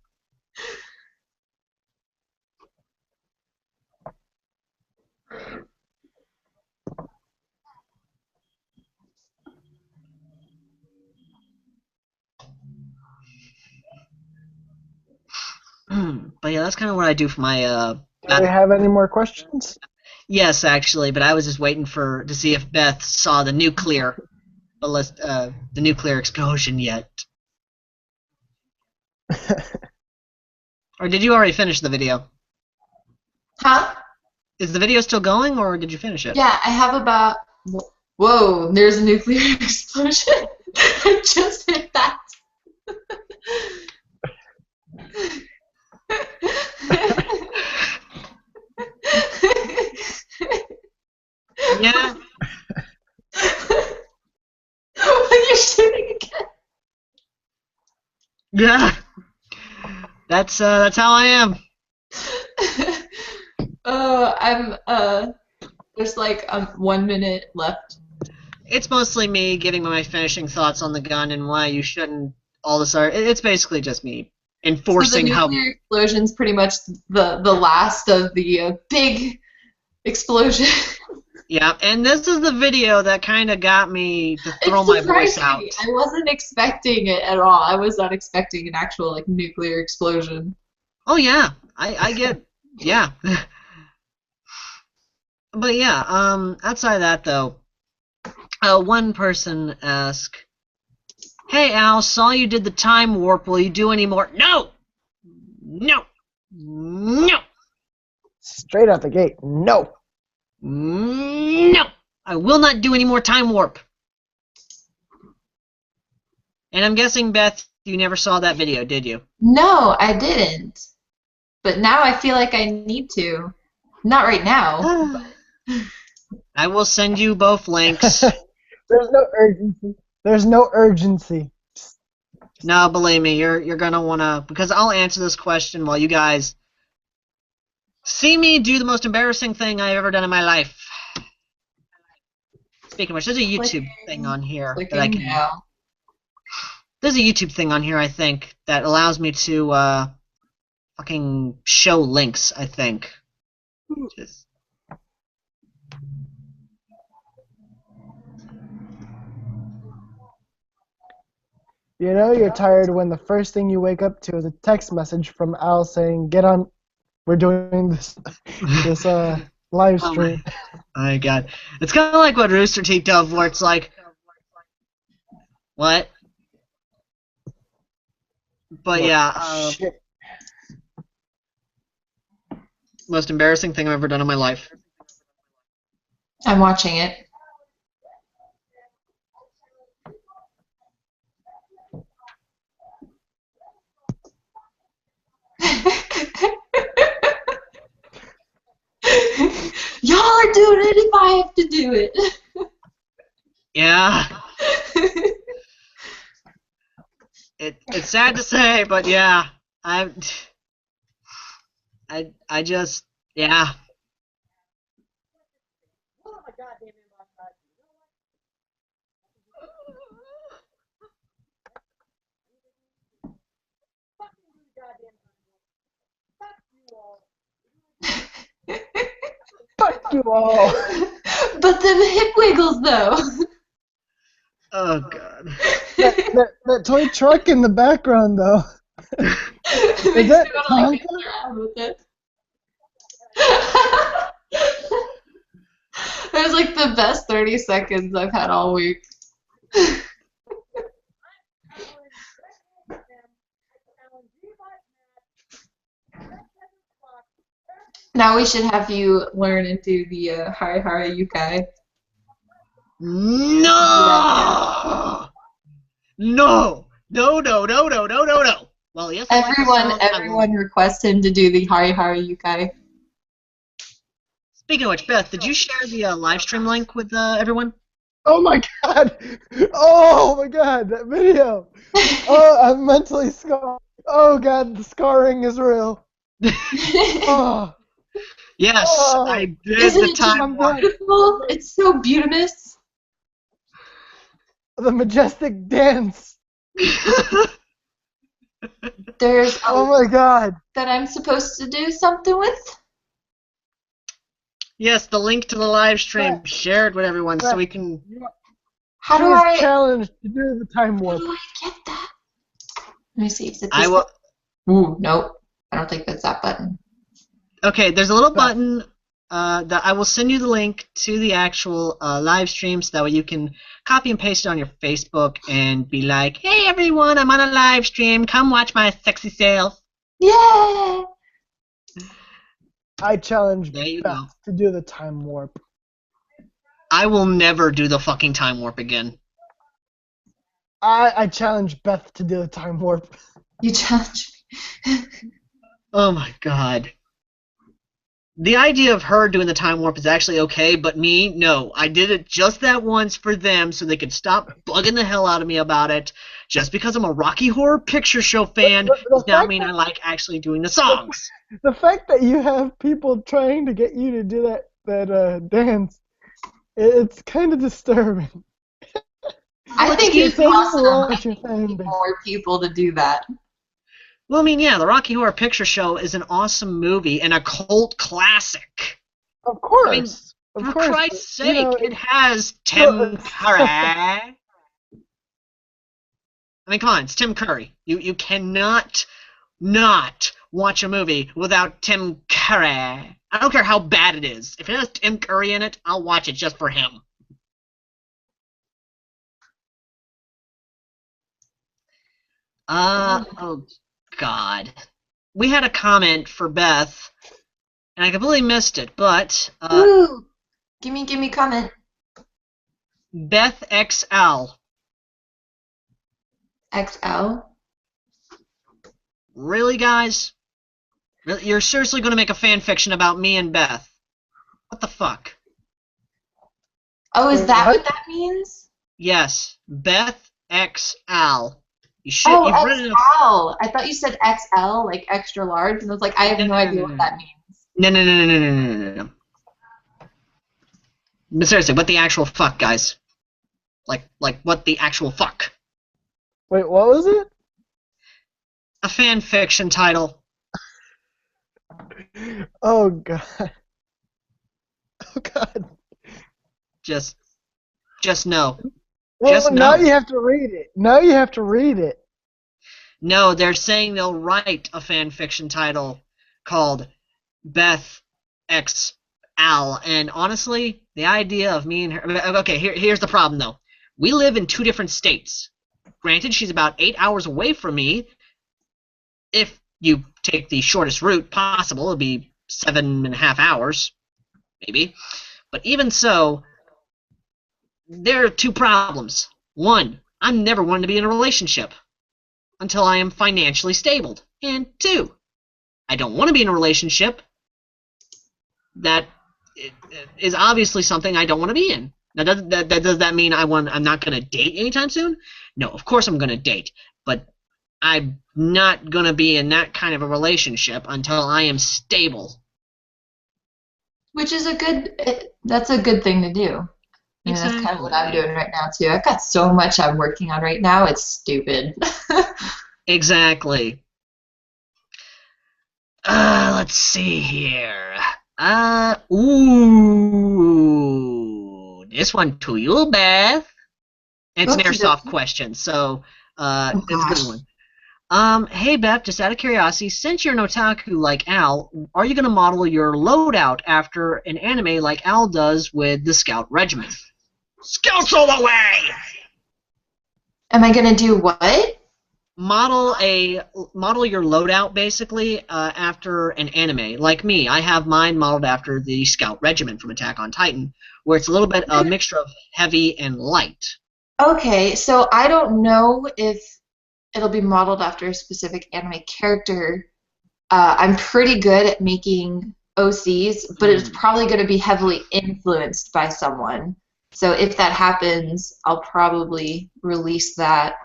Speaker 1: But yeah, that's kind of what I do for my.
Speaker 7: Do we have any more questions?
Speaker 1: Yes, actually, but I was just waiting to see if Beth saw the nuclear explosion yet. Or did you already finish the video?
Speaker 6: Huh?
Speaker 1: Is the video still going, or did you finish it?
Speaker 6: Yeah, I have about. Whoa, there's a nuclear explosion. I just hit that.
Speaker 1: Yeah.
Speaker 6: When you're shooting again.
Speaker 1: Yeah. That's how I am.
Speaker 6: There's like 1 minute left.
Speaker 1: It's mostly me giving my finishing thoughts on the gun and why you shouldn't. All this art. It's basically just me enforcing
Speaker 6: So the nuclear explosion's pretty much the last of the big explosion.
Speaker 1: Yeah, and this is the video that kind of got me to throw
Speaker 6: It
Speaker 1: my voice
Speaker 6: surprised
Speaker 1: out.
Speaker 6: me. I wasn't expecting it at all. I was not expecting an actual like nuclear explosion.
Speaker 1: Oh yeah, I get yeah. But yeah, outside of that though, one person asked, "Hey Al, saw you did the time warp. Will you do any more?" No, no, no,
Speaker 7: Straight out the gate, no.
Speaker 1: no. I will not do any more time warp. And I'm guessing, Beth, you never saw that video, did you?
Speaker 6: No, I didn't. But now I feel like I need to. Not right now.
Speaker 1: I will send you both links.
Speaker 7: There's no urgency. There's no urgency. Just
Speaker 1: No, believe me, you're gonna wanna, because I'll answer this question while you guys see me do the most embarrassing thing I've ever done in my life. Speaking of which, there's a YouTube thing on here that I
Speaker 6: Clicking
Speaker 1: can.
Speaker 6: now.
Speaker 1: There's a YouTube thing on here, I think, that allows me to fucking show links, I think. Just...
Speaker 7: You know you're tired when the first thing you wake up to is a text message from Al saying, "Get on, we're doing this live
Speaker 1: Oh
Speaker 7: stream."
Speaker 1: my god. It's kind of like what Rooster Teeth does, where it's like, what? But yeah,
Speaker 7: Shit.
Speaker 1: most embarrassing thing I've ever done in my life.
Speaker 6: I'm watching it. Y'all are doing it if I have to do it.
Speaker 1: Yeah. It's sad to say, but yeah, I just, yeah.
Speaker 7: Fuck you all.
Speaker 6: But them hip wiggles though.
Speaker 1: Oh god.
Speaker 7: That toy truck in the background though.
Speaker 6: Is
Speaker 7: that
Speaker 6: like
Speaker 7: Tonka?
Speaker 6: mess around with it. It was like the best 30 seconds I've had all week. Now we should have you learn and do the Hari Hari Yukai.
Speaker 1: No! No! No, no, no, no, no, no, no. Well, yes, I like the song.
Speaker 6: Everyone request him to do the Hari Hari Yukai.
Speaker 1: Speaking of which, Beth, did you share the live stream link with everyone?
Speaker 7: Oh my god! Oh my god, that video! Oh, I'm mentally scarred. Oh god, the scarring is real. Oh,
Speaker 1: Yes,
Speaker 7: Oh.
Speaker 1: I did
Speaker 6: Isn't
Speaker 1: the
Speaker 6: it
Speaker 1: time warp.
Speaker 6: beautiful? It's so beautiful.
Speaker 7: the majestic dance.
Speaker 6: There's
Speaker 7: Oh my god.
Speaker 6: that I'm supposed to do something with.
Speaker 1: Yes, the link to the live stream
Speaker 7: Beth,
Speaker 1: shared with everyone so
Speaker 7: Beth,
Speaker 1: we can.
Speaker 6: How
Speaker 7: She
Speaker 6: do
Speaker 7: was
Speaker 6: I
Speaker 7: challenged to do the time
Speaker 6: how
Speaker 7: warp.
Speaker 6: do I get that? Let me see. Is it
Speaker 1: I
Speaker 6: this?
Speaker 1: will.
Speaker 6: Ooh, nope. I don't think that's that button.
Speaker 1: Okay, there's a little
Speaker 7: Beth.
Speaker 1: button that I will send you the link to the actual live stream so that way you can copy and paste it on your Facebook and be like, hey everyone, I'm on a live stream. Come watch my sexy self.
Speaker 6: Yay!
Speaker 7: I challenge
Speaker 1: There you
Speaker 7: Beth
Speaker 1: go.
Speaker 7: to do the time warp.
Speaker 1: I will never do the fucking time warp again.
Speaker 7: I challenge Beth to do the time warp.
Speaker 6: You challenge me.
Speaker 1: Oh my god. The idea of her doing the time warp is actually okay, but me, no. I did it just that once for them so they could stop bugging the hell out of me about it. Just because I'm a Rocky Horror Picture Show fan
Speaker 7: The
Speaker 1: does not
Speaker 7: fact
Speaker 1: mean
Speaker 7: that-
Speaker 1: I like actually doing the songs.
Speaker 7: The fact that you have people trying to get you to do that dance, it's kind of disturbing.
Speaker 6: I think
Speaker 1: excuse
Speaker 6: it's
Speaker 1: me?
Speaker 6: possible
Speaker 7: Watch your fan base.
Speaker 6: more people to do that.
Speaker 1: Well, I mean, yeah, the Rocky Horror Picture Show is an awesome movie and a cult classic.
Speaker 7: Of course.
Speaker 1: I mean,
Speaker 7: of
Speaker 1: For
Speaker 7: course.
Speaker 1: Christ's
Speaker 7: but, you
Speaker 1: sake,
Speaker 7: know,
Speaker 1: it has Tim Curry. I mean, come on, it's Tim Curry. You cannot not watch a movie without Tim Curry. I don't care how bad it is. If it has Tim Curry in it, I'll watch it just for him. Oh God. We had a comment for Beth, and I completely missed it, but
Speaker 6: Woo! Give me comment.
Speaker 1: Beth XL.
Speaker 6: XL.
Speaker 1: Really, guys? Really? You're seriously going to make a fan fiction about me and Beth? What the fuck?
Speaker 6: Oh, is that
Speaker 7: What?
Speaker 6: what that means?
Speaker 1: Yes, Beth XL. You should.
Speaker 6: Oh,
Speaker 1: You've read enough.
Speaker 6: XL. I thought you said XL, like extra large, and I was like, I have no idea what that means.
Speaker 1: No, no, no, no, no, no, no, no, no. But seriously, what the actual fuck, guys? Like what the actual fuck?
Speaker 7: Wait, what was it?
Speaker 1: A fan fiction title.
Speaker 7: Oh god. Oh god.
Speaker 1: Just no.
Speaker 7: Well,
Speaker 1: Just
Speaker 7: now
Speaker 1: no.
Speaker 7: you have to read it. Now you have to read it.
Speaker 1: No, they're saying they'll write a fan fiction title called Beth X Al. And honestly, the idea of me and her. Okay, here's the problem though. We live in 2 different states. Granted, she's about 8 hours away from me. If you take the shortest route possible, it'll be 7.5 hours, maybe. But even so, there are 2 problems. 1, I'm never wanting to be in a relationship until I am financially stable. And 2, I don't want to be in a relationship that is obviously something I don't want to be in. Now, does that mean I'm not going to date anytime soon? No, of course I'm going to date, but I'm not going to be in that kind of a relationship until I am stable.
Speaker 6: Which is that's a good thing to do. I mean, that's kind of what I'm doing right now, too. I've got so much I'm working on right now, it's stupid.
Speaker 1: Exactly. Let's see here. This one to you, Beth. It's an airsoft question, so it's a good one. Hey Beth, just out of curiosity, since you're an otaku like Al, are you gonna model your loadout after an anime like Al does with the Scout Regiment? Scouts all the way!
Speaker 6: Am I gonna do what?
Speaker 1: Model your loadout basically after an anime. Like me, I have mine modeled after the Scout Regiment from Attack on Titan, where it's a little bit a mixture of heavy and light.
Speaker 6: Okay, so I don't know if it'll be modeled after a specific anime character. I'm pretty good at making OCs, but it's probably going to be heavily influenced by someone. So if that happens, I'll probably release that.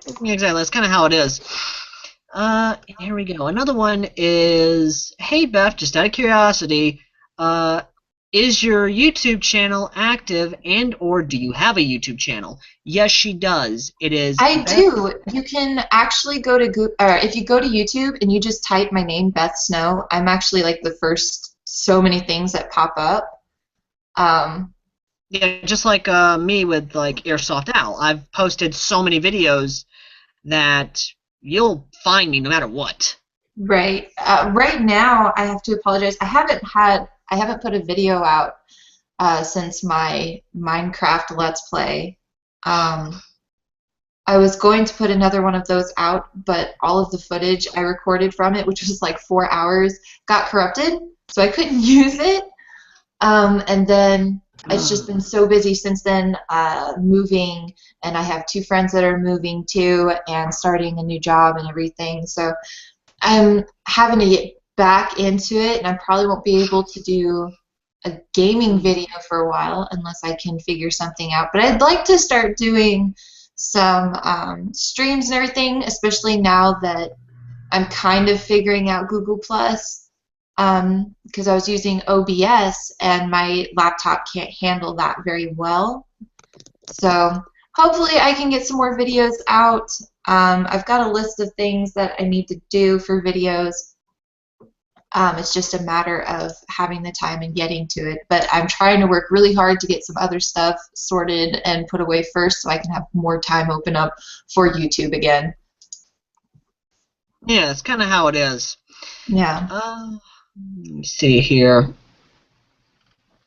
Speaker 1: Exactly, that's kind of how it is. Here we go. Another one is, hey Beth, just out of curiosity, is your YouTube channel active and or do you have a YouTube channel? Yes, she does. It is.
Speaker 6: I do. You can actually go to Google, or if you go to YouTube and you just type my name, Beth Snow, I'm actually like the first so many things that pop up.
Speaker 1: Yeah, just like me with like Airsoft Al. I've posted so many videos that you'll find me no matter what.
Speaker 6: Right. Right now, I have to apologize. I haven't put a video out since my Minecraft Let's Play. I was going to put another one of those out, but all of the footage I recorded from it, which was like 4 hours, got corrupted, so I couldn't use it. And then it's just been so busy since then, moving, and I have 2 friends that are moving too, and starting a new job and everything. So I'm having to get back into it, and I probably won't be able to do a gaming video for a while unless I can figure something out. But I'd like to start doing some streams and everything, especially now that I'm kind of figuring out Google Plus, because I was using OBS and my laptop can't handle that very well. So hopefully I can get some more videos out. I've got a list of things that I need to do for videos. It's just a matter of having the time and getting to it. But I'm trying to work really hard to get some other stuff sorted and put away first so I can have more time open up for YouTube again.
Speaker 1: Yeah, it's kind of how it is.
Speaker 6: Yeah.
Speaker 1: Let me see here.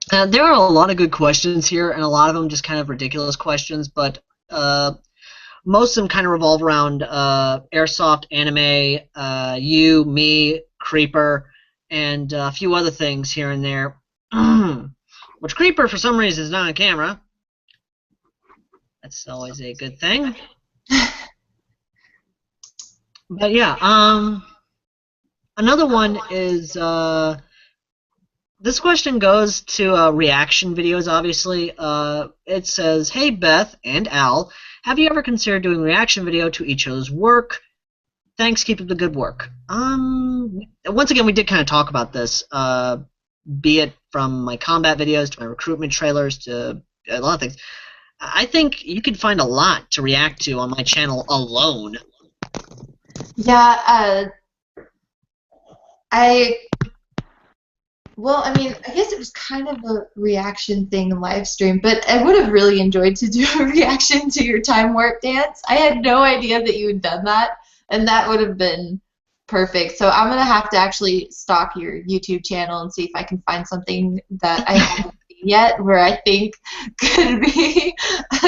Speaker 1: There are a lot of good questions here, and a lot of them just kind of ridiculous questions, but most of them kind of revolve around Airsoft, anime, you, me, Creeper, and a few other things here and there. Which Creeper, for some reason, is not on camera. That's always a good thing. But yeah, another one is This question goes to reaction videos, obviously. It says, "Hey Beth and Al, have you ever considered doing reaction video to each other's work? Thanks, keep up the good work." Once again, we did kind of talk about this, be it from my combat videos to my recruitment trailers to a lot of things. I think you could find a lot to react to on my channel alone.
Speaker 6: Yeah, well, I mean, I guess it was kind of a reaction thing live stream, but I would have really enjoyed to do a reaction to your time warp dance. I had no idea that you had done that, and that would have been perfect. So I'm gonna have to actually stalk your YouTube channel and see if I can find something that I haven't seen yet where I think could be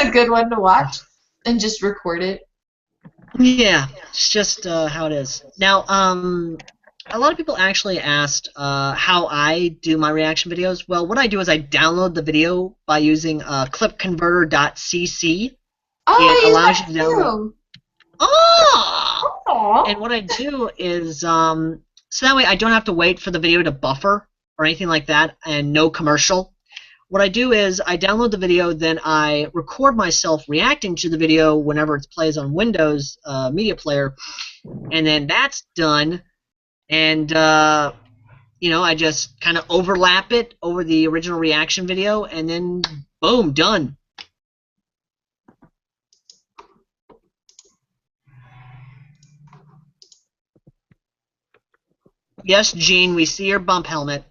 Speaker 6: a good one to watch and just record it.
Speaker 1: Yeah, it's just how it is. Now, a lot of people actually asked how I do my reaction videos. Well, what I do is I download the video by using clipconverter.cc.
Speaker 6: Oh,
Speaker 1: It
Speaker 6: I use
Speaker 1: allows
Speaker 6: that
Speaker 1: you to download.
Speaker 6: too.
Speaker 1: Oh!
Speaker 6: Aw.
Speaker 1: And what I do is, so that way I don't have to wait for the video to buffer or anything like that, and no commercial. What I do is I download the video, then I record myself reacting to the video whenever it plays on Windows Media Player, and then that's done. And I just kind of overlap it over the original reaction video, and then boom, done. Yes, Gene, we see your bump helmet.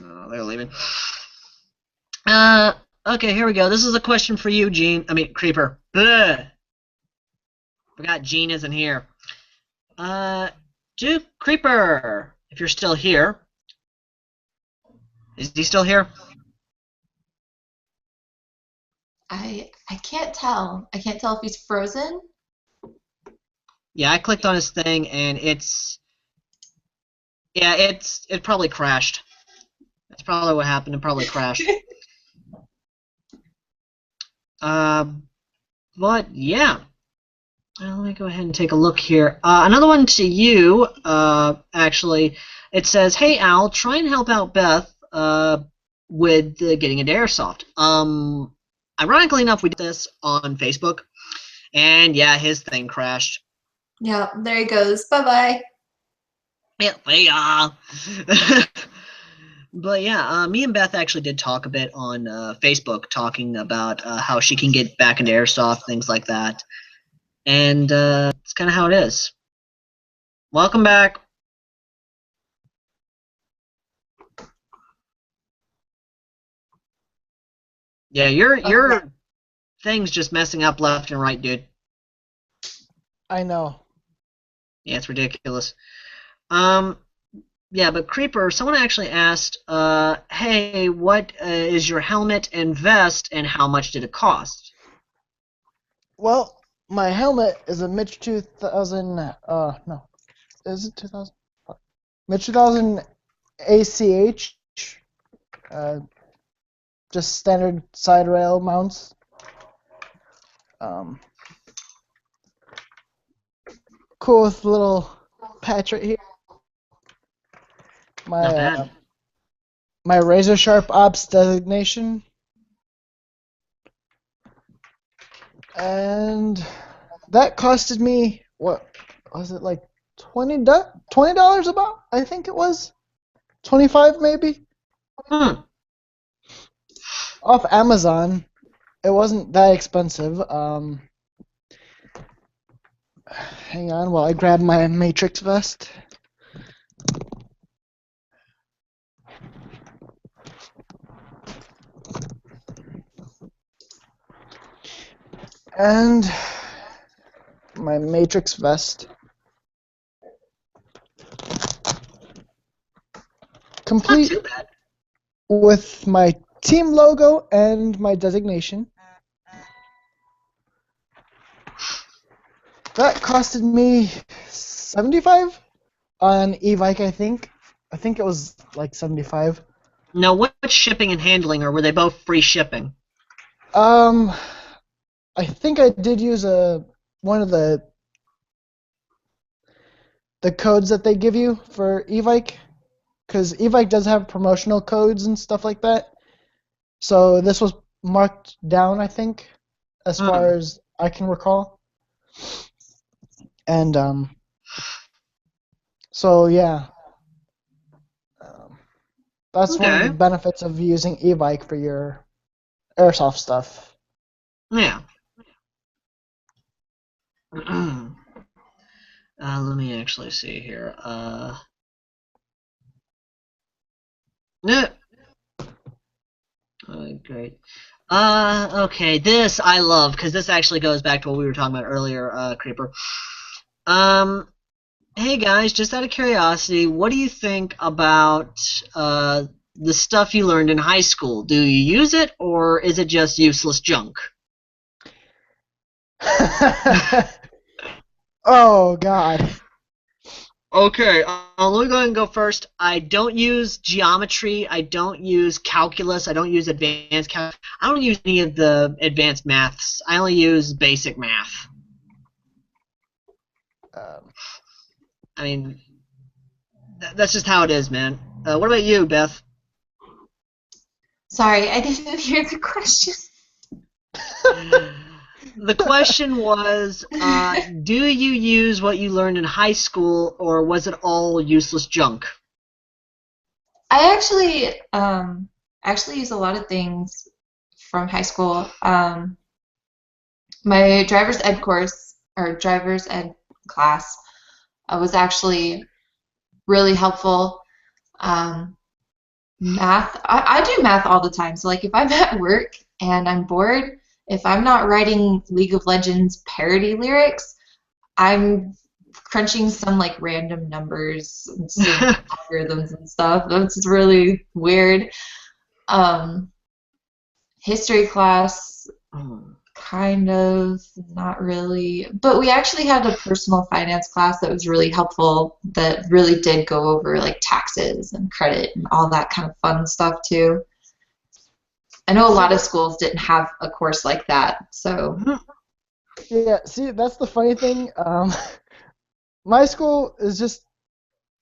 Speaker 1: Oh, they're leaving. Okay, here we go. This is a question for you, Gene. I mean, Creeper. Ugh. Forgot Gene isn't here. Duke Creeper, if you're still here. Is he still here?
Speaker 6: I can't tell. I can't tell if he's frozen.
Speaker 1: Yeah, I clicked on his thing, and it probably crashed. That's probably what happened. It probably crashed. But yeah. Let me go ahead and take a look here. Another one to you, actually. It says, "Hey Al, try and help out Beth with getting into airsoft." Ironically enough, we did this on Facebook, and yeah, his thing crashed.
Speaker 6: Yeah, there he goes. Bye-bye.
Speaker 1: Yeah. But yeah, me and Beth actually did talk a bit on Facebook, talking about how she can get back into airsoft, things like that. And it's kind of how it is. Welcome back. Yeah, your thing's just messing up left and right, dude.
Speaker 7: I know.
Speaker 1: Yeah, it's ridiculous. Yeah, but Creeper, someone actually asked, "Hey, what is your helmet and vest, and how much did it cost?"
Speaker 7: Well, my helmet is a Mitch 2000. No, is it 2000? Mitch 2000 ACH. Just standard side rail mounts. Cool with little patch right here.
Speaker 1: Not bad.
Speaker 7: My razor sharp ops designation. And that costed me, what was it, like $20 about? I think it was 25 maybe. Off Amazon. It wasn't that expensive. Hang on while I grab my Matrix vest. And my Matrix vest. Complete
Speaker 1: Not too bad.
Speaker 7: with my team logo and my designation. That costed me 75 on e-bike, I think. I think it was like 75.
Speaker 1: Now, what's shipping and handling, or were they both free shipping?
Speaker 7: I think I did use one of the codes that they give you for Evike, because Evike does have promotional codes and stuff like that. So this was marked down, I think, as far as I can recall. And so yeah, that's one of the
Speaker 1: Okay.
Speaker 7: benefits of using Evike for your airsoft stuff.
Speaker 1: Yeah. Let me actually see here. No. Great. Okay, this I love, because this actually goes back to what we were talking about earlier, Creeper. Hey guys, just out of curiosity, what do you think about the stuff you learned in high school? Do you use it, or is it just useless junk?
Speaker 7: Oh God.
Speaker 1: Okay, let me go ahead and go first. I don't use geometry. I don't use calculus. I don't use advanced calculus. I don't use any of the advanced maths. I only use basic math. I mean, that's just how it is, man. What about you, Beth?
Speaker 6: Sorry, I didn't hear the question.
Speaker 1: The question was, do you use what you learned in high school, or was it all useless junk?
Speaker 6: I actually use a lot of things from high school. My driver's ed course or driver's ed class was actually really helpful. Math, I do math all the time. So like if I'm at work and I'm bored, if I'm not writing League of Legends parody lyrics, I'm crunching some like random numbers and some algorithms and stuff. That's really weird. History class, kind of, not really. But we actually had a personal finance class that was really helpful, that really did go over like taxes and credit and all that kind of fun stuff too. I know a lot of schools didn't have a course like that, so.
Speaker 7: Yeah, see, that's the funny thing. My school is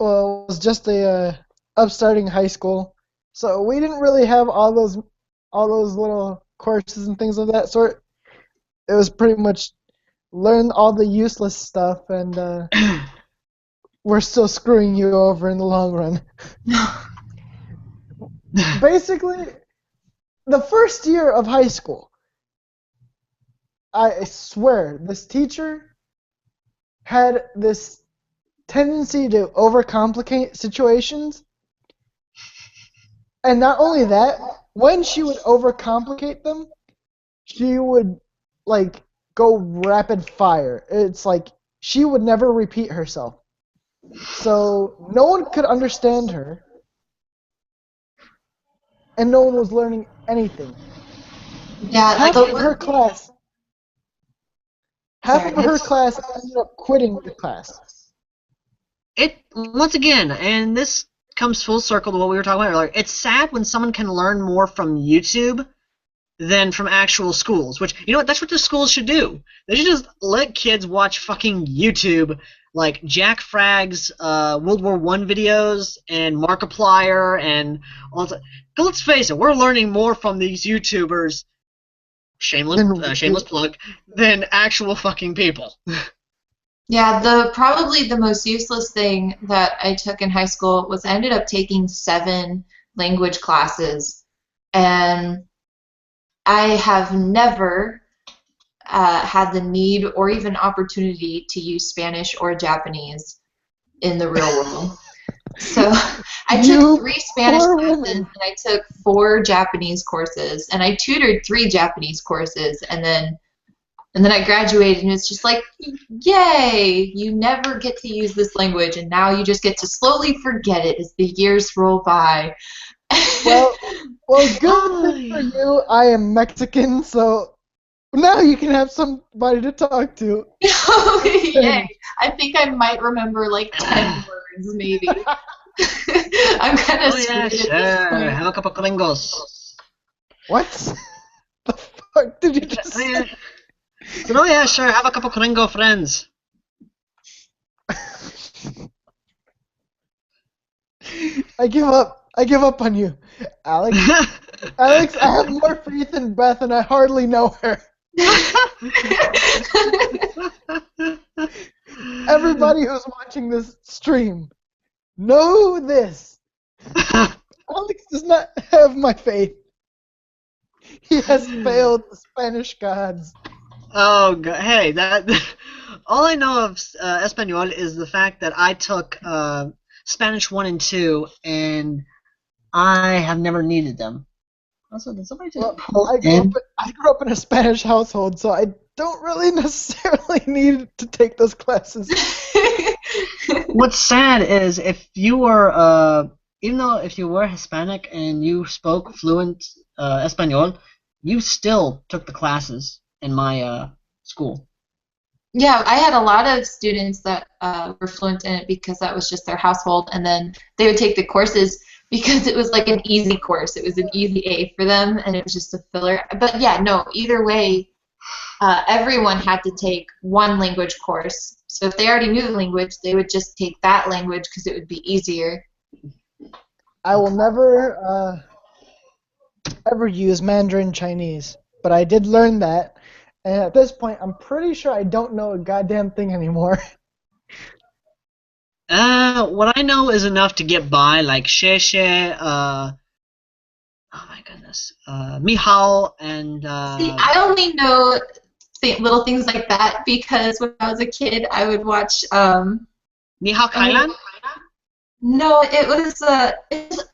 Speaker 7: was just a upstarting high school, so we didn't really have all those little courses and things of that sort. It was pretty much learn all the useless stuff, and we're still screwing you over in the long run. Basically, the first year of high school, I swear, this teacher had this tendency to overcomplicate situations. And not only that, when she would overcomplicate them, she would, like, go rapid fire. It's like she would never repeat herself. So no one could understand her, and no one was learning anything.
Speaker 6: Yeah,
Speaker 7: Half
Speaker 6: the
Speaker 7: of her class ended up quitting the class.
Speaker 1: It once again, and this comes full circle to what we were talking about earlier. It's sad when someone can learn more from YouTube than from actual schools. Which, you know what? That's what the schools should do. They should just let kids watch fucking YouTube, like Jack Fragg's World War I videos and Markiplier and all that. Let's face it, we're learning more from these YouTubers. Shameless plug, than actual fucking people.
Speaker 6: Yeah, probably the most useless thing that I took in high school was I ended up taking 7 language classes, and I have never had the need or even opportunity to use Spanish or Japanese in the real world. So I took 3 Spanish classes, and I took 4 Japanese courses, and I tutored 3 Japanese courses, and then I graduated, and it's just like, yay! You never get to use this language, and now you just get to slowly forget it as the years roll by.
Speaker 7: Well, good thing for you, I am Mexican, so now you can have somebody to talk to.
Speaker 6: Yay! I think I might remember like 10 words, maybe. I'm kind of
Speaker 1: Oh yeah,
Speaker 6: screwed
Speaker 1: sure.
Speaker 6: at this point.
Speaker 1: Have a couple gringos.
Speaker 7: What? The fuck did you just
Speaker 1: Oh
Speaker 7: say?
Speaker 1: yeah. So, oh yeah, sure. Have a couple gringo friends.
Speaker 7: I give up. I give up on you, Alex. Alex, I have more faith in Beth, and I hardly know her. Everybody who's watching this stream, know this. Alex does not have my faith. He has failed the Spanish gods.
Speaker 1: Oh god. Hey, that. All I know of Espanol is the fact that I took Spanish 1 and 2, and I have never needed them. Also, did somebody just
Speaker 7: Well,
Speaker 1: pull
Speaker 7: I
Speaker 1: in?
Speaker 7: grew up in a Spanish household, so I don't really necessarily need to take those classes.
Speaker 1: What's sad is if you were, even though if you were Hispanic and you spoke fluent Espanol, you still took the classes in my school.
Speaker 6: Yeah, I had a lot of students that were fluent in it because that was just their household, and then they would take the courses because it was like an easy course. It was an easy A for them, and it was just a filler. But yeah, no, either way, everyone had to take one language course. So if they already knew the language, they would just take that language because it would be easier.
Speaker 7: I will never ever use Mandarin Chinese, but I did learn that, and at this point, I'm pretty sure I don't know a goddamn thing anymore.
Speaker 1: What I know is enough to get by, like Sheshe, oh my goodness, Mihao, and
Speaker 6: See, I only know little things like that because when I was a kid, I would watch.
Speaker 1: Mihao Kailan?
Speaker 6: No, it was a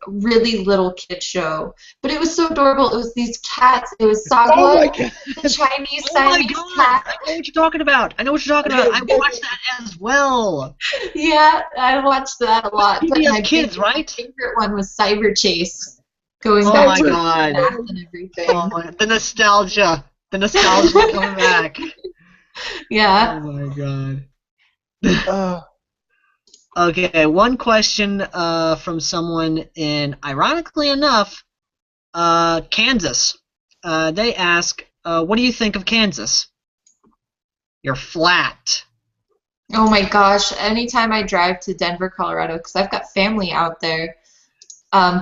Speaker 6: really little kid show, but it was so adorable. It was these cats. It was Saga,
Speaker 7: Oh my god!
Speaker 6: the Chinese
Speaker 1: Oh my
Speaker 6: Siamese
Speaker 1: god!
Speaker 6: cat.
Speaker 1: I know what you're talking about. I know what you're talking about. I watched that as well.
Speaker 6: Yeah, I watched that a lot. But
Speaker 1: PBS
Speaker 6: my
Speaker 1: Kids, right?
Speaker 6: favorite one was Cyber Chase, going
Speaker 1: Oh
Speaker 6: back
Speaker 1: my
Speaker 6: to
Speaker 1: god.
Speaker 6: math and everything.
Speaker 1: Oh my, the nostalgia. The nostalgia coming back.
Speaker 6: Yeah.
Speaker 1: Oh my god.
Speaker 7: Uh,
Speaker 1: Okay, one question from someone in, ironically enough, Kansas. They ask, what do you think of Kansas? You're flat.
Speaker 6: Oh my gosh! Anytime I drive to Denver, Colorado, because I've got family out there,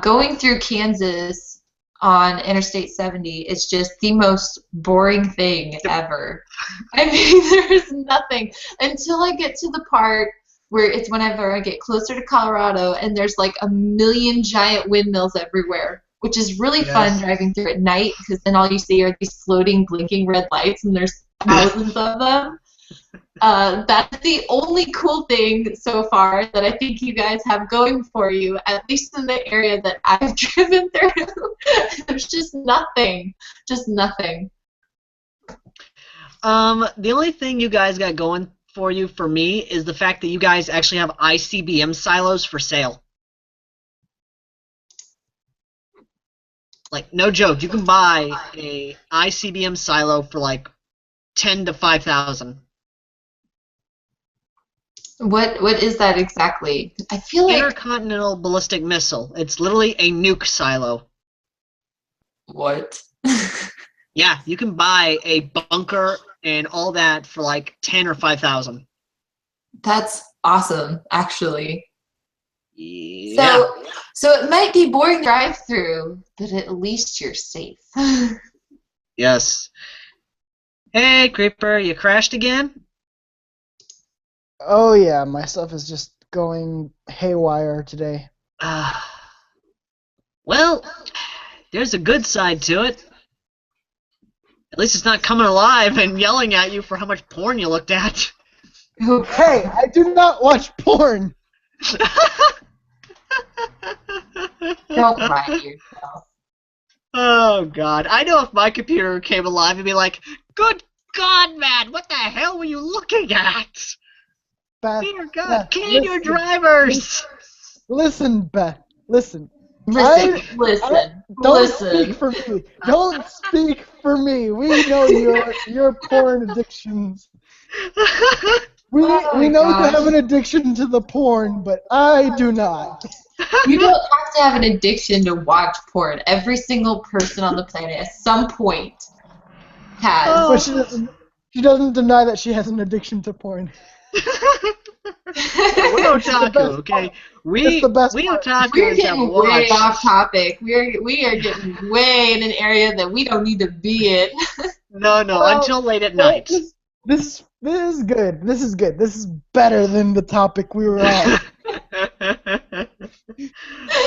Speaker 6: going through Kansas on Interstate 70 is just the most boring thing ever. I mean, there's nothing until I get to the part where it's whenever I get closer to Colorado and there's like a million giant windmills everywhere, which is really fun driving through at night because then all you see are these floating, blinking red lights and there's thousands of them. That's the only cool thing so far that I think you guys have going for you, at least in the area that I've driven through. There's just nothing. Just nothing.
Speaker 1: The only thing you guys got going for you, for me, is the fact that you guys actually have ICBM silos for sale. Like, no joke, you can buy a ICBM silo for like 10 to 5,000.
Speaker 6: What is that exactly? I feel like
Speaker 1: Intercontinental ballistic missile. It's literally a nuke silo.
Speaker 6: what?
Speaker 1: Yeah, you can buy a bunker and all that for like 10 or 5,000.
Speaker 6: That's awesome, actually.
Speaker 1: Yeah.
Speaker 6: So it might be boring to drive through, but at least you're safe.
Speaker 1: Yes. Hey, Creeper, you crashed again?
Speaker 7: oh yeah, my stuff is just going haywire today.
Speaker 1: Well, there's a good side to it. At least it's not coming alive and yelling at you for how much porn you looked at.
Speaker 7: Hey, I do not watch porn.
Speaker 6: Don't lie to yourself.
Speaker 1: Oh god, I know if my computer came alive, it'd be like, good god, man, what the hell were you looking at?
Speaker 7: Beth,
Speaker 1: Dear god,
Speaker 7: Beth,
Speaker 1: clean your
Speaker 7: listen.
Speaker 1: drivers!
Speaker 7: Listen, Beth, listen.
Speaker 6: Listen,
Speaker 7: Don't
Speaker 6: listen.
Speaker 7: speak for me. Don't speak for me. We know your porn addictions. We
Speaker 6: Oh
Speaker 7: we
Speaker 6: my
Speaker 7: know
Speaker 6: gosh.
Speaker 7: you have an addiction to the porn, but I do not.
Speaker 6: You don't have to have an addiction to watch porn. Every single person on the planet at some point has.
Speaker 7: But she doesn't deny that she has an addiction to porn.
Speaker 1: We're otaku, okay? We
Speaker 7: the best part.
Speaker 1: otakus
Speaker 6: We're
Speaker 1: have
Speaker 6: getting way
Speaker 1: watched.
Speaker 6: off topic. We are getting way in an area that we don't need to be in.
Speaker 1: No,
Speaker 7: Well,
Speaker 1: until late at
Speaker 7: well,
Speaker 1: night.
Speaker 7: This is good. This is good. This is better than the topic we were on.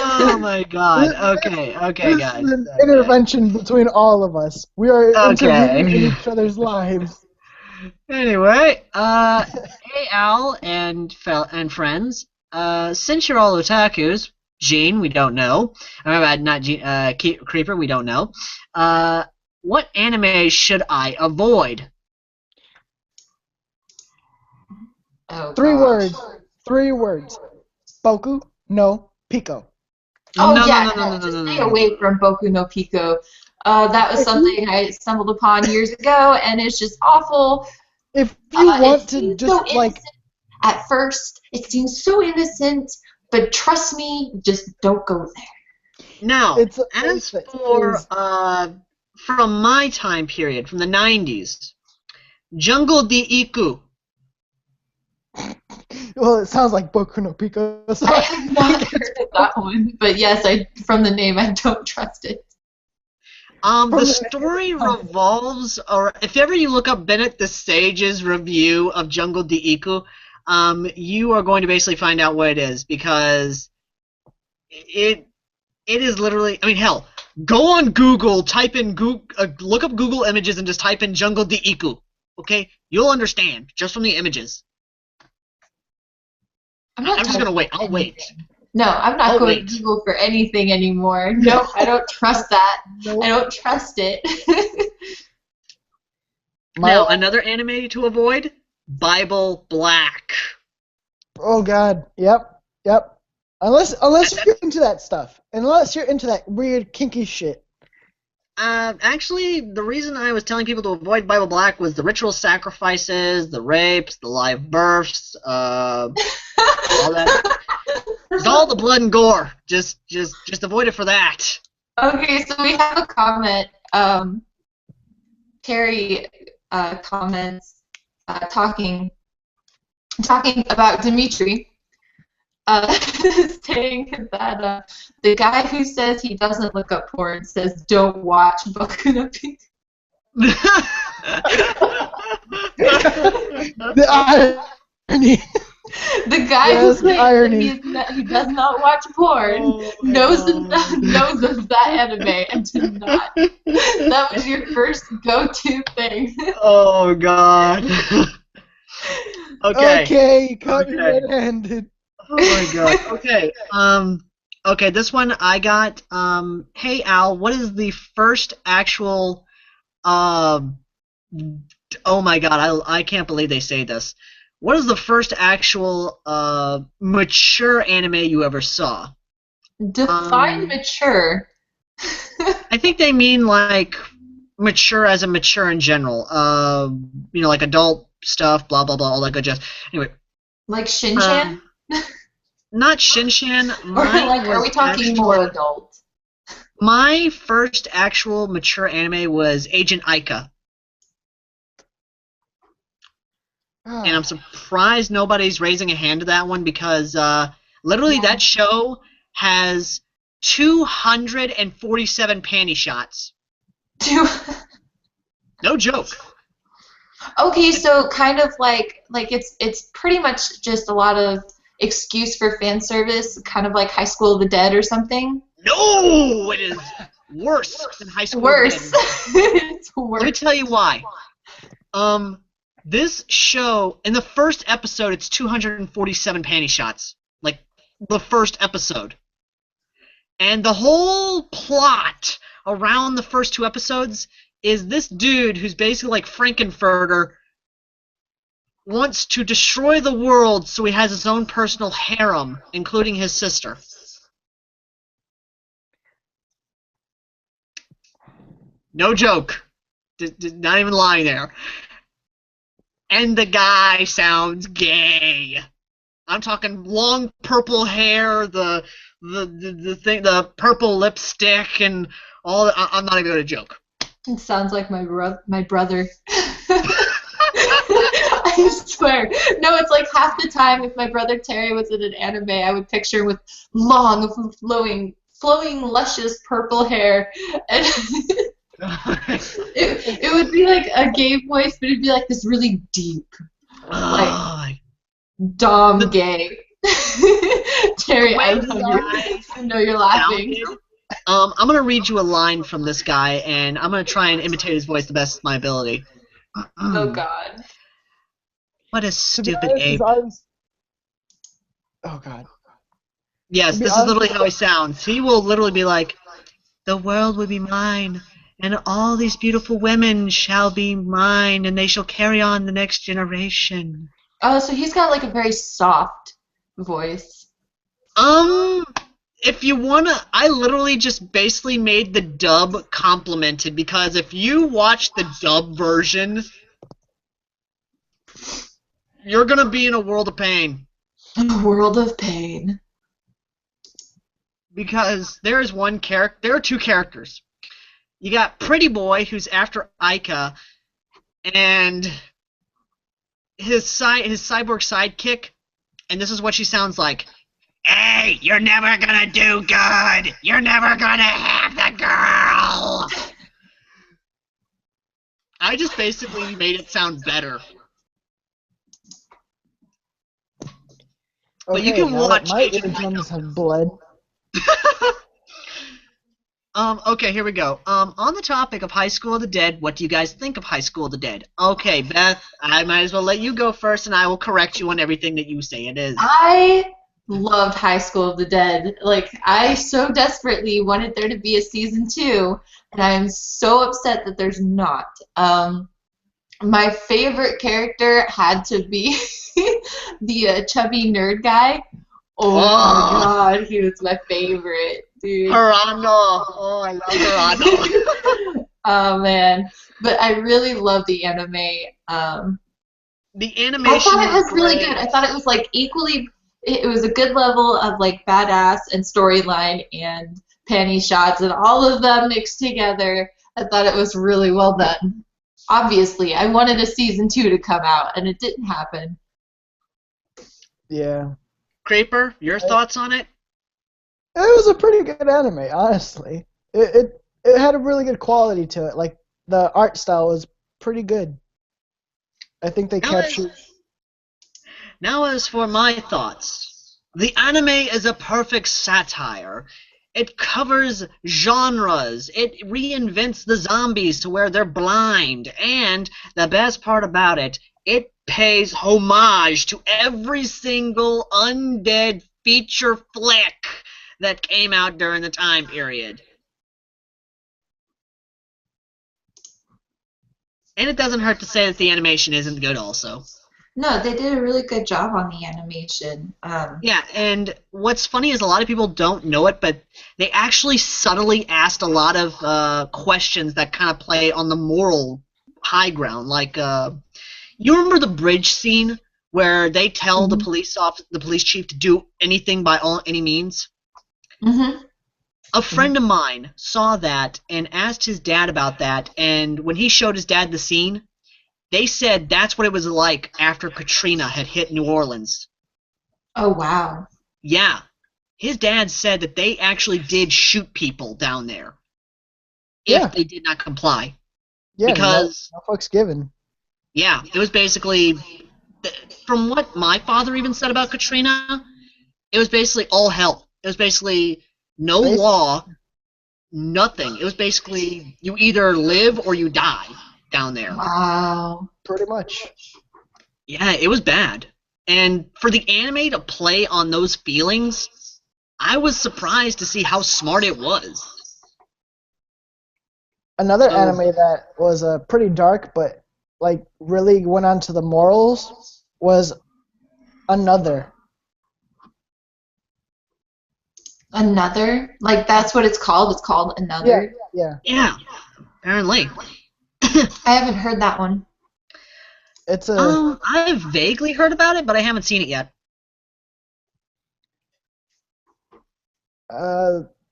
Speaker 1: Oh my god. Okay,
Speaker 7: This
Speaker 1: guys.
Speaker 7: is an
Speaker 1: Okay.
Speaker 7: intervention between all of us. We are intervening in each other's lives.
Speaker 1: Anyway, hey Al and friends. Since you're all otakus, Gene, we don't know. Not Gene. Creeper, we don't know. What anime should I avoid?
Speaker 6: Oh,
Speaker 7: Three
Speaker 6: gosh.
Speaker 7: words. 3 words. Boku no Pico.
Speaker 6: Oh
Speaker 1: No,
Speaker 6: yeah,
Speaker 1: no, no, no,
Speaker 6: just
Speaker 1: no, no,
Speaker 6: stay
Speaker 1: no.
Speaker 6: away from Boku no Pico. That was something I stumbled upon years ago, and it's just awful.
Speaker 7: If you want
Speaker 6: It
Speaker 7: to
Speaker 6: seems
Speaker 7: just
Speaker 6: so innocent at first. It seems so innocent, but trust me, just don't go there.
Speaker 1: Now,
Speaker 7: It's
Speaker 1: as
Speaker 7: it
Speaker 1: for
Speaker 7: is-
Speaker 1: from my time period, from the 90s, Jungle de Iku.
Speaker 7: well, it sounds like Boku no Pico. So
Speaker 6: I have not heard of that one, but yes, from the name, I don't trust it.
Speaker 1: The story revolves, or if ever you look up Bennett the Sage's review of Jungle de Iku, you are going to basically find out what it is, because it is literally, I mean, hell, go on Google, type in look up Google Images and just type in Jungle de Iku, okay? You'll understand just from the images.
Speaker 6: I'm
Speaker 1: just gonna wait. I'll wait.
Speaker 6: No, I'm not
Speaker 1: I'll
Speaker 6: going
Speaker 1: wait.
Speaker 6: to Google for anything anymore. No, I don't trust that.
Speaker 7: Nope.
Speaker 6: I don't trust it.
Speaker 1: Now, another anime to avoid, Bible Black.
Speaker 7: Oh God. Yep. Unless you're into that stuff. Unless you're into that weird kinky shit.
Speaker 1: Actually, the reason I was telling people to avoid Bible Black was the ritual sacrifices, the rapes, the live births, all that. It's all the blood and gore. Just avoid it for that.
Speaker 6: Okay, so we have a comment. Terry comments talking about Dimitri. Saying that the guy who says he doesn't look up porn says don't watch Boku no Pico.
Speaker 7: The irony.
Speaker 6: The guy
Speaker 7: Yes,
Speaker 6: who
Speaker 7: the irony.
Speaker 6: he does not watch porn knows of that anime and did not. That was your first go-to thing.
Speaker 1: Oh God. Okay.
Speaker 7: Okay, caught me
Speaker 1: Okay.
Speaker 7: red-handed.
Speaker 1: Oh my God. Okay. Okay. This one I got. Hey Al, what is the first actual? Oh my God. I can't believe they say this. What is the first actual mature anime you ever saw?
Speaker 6: Define mature.
Speaker 1: I think they mean like mature as in mature in general. Like adult stuff, blah blah blah, all that good jazz. Anyway.
Speaker 6: Like Shin-chan?
Speaker 1: Not Shin-chan.
Speaker 6: Or like, are we talking more adult?
Speaker 1: My first actual mature anime was Agent Aika. And I'm surprised nobody's raising a hand to that one, because literally that show has 247 panty shots. No joke.
Speaker 6: Okay, so kind of like it's pretty much just a lot of excuse for fan service, kind of like High School of the Dead or something.
Speaker 1: No, it is worse than High School
Speaker 6: Worse.
Speaker 1: of the Dead.
Speaker 6: It's worse.
Speaker 1: Let me tell you why. This show, in the first episode, it's 247 panty shots. Like, the first episode. And the whole plot around the first 2 episodes is this dude who's basically like Frankenfurter wants to destroy the world, so he has his own personal harem, including his sister. No joke. Not even lying there. And the guy sounds gay. I'm talking long purple hair, the thing, the purple lipstick, and all. I'm not even gonna joke.
Speaker 6: It sounds like my brother. I swear. No, it's like half the time if my brother Terry was in an anime, I would picture him with long, flowing, luscious purple hair. And it would be like a gay voice, but it'd be like this really deep, like dom gay. Terry, I love you. I know you're laughing.
Speaker 1: I'm gonna read you a line from this guy, and I'm gonna try and imitate his voice the best of my ability.
Speaker 6: Oh God.
Speaker 1: What a
Speaker 7: To be
Speaker 1: stupid
Speaker 7: honest,
Speaker 1: ape.
Speaker 7: Oh God.
Speaker 1: Yes, this is literally how he sounds. He will literally be like, "The world will be mine, and all these beautiful women shall be mine, and they shall carry on the next generation."
Speaker 6: Oh, so he's got like a very soft voice.
Speaker 1: If you wanna, I literally just basically made the dub complimented, because if you watch the dub version, you're gonna be in a world of pain.
Speaker 6: A world of pain.
Speaker 1: Because there is one character, there are two characters. You got Pretty Boy, who's after Aika, and his cyborg sidekick, and this is what she sounds like. Hey, you're never gonna do good! You're never gonna have the girl! I just basically made it sound better. But you can
Speaker 7: now that
Speaker 1: watch
Speaker 7: my
Speaker 1: Agent
Speaker 7: eardrums have bled.
Speaker 1: Okay, here we go. On the topic of High School of the Dead, what do you guys think of High School of the Dead? Okay, Beth, I might as well let you go first, and I will correct you on everything that you say it is.
Speaker 6: I loved High School of the Dead. Like, I so desperately wanted there to be a season 2, and I am so upset that there's not. My favorite character had to be the chubby nerd guy. Oh my God, he was my favorite, dude.
Speaker 1: Hirano. Oh, I love Hirano.
Speaker 6: Oh man, but I really love the anime.
Speaker 1: The animation
Speaker 6: I thought it was really
Speaker 1: great.
Speaker 6: good. I thought it was like equally. It was a good level of like badass and storyline and panty shots and all of them mixed together. I thought it was really well done. Obviously, I wanted a season 2 to come out, and it didn't happen.
Speaker 7: Yeah.
Speaker 1: Creeper, your thoughts on it?
Speaker 7: It was a pretty good anime, honestly. It had a really good quality to it. Like, the art style was pretty good. I think they captured...
Speaker 1: Now as for my thoughts. The anime is a perfect satire. It covers genres. It reinvents the zombies to where they're blind. And the best part about it, it pays homage to every single undead feature flick that came out during the time period. And it doesn't hurt to say that the animation isn't good also.
Speaker 6: No, they did a really good job on the animation.
Speaker 1: Yeah, and what's funny is a lot of people don't know it, but they actually subtly asked a lot of questions that kind of play on the moral high ground. Like, you remember the bridge scene where they tell the police chief to do anything by any means?
Speaker 6: Mm-hmm.
Speaker 1: A friend of mine saw that and asked his dad about that, and when he showed his dad the scene, they said that's what it was like after Katrina had hit New Orleans.
Speaker 6: Oh, wow.
Speaker 1: Yeah. His dad said that they actually did shoot people down there if they did not comply.
Speaker 7: Yeah,
Speaker 1: because
Speaker 7: no fucks given.
Speaker 1: Yeah, it was basically, from what my father even said about Katrina, it was basically all hell. It was basically no law, nothing. It was basically you either live or you die down there.
Speaker 6: Wow.
Speaker 7: Pretty much.
Speaker 1: Yeah, it was bad. And for the anime to play on those feelings, I was surprised to see how smart it was.
Speaker 7: Another anime that was pretty dark, but like really went on to the morals was Another.
Speaker 6: Another? Like that's what it's called? It's called Another?
Speaker 7: Yeah.
Speaker 1: Yeah, apparently.
Speaker 6: I haven't heard that one.
Speaker 7: It's a.
Speaker 1: I've vaguely heard about it, but I haven't seen it yet.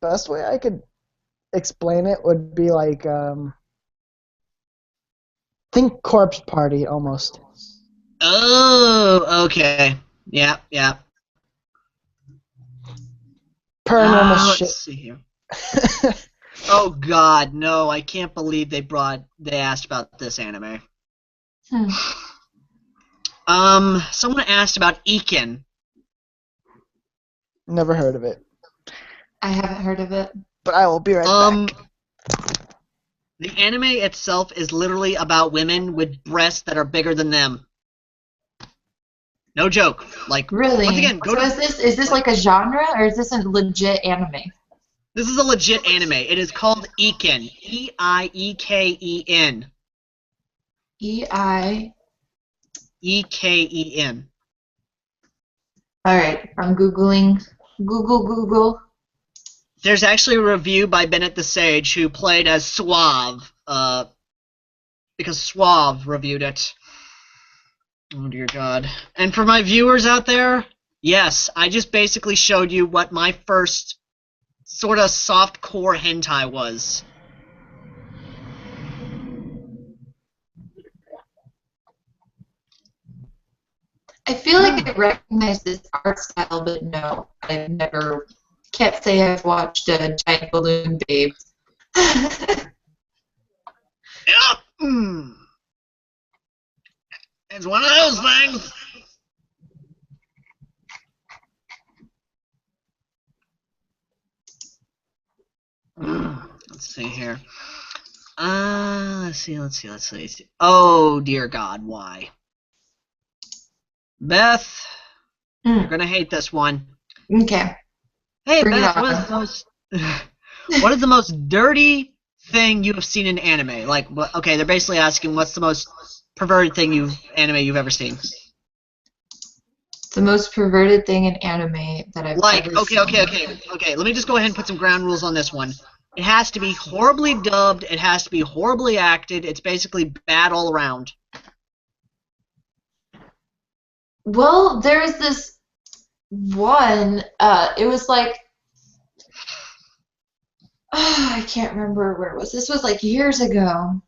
Speaker 7: Best way I could explain it would be like think Corpse Party almost.
Speaker 1: Oh, okay. Yeah, yeah.
Speaker 7: Paranormal
Speaker 1: Let's
Speaker 7: shit.
Speaker 1: see here. Oh God, no! I can't believe they asked about this anime.
Speaker 6: Hmm.
Speaker 1: Someone asked about Ekin.
Speaker 7: Never heard of it.
Speaker 6: I haven't heard of it.
Speaker 7: But I will be right back.
Speaker 1: The anime itself is literally about women with breasts that are bigger than them. No joke. Like,
Speaker 6: Really?
Speaker 1: once again, go
Speaker 6: So
Speaker 1: to.
Speaker 6: is this like a genre, or is this a legit anime?
Speaker 1: This is a legit anime. It is called Eiken. Eieken.
Speaker 6: E-I...
Speaker 1: Eken.
Speaker 6: Alright, I'm Googling. Google.
Speaker 1: There's actually a review by Bennett the Sage who played as Suave. Because Suave reviewed it. Oh dear God. And for my viewers out there, yes, I just basically showed you what my first sort of soft-core hentai was.
Speaker 6: I feel like I recognize this art style, but no, can't say I've watched a Giant Balloon Babe.
Speaker 1: Yep. Mm. It's one of those things. Let's see here. Let's see. Oh dear God, why? Beth, you're gonna hate this one.
Speaker 6: Okay.
Speaker 1: Hey
Speaker 6: Bring it
Speaker 1: Beth,
Speaker 6: on.
Speaker 1: what is the most dirty thing you have seen in anime? Like, okay, they're basically asking what's the most perverted thing anime you've ever seen.
Speaker 6: The most perverted thing in anime that I've ever seen.
Speaker 1: Okay. Let me just go ahead and put some ground rules on this one. It has to be horribly dubbed. It has to be horribly acted. It's basically bad all around.
Speaker 6: Well, there's this one. It was like, I can't remember where it was. This was like years ago.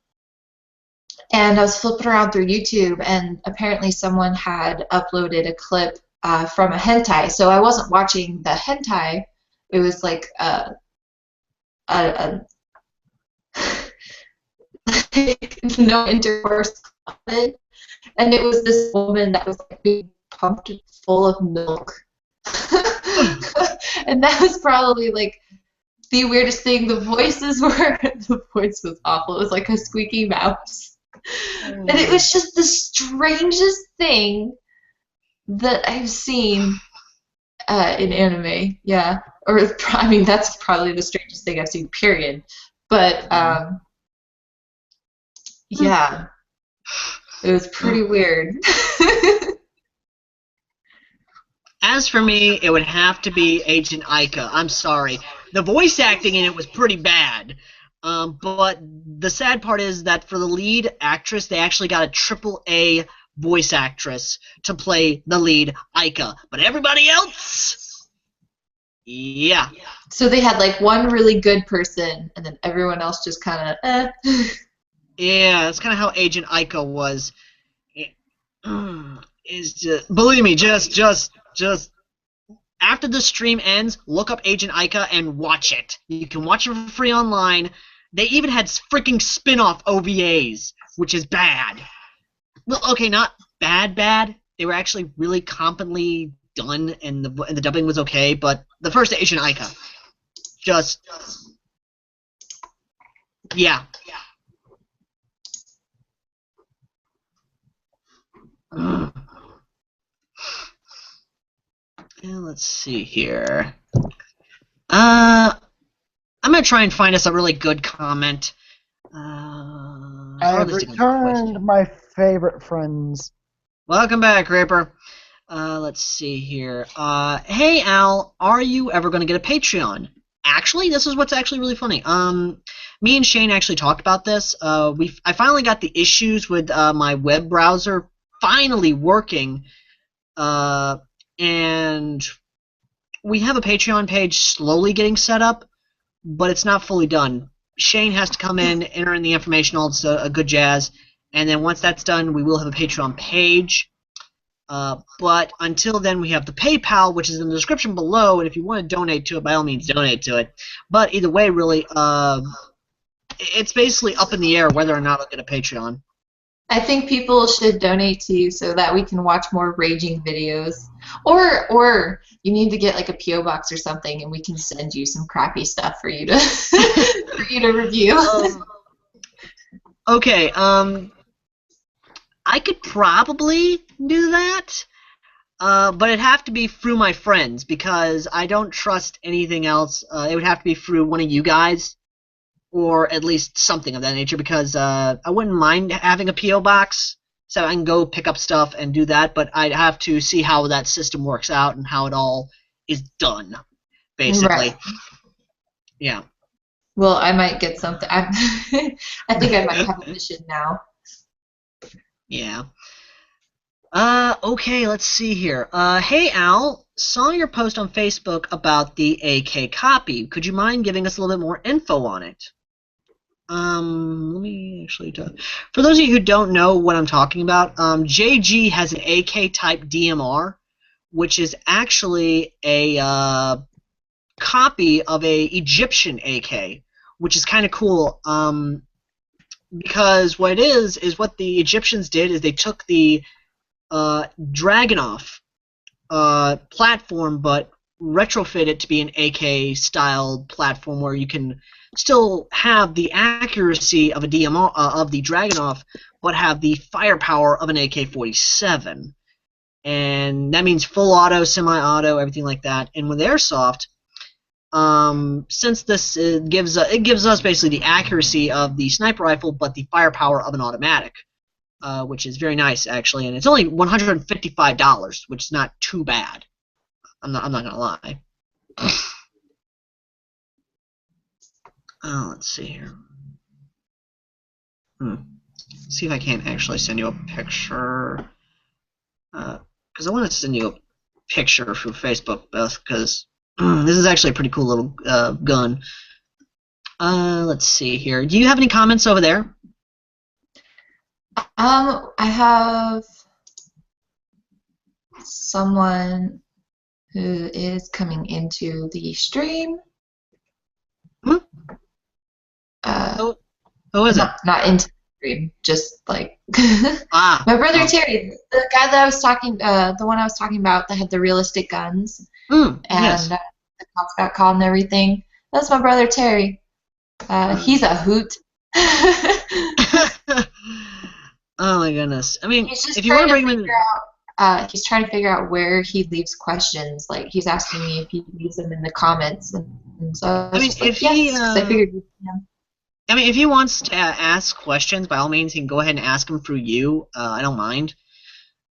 Speaker 6: And I was flipping around through YouTube, and apparently someone had uploaded a clip from a hentai. So I wasn't watching the hentai. It was like no intercourse, and it was this woman that was like being pumped full of milk. And that was probably like the weirdest thing. The voice was awful. It was like a squeaky mouse. And it was just the strangest thing that I've seen in anime. Yeah. Or, I mean, that's probably the strangest thing I've seen, period. But, yeah. It was pretty weird.
Speaker 1: As for me, it would have to be Agent Aika. I'm sorry. The voice acting in it was pretty bad. But the sad part is that for the lead actress, they actually got a AAA voice actress to play the lead Aika. But everybody else, yeah.
Speaker 6: So they had like one really good person, and then everyone else just kind of,
Speaker 1: Yeah, that's kind of how Agent Aika was. Is just, believe me, just after the stream ends, look up Agent Aika and watch it. You can watch it for free online. They even had freaking spin-off OVAs, which is bad. Well, okay, not bad. They were actually really competently done, and the dubbing was okay. But the first Agent Aika, just yeah. And let's see here. I'm gonna try and find us a really good comment.
Speaker 7: I have returned,
Speaker 1: question.
Speaker 7: my favorite friends.
Speaker 1: Welcome back, Ripper. Let's see here. Hey Al, are you ever gonna get a Patreon? Actually, this is what's actually really funny. Me and Shane actually talked about this. I finally got the issues with my web browser finally working. And we have a Patreon page slowly getting set up, but it's not fully done. Shane has to come in, enter in the information, all this good jazz, and then once that's done, we will have a Patreon page. But until then, we have the PayPal, which is in the description below, and if you want to donate to it, by all means, donate to it. But either way, really, it's basically up in the air whether or not I'll get a Patreon.
Speaker 6: I think people should donate to you so that we can watch more raging videos. Or you need to get like a PO box or something, and we can send you some crappy stuff for you to for you to review.
Speaker 1: Okay. I could probably do that, but it'd have to be through my friends because I don't trust anything else. It would have to be through one of you guys, or at least something of that nature, because I wouldn't mind having a P.O. box so I can go pick up stuff and do that, but I'd have to see how that system works out and how it all is done, basically.
Speaker 6: Right.
Speaker 1: Yeah.
Speaker 6: Well, I might get something. I think I might have a mission now.
Speaker 1: Yeah. Okay, let's see here. Hey, Al, saw your post on Facebook about the AK copy. Could you mind giving us a little bit more info on it? Let me actually talk. For those of you who don't know what I'm talking about, JG has an AK type DMR, which is actually a copy of a Egyptian AK, which is kind of cool. Because what it is what the Egyptians did is they took the Dragunov platform, but retrofit it to be an AK-style platform where you can still have the accuracy of a DMR of the Dragunov, but have the firepower of an AK-47, and that means full auto, semi-auto, everything like that. And with airsoft, since this gives us basically the accuracy of the sniper rifle, but the firepower of an automatic, which is very nice actually, and it's only $155, which is not too bad. I'm not gonna lie. Let's see here. See if I can't actually send you a picture, because I want to send you a picture through Facebook, Beth, because this is actually a pretty cool little gun. Let's see here. Do you have any comments over there?
Speaker 6: I have someone who is coming into the stream.
Speaker 1: Who is it?
Speaker 6: Not into the stream, just like
Speaker 1: my
Speaker 6: brother Terry, the guy that I was talking, the one I was talking about that had the realistic guns, and
Speaker 1: yes.
Speaker 6: the cops got called and everything. That's my brother Terry. He's a hoot.
Speaker 1: Oh my goodness! I mean,
Speaker 6: He's just
Speaker 1: if you want to bring him in,
Speaker 6: he's trying to figure out where he leaves questions. Like he's asking me if he leaves them in the comments, and so I mean,
Speaker 1: if he wants to ask questions, by all means, he can go ahead and ask them through you. I don't mind.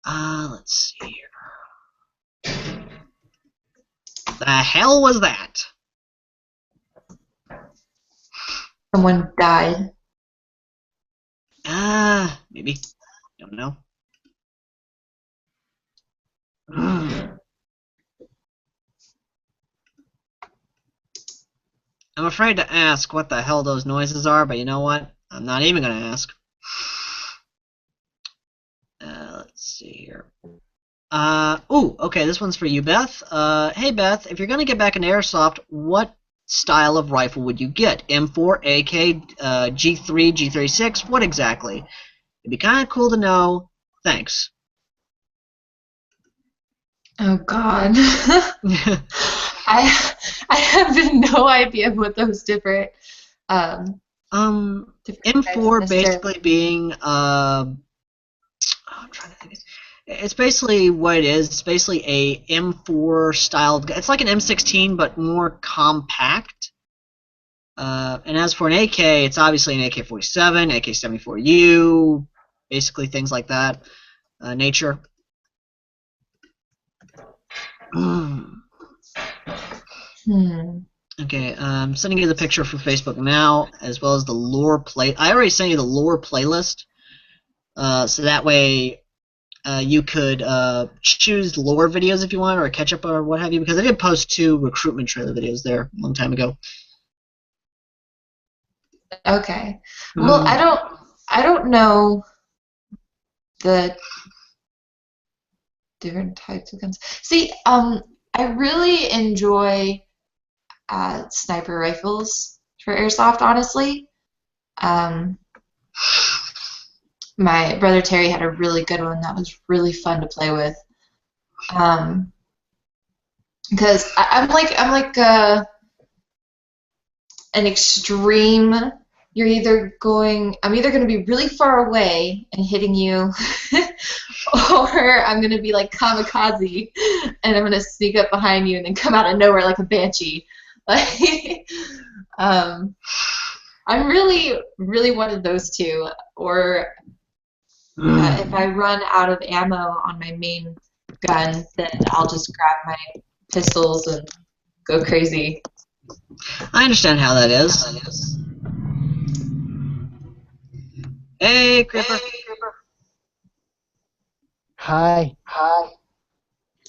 Speaker 1: Let's see here. The hell was that?
Speaker 6: Someone died.
Speaker 1: Maybe. Don't know. I'm afraid to ask what the hell those noises are, but you know what? I'm not even going to ask. Let's see here. Okay, this one's for you, Beth. Hey, Beth, if you're going to get back into airsoft, what style of rifle would you get? M4, AK, G3, G36? What exactly? It'd be kind of cool to know. Thanks.
Speaker 6: Oh God. I have no idea what those different
Speaker 1: M4 basically being I'm trying to think. It's basically what it is. It's basically a M4 styled. It's like an M16 but more compact. And as for an AK, it's obviously an AK-47, AK-74U, basically things like that nature. Okay, I'm sending you the picture for Facebook now, as well as the lore play. I already sent you the lore playlist, so that way you could choose lore videos if you want, or catch up, or what have you. Because I did post 2 recruitment trailer videos there a long time ago.
Speaker 6: Okay. Well, I don't know the different types of guns. See, I really enjoy sniper rifles for airsoft, honestly. My brother Terry had a really good one that was really fun to play with. Because I'm like an extreme. I'm either going to be really far away and hitting you, or I'm going to be like kamikaze and I'm going to sneak up behind you and then come out of nowhere like a banshee. Like, I'm really, really one of those two. Or if I run out of ammo on my main gun, then I'll just grab my pistols and go crazy.
Speaker 1: I understand how that is. Hey, Creeper.
Speaker 7: Hi.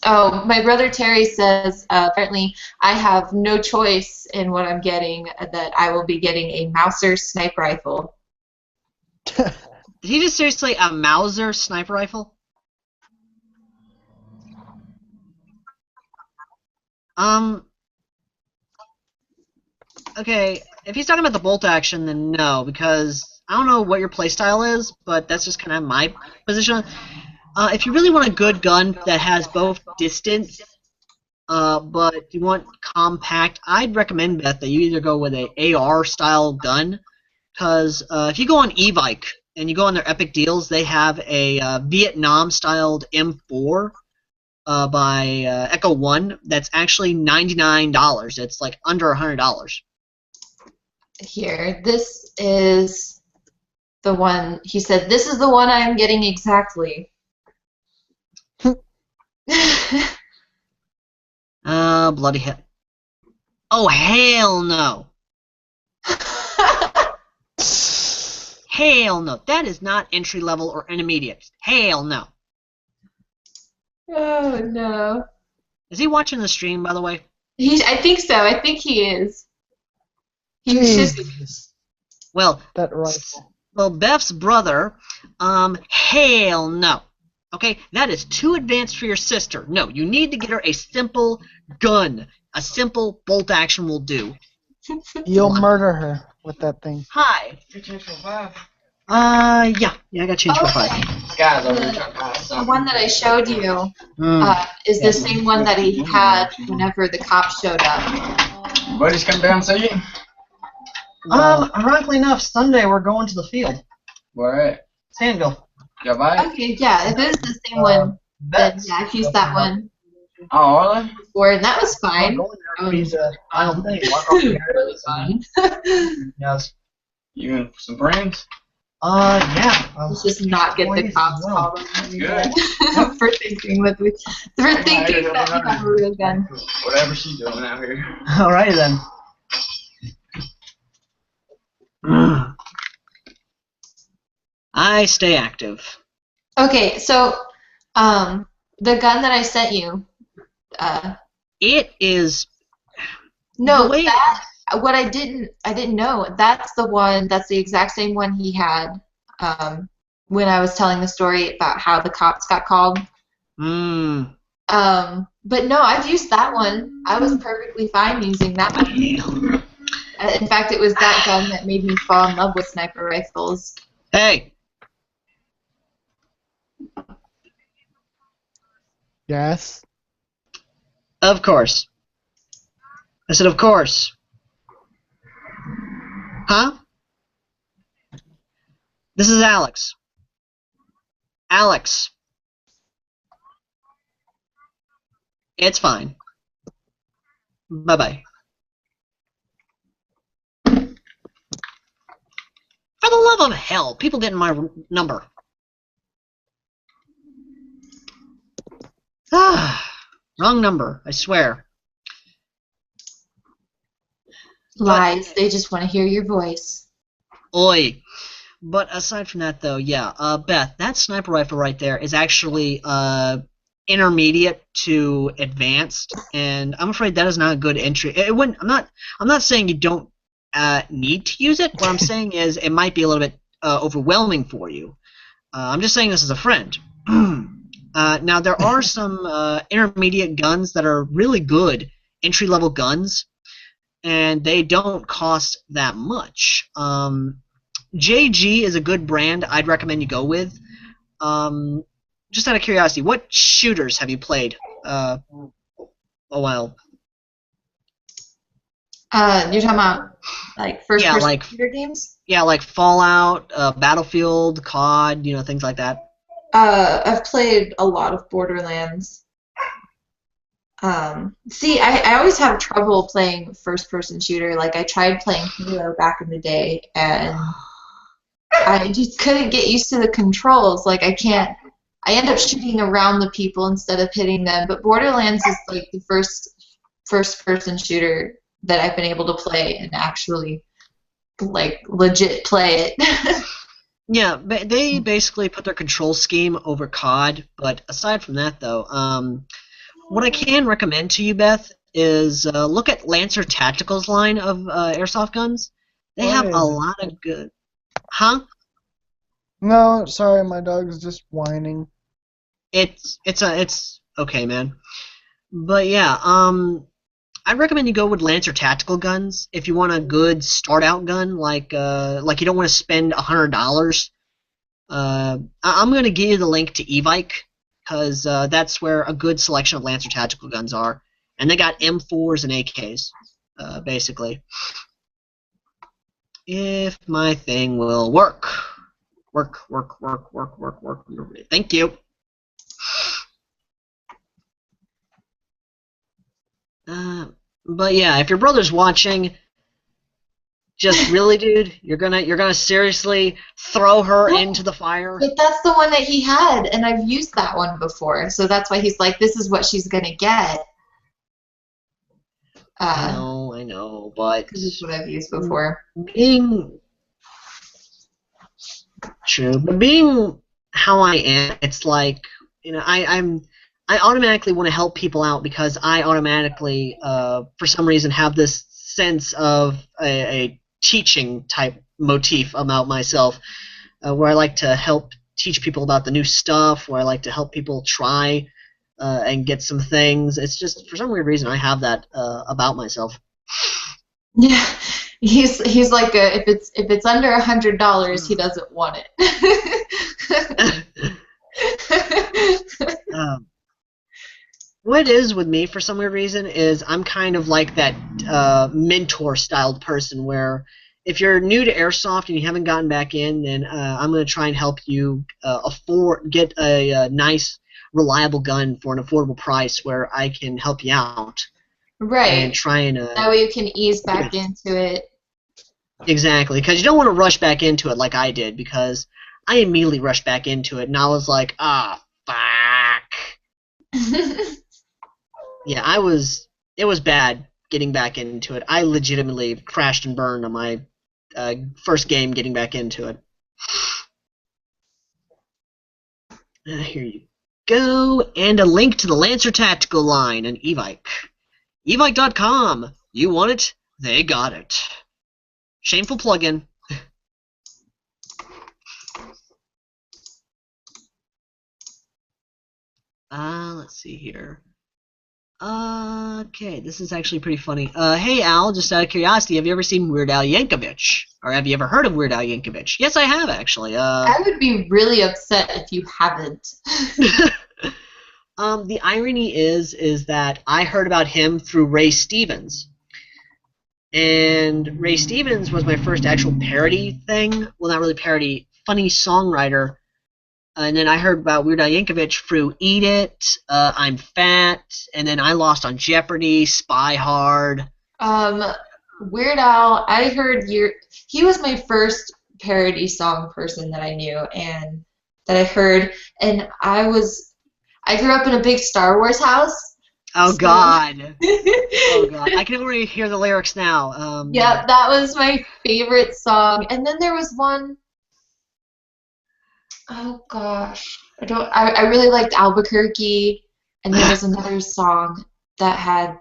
Speaker 6: Oh, my brother Terry says apparently I have no choice in what I'm getting, that I will be getting a Mauser sniper rifle.
Speaker 1: Did he just seriously a Mauser sniper rifle? Okay, if he's talking about the bolt action, then no, because I don't know what your playstyle is, but that's just kind of my position. If you really want a good gun that has both distance, but you want compact, I'd recommend, Beth, that you either go with a AR-style gun, because if you go on eBike and you go on their Epic Deals, they have a Vietnam-styled M4 by Echo One that's actually $99. It's like under $100.
Speaker 6: Here, this is the one. He said, "This is the one I am getting exactly."
Speaker 1: Bloody hell. Oh, hell no. Hell no. That is not entry level or intermediate. Hell no.
Speaker 6: Oh no.
Speaker 1: Is he watching the stream, by the way?
Speaker 6: I think so. I think he is. He should be.
Speaker 7: Jesus.
Speaker 1: Well,
Speaker 7: That rifle.
Speaker 1: well, Beth's brother, hell no. Okay, that is too advanced for your sister. No, you need to get her a simple gun. A simple bolt action will do.
Speaker 7: You'll murder her with that thing.
Speaker 1: Hi. Yeah, I got change for 5.
Speaker 9: Guys, over here trying to hide
Speaker 6: The
Speaker 9: something.
Speaker 6: one that I showed you
Speaker 1: Mm.
Speaker 6: is the same one that he had whenever the cops showed up.
Speaker 9: Buddies come down and see you?
Speaker 1: Ironically enough, Sunday we're going to the field.
Speaker 9: Where at?
Speaker 1: Sandville.
Speaker 9: Got bite?
Speaker 6: Okay, yeah, if it was the same one, then yeah, I've used that one
Speaker 9: Oh, are they?
Speaker 6: before, and that was fine.
Speaker 1: He's final thing.
Speaker 6: Really fun.
Speaker 1: Yes.
Speaker 9: You and some friends?
Speaker 1: Yeah.
Speaker 6: Let's just not get the cops called on me again for thinking that we have a real gun.
Speaker 9: Whatever she's doing out here.
Speaker 1: Alrighty then. I stay active.
Speaker 6: Okay, so the gun that I sent you,
Speaker 1: It is
Speaker 6: no,
Speaker 1: the way-
Speaker 6: that what I didn't know. That's the one. That's the exact same one he had when I was telling the story about how the cops got called. But no, I've used that one. I was perfectly fine using that one. In fact, it was that gun that made me fall in love with sniper rifles.
Speaker 1: Hey.
Speaker 7: Yes.
Speaker 1: Of course. I said, of course. Huh? This is Alex. Alex. It's fine. Bye-bye. For the love of hell, people getting my number. Wrong number, I swear.
Speaker 6: Lies. They just want to hear your voice.
Speaker 1: Oi. But aside from that, though, yeah, Beth, that sniper rifle right there is actually intermediate to advanced, and I'm afraid that is not a good entry. It wouldn't. I'm not saying you don't need to use it. What I'm saying is it might be a little bit overwhelming for you. I'm just saying this as a friend. Now there are some intermediate guns that are really good entry-level guns, and they don't cost that much. JG is a good brand I'd recommend you go with. Just out of curiosity, what shooters have you played a while?
Speaker 6: You're talking about like first person
Speaker 1: like
Speaker 6: shooter games?
Speaker 1: Yeah, like Fallout, Battlefield, COD, things like that.
Speaker 6: I've played a lot of Borderlands. See, I always have trouble playing first person shooter. Like I tried playing Halo back in the day and I just couldn't get used to the controls. Like I end up shooting around the people instead of hitting them. But Borderlands is like the first person shooter that I've been able to play and actually like legit play it.
Speaker 1: Yeah, they basically put their control scheme over COD, but aside from that, though, what I can recommend to you, Beth, is look at Lancer Tactical's line of airsoft guns. They have a lot of good... Huh?
Speaker 7: No, sorry, my dog's just whining.
Speaker 1: It's okay, man. But yeah, I'd recommend you go with Lancer Tactical guns if you want a good start out gun, like you don't want to spend $100. I'm gonna give you the link to Evike because that's where a good selection of Lancer Tactical guns are, and they got M4s and AKs, basically. If my thing will work. Work. Thank you. But yeah, if your brother's watching, just really, dude, you're gonna seriously throw her into the fire.
Speaker 6: But that's the one that he had, and I've used that one before, so that's why he's like, "This is what she's gonna get."
Speaker 1: I know, but
Speaker 6: this is what I've used before.
Speaker 1: Being how I am, it's like I automatically want to help people out because I automatically, for some reason, have this sense of a teaching type motif about myself, where I like to help teach people about the new stuff, where I like to help people try and get some things. It's just for some weird reason I have that about myself.
Speaker 6: Yeah, he's like if it's under $100, he doesn't want it.
Speaker 1: What it is with me, for some weird reason, is I'm kind of like that mentor-styled person where if you're new to airsoft and you haven't gotten back in, then I'm going to try and help you get a nice, reliable gun for an affordable price where I can help you out.
Speaker 6: Right.
Speaker 1: And try and...
Speaker 6: that way you can ease back into it.
Speaker 1: Exactly, because you don't want to rush back into it like I did, because I immediately rushed back into it, and I was like, fuck. Yeah, it was bad getting back into it. I legitimately crashed and burned on my first game getting back into it. Here you go, and a link to the Lancer Tactical line and Evike. Evike.com. You want it? They got it. Shameful plugin. Let's see here. Okay, this is actually pretty funny. Hey Al, just out of curiosity, have you ever seen Weird Al Yankovic? Or have you ever heard of Weird Al Yankovic? Yes, I have, actually.
Speaker 6: I would be really upset if you haven't.
Speaker 1: The irony is that I heard about him through Ray Stevens. And Ray Stevens was my first actual parody thing. Well, not really parody, funny songwriter. And then I heard about Weird Al Yankovic through Eat It, I'm Fat, and then I Lost on Jeopardy, Spy Hard.
Speaker 6: Weird Al, I heard he was my first parody song person that I knew and that I heard, and I grew up in a big Star Wars house.
Speaker 1: Oh God! Oh God! I can already hear the lyrics now.
Speaker 6: Yeah, that was my favorite song, and then there was one. Oh gosh, I don't. I really liked Albuquerque, and there was another song that had.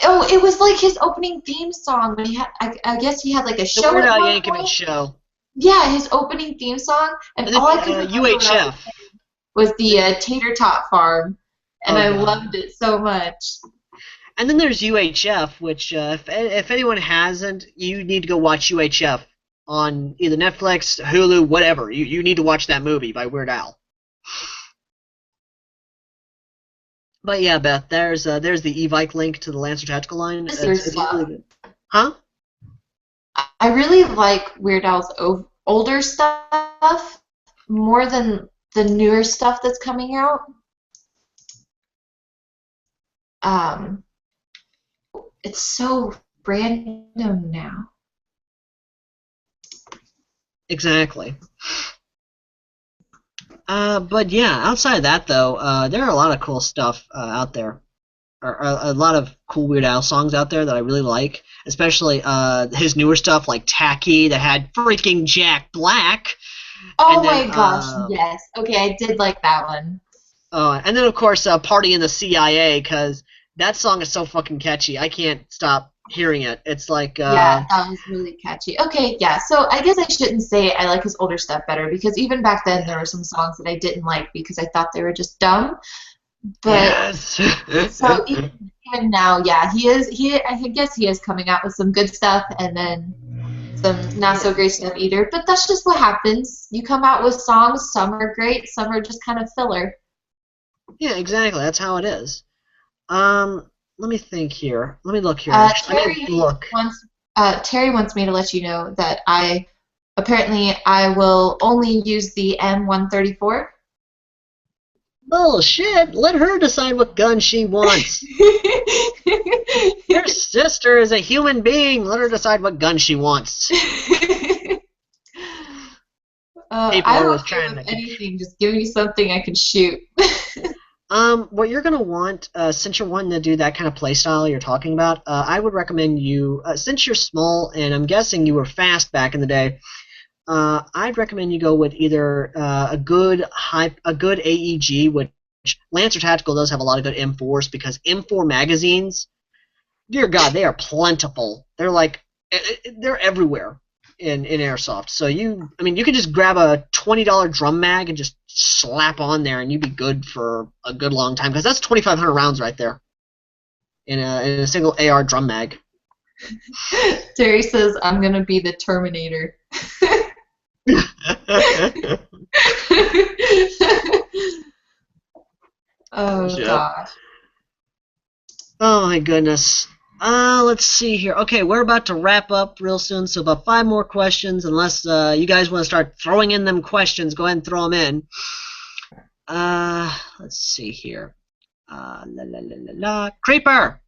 Speaker 6: Oh, it was like his opening theme song when he had. I guess he had like a
Speaker 1: The
Speaker 6: show
Speaker 1: Weird
Speaker 6: at
Speaker 1: Al
Speaker 6: one
Speaker 1: Yankovic
Speaker 6: point.
Speaker 1: show.
Speaker 6: Yeah, his opening theme song, and
Speaker 1: And
Speaker 6: all I
Speaker 1: then
Speaker 6: could remember when I was a
Speaker 1: UHF.
Speaker 6: kid was the Tater Tot Farm, and
Speaker 1: Oh
Speaker 6: I
Speaker 1: god.
Speaker 6: loved it so much.
Speaker 1: And then there's UHF, which if anyone hasn't, you need to go watch UHF on either Netflix, Hulu, whatever. You need to watch that movie by Weird Al. But yeah, Beth, there's the Evike link to the Lancer Tactical line.
Speaker 6: This year's
Speaker 1: It's
Speaker 6: stuff.
Speaker 1: really good. Huh?
Speaker 6: I really like Weird Al's older stuff more than the newer stuff that's coming out. Um, it's so random now.
Speaker 1: Exactly. But yeah, outside of that though, there are a lot of cool stuff out there. A lot of cool Weird Al songs out there that I really like, especially his newer stuff like Tacky that had freaking Jack Black.
Speaker 6: Oh
Speaker 1: And then,
Speaker 6: my gosh, yes. Okay, I did like that one.
Speaker 1: And then of course Party in the CIA, because that song is so fucking catchy. I can't stop hearing it. It's like
Speaker 6: Yeah, that was really catchy. Okay, yeah. So I guess I shouldn't say I like his older stuff better because even back then there were some songs that I didn't like because I thought they were just dumb. But
Speaker 1: yes.
Speaker 6: so even now, yeah, he is. I guess he is coming out with some good stuff and then some not so great stuff either. But that's just what happens. You come out with songs. Some are great. Some are just kind of filler.
Speaker 1: Yeah, exactly. That's how it is. Let me think here. Let me look here.
Speaker 6: Terry wants me to let you know that I will only use the M134.
Speaker 1: Bullshit! Let her decide what gun she wants. Your sister is a human being. Let her decide what gun she wants.
Speaker 6: I don't care of anything. Just give me something I can shoot.
Speaker 1: What you're gonna want, since you're wanting to do that kind of play style you're talking about, I would recommend you, since you're small and I'm guessing you were fast back in the day, I'd recommend you go with either a good AEG, which Lancer Tactical does have a lot of good M4s because M4 magazines, dear God, they are plentiful. They're like they're everywhere in airsoft. So you can just grab a $20 drum mag and just slap on there, and you'd be good for a good long time because that's 2,500 rounds right there in a single AR drum mag.
Speaker 6: Terry says I'm gonna be the Terminator. Oh gosh.
Speaker 1: Oh my goodness. Let's see here. Okay, we're about to wrap up real soon, so about 5 more questions. Unless you guys want to start throwing in them questions, go ahead and throw them in. Let's see here. Creeper.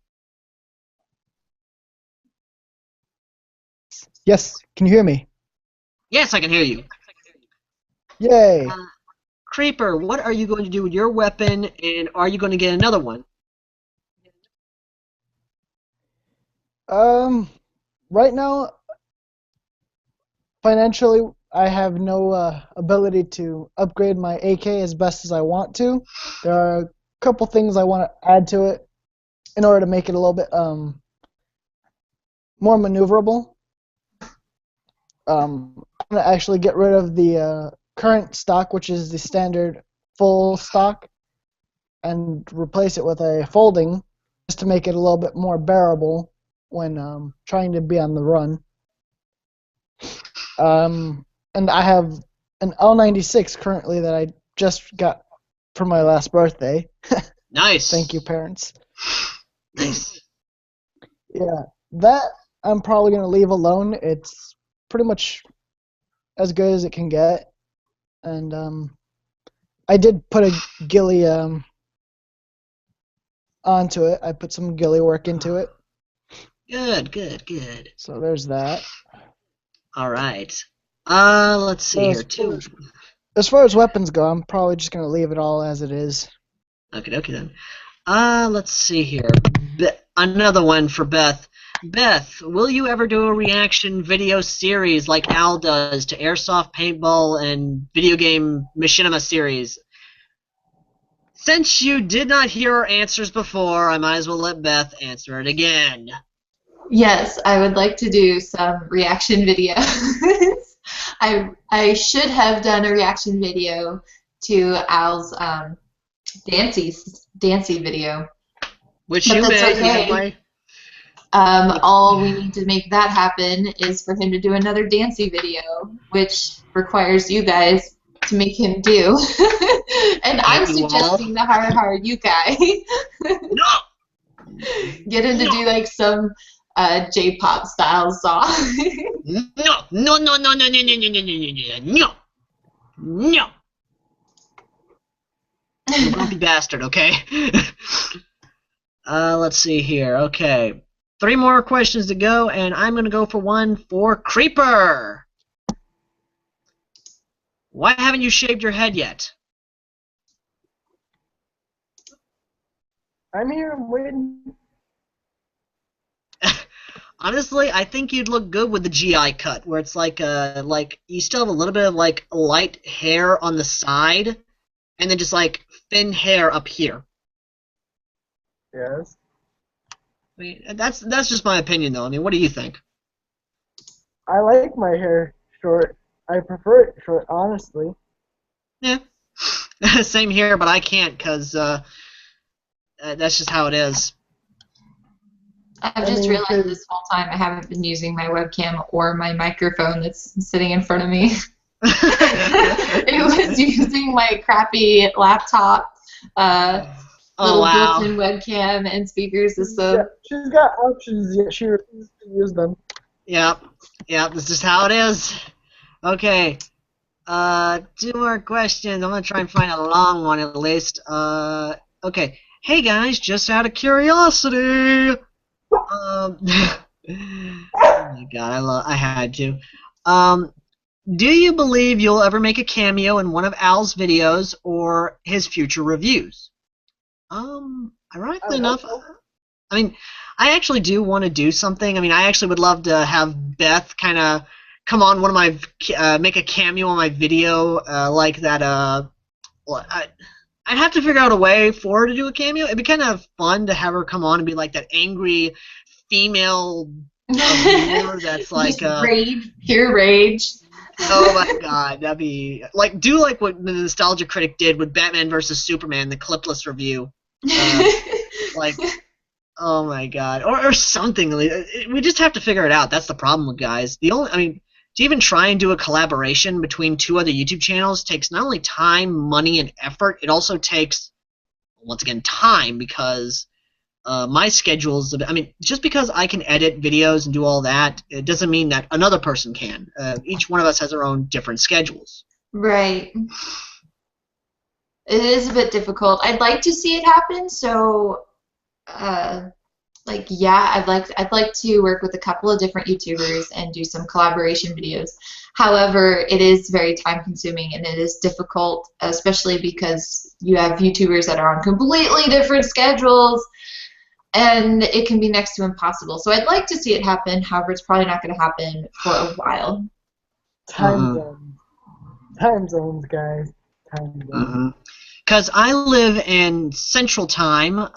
Speaker 7: Yes, can you hear me?
Speaker 1: Yes, I can hear you.
Speaker 7: Yay.
Speaker 1: Creeper, what are you going to do with your weapon, and are you going to get another one?
Speaker 7: Right now, financially, I have no ability to upgrade my AK as best as I want to. There are a couple things I want to add to it in order to make it a little bit more maneuverable. I'm going to actually get rid of the current stock, which is the standard full stock, and replace it with a folding just to make it a little bit more bearable when trying to be on the run. And I have an L96 currently that I just got for my last birthday.
Speaker 1: Nice.
Speaker 7: Thank you, parents.
Speaker 1: Nice.
Speaker 7: Yeah, that I'm probably going to leave alone. It's pretty much as good as it can get. And I did put a ghillie onto it. I put some ghillie work into it.
Speaker 1: Good.
Speaker 7: So there's that.
Speaker 1: All right. Let's see here.
Speaker 7: As far as weapons go, I'm probably just going to leave it all as it is.
Speaker 1: Okay then. Let's see here. Another one for Beth. Beth, will you ever do a reaction video series like Al does to Airsoft Paintball and video game machinima series? Since you did not hear our answers before, I might as well let Beth answer it again.
Speaker 6: Yes, I would like to do some reaction videos. I should have done a reaction video to Al's Dancy video.
Speaker 1: Which
Speaker 6: But
Speaker 1: you
Speaker 6: that's
Speaker 1: made,
Speaker 6: okay.
Speaker 1: anyway.
Speaker 6: All we need to make that happen is for him to do another Dancy video, which requires you guys to make him do. And I'm
Speaker 1: you all.
Speaker 6: suggesting the hard you guys.
Speaker 1: No!
Speaker 6: Get him to do like some J-pop style song.
Speaker 1: No! No, no, no, no, no, no, no, no, no, no, no! No! You grumpy bastard, okay? Let's see here. Okay. 3 more questions to go, and I'm going to go for one for Creeper. Why haven't you shaved your head yet?
Speaker 2: I'm here. I'm waiting.
Speaker 1: Honestly, I think you'd look good with the GI cut, where it's like you still have a little bit of like light hair on the side, and then just like thin hair up here.
Speaker 2: Yes.
Speaker 1: I mean, that's just my opinion, though. I mean, what do you think?
Speaker 2: I like my hair short. I prefer it short, honestly.
Speaker 1: Yeah, same here, but I can't because that's just how it is.
Speaker 6: I've just realized this whole time I haven't been using my webcam or my microphone that's sitting in front of me. It was using my crappy laptop, little
Speaker 1: wow.
Speaker 6: built-in webcam and speakers system.
Speaker 2: Yeah, she's got options, yet she refuses to use them.
Speaker 1: Yep, that's just how it is. Okay, 2 more questions. I'm gonna try and find a long one at least. Okay. Hey guys, just out of curiosity. Oh my god, I had to. Do you believe you'll ever make a cameo in one of Al's videos or his future reviews? Ironically enough, I mean, I actually do want to do something. I mean, I actually would love to have Beth kind of come on one of my, make a cameo on my video, like that, I'd have to figure out a way for her to do a cameo. It'd be kind of fun to have her come on and be like that angry female viewer that's like
Speaker 6: rage, pure rage.
Speaker 1: Oh my god, that'd be like do like what the Nostalgia Critic did with Batman vs Superman, the clipless review. Like, oh my god, or something. We just have to figure it out. That's the problem with guys. I mean, to even try and do a collaboration between 2 other YouTube channels takes not only time, money, and effort. It also takes, once again, time because my schedules. I mean, just because I can edit videos and do all that, it doesn't mean that another person can. Each one of us has our own different schedules.
Speaker 6: Right. It is a bit difficult. I'd like to see it happen. So, like, yeah, I'd like to work with a couple of different YouTubers and do some collaboration videos. However, it is very time consuming and it is difficult, especially because you have YouTubers that are on completely different schedules. And it can be next to impossible. So I'd like to see it happen. However, it's probably not going to happen for a while.
Speaker 2: Time zones. Time zones, guys. Time zones.
Speaker 1: Because I live in Central Time.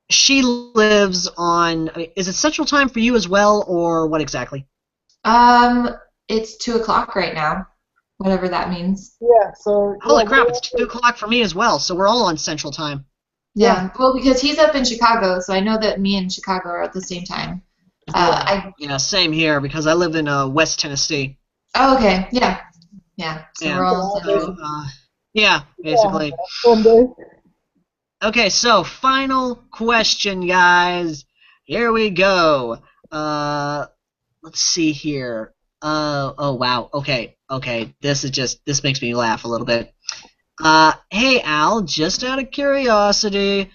Speaker 1: She lives on... is it Central Time for you as well, or what exactly?
Speaker 6: It's 2 o'clock right now. Whatever that means.
Speaker 2: Yeah, so...
Speaker 1: Holy crap, it's 2 o'clock for me as well, so we're all on Central Time.
Speaker 6: Yeah, well, because he's up in Chicago, so I know that me and Chicago are at the same time.
Speaker 1: Yeah, same here, because I live in West Tennessee.
Speaker 6: Oh, okay, yeah. Yeah, so we're all in Central.
Speaker 1: Yeah, basically.
Speaker 2: One day.
Speaker 1: Okay, so final question, guys. Here we go. Let's see here. Oh, wow. Okay. This makes me laugh a little bit. Hey Al, just out of curiosity,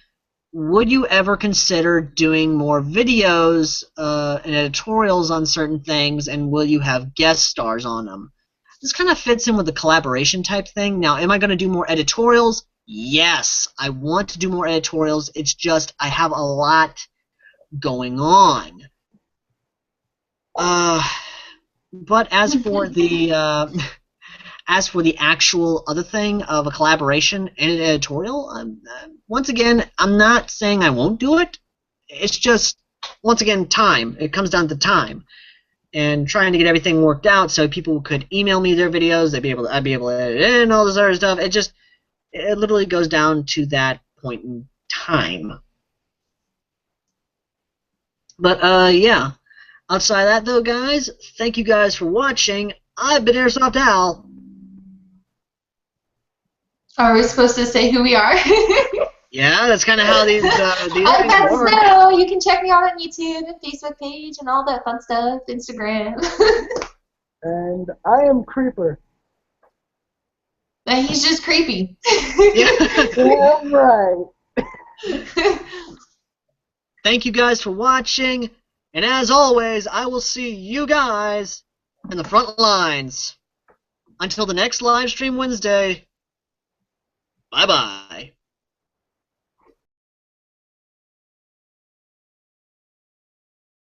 Speaker 1: would you ever consider doing more videos and editorials on certain things, and will you have guest stars on them? This kind of fits in with the collaboration type thing. Now, am I going to do more editorials? Yes, I want to do more editorials. It's just I have a lot going on. But as for the actual other thing of a collaboration and an editorial, once again, I'm not saying I won't do it. It's just, once again, time. It comes down to time. And trying to get everything worked out so people could email me their videos, I'd be able to edit it and all this other stuff. It literally goes down to that point in time. But yeah. Outside of that though, guys, thank you guys for watching. I've been Airsoft Al.
Speaker 6: Are we supposed to say who we are?
Speaker 1: Yeah, that's kind of how these
Speaker 6: I
Speaker 1: things
Speaker 6: guess
Speaker 1: work.
Speaker 6: so. You can check me out on YouTube and Facebook page and all that fun stuff, Instagram.
Speaker 7: And I am Creeper.
Speaker 6: And he's just creepy.
Speaker 7: Yeah, right.
Speaker 1: Thank you guys for watching, and as always, I will see you guys in the front lines. Until the next live stream Wednesday, bye-bye.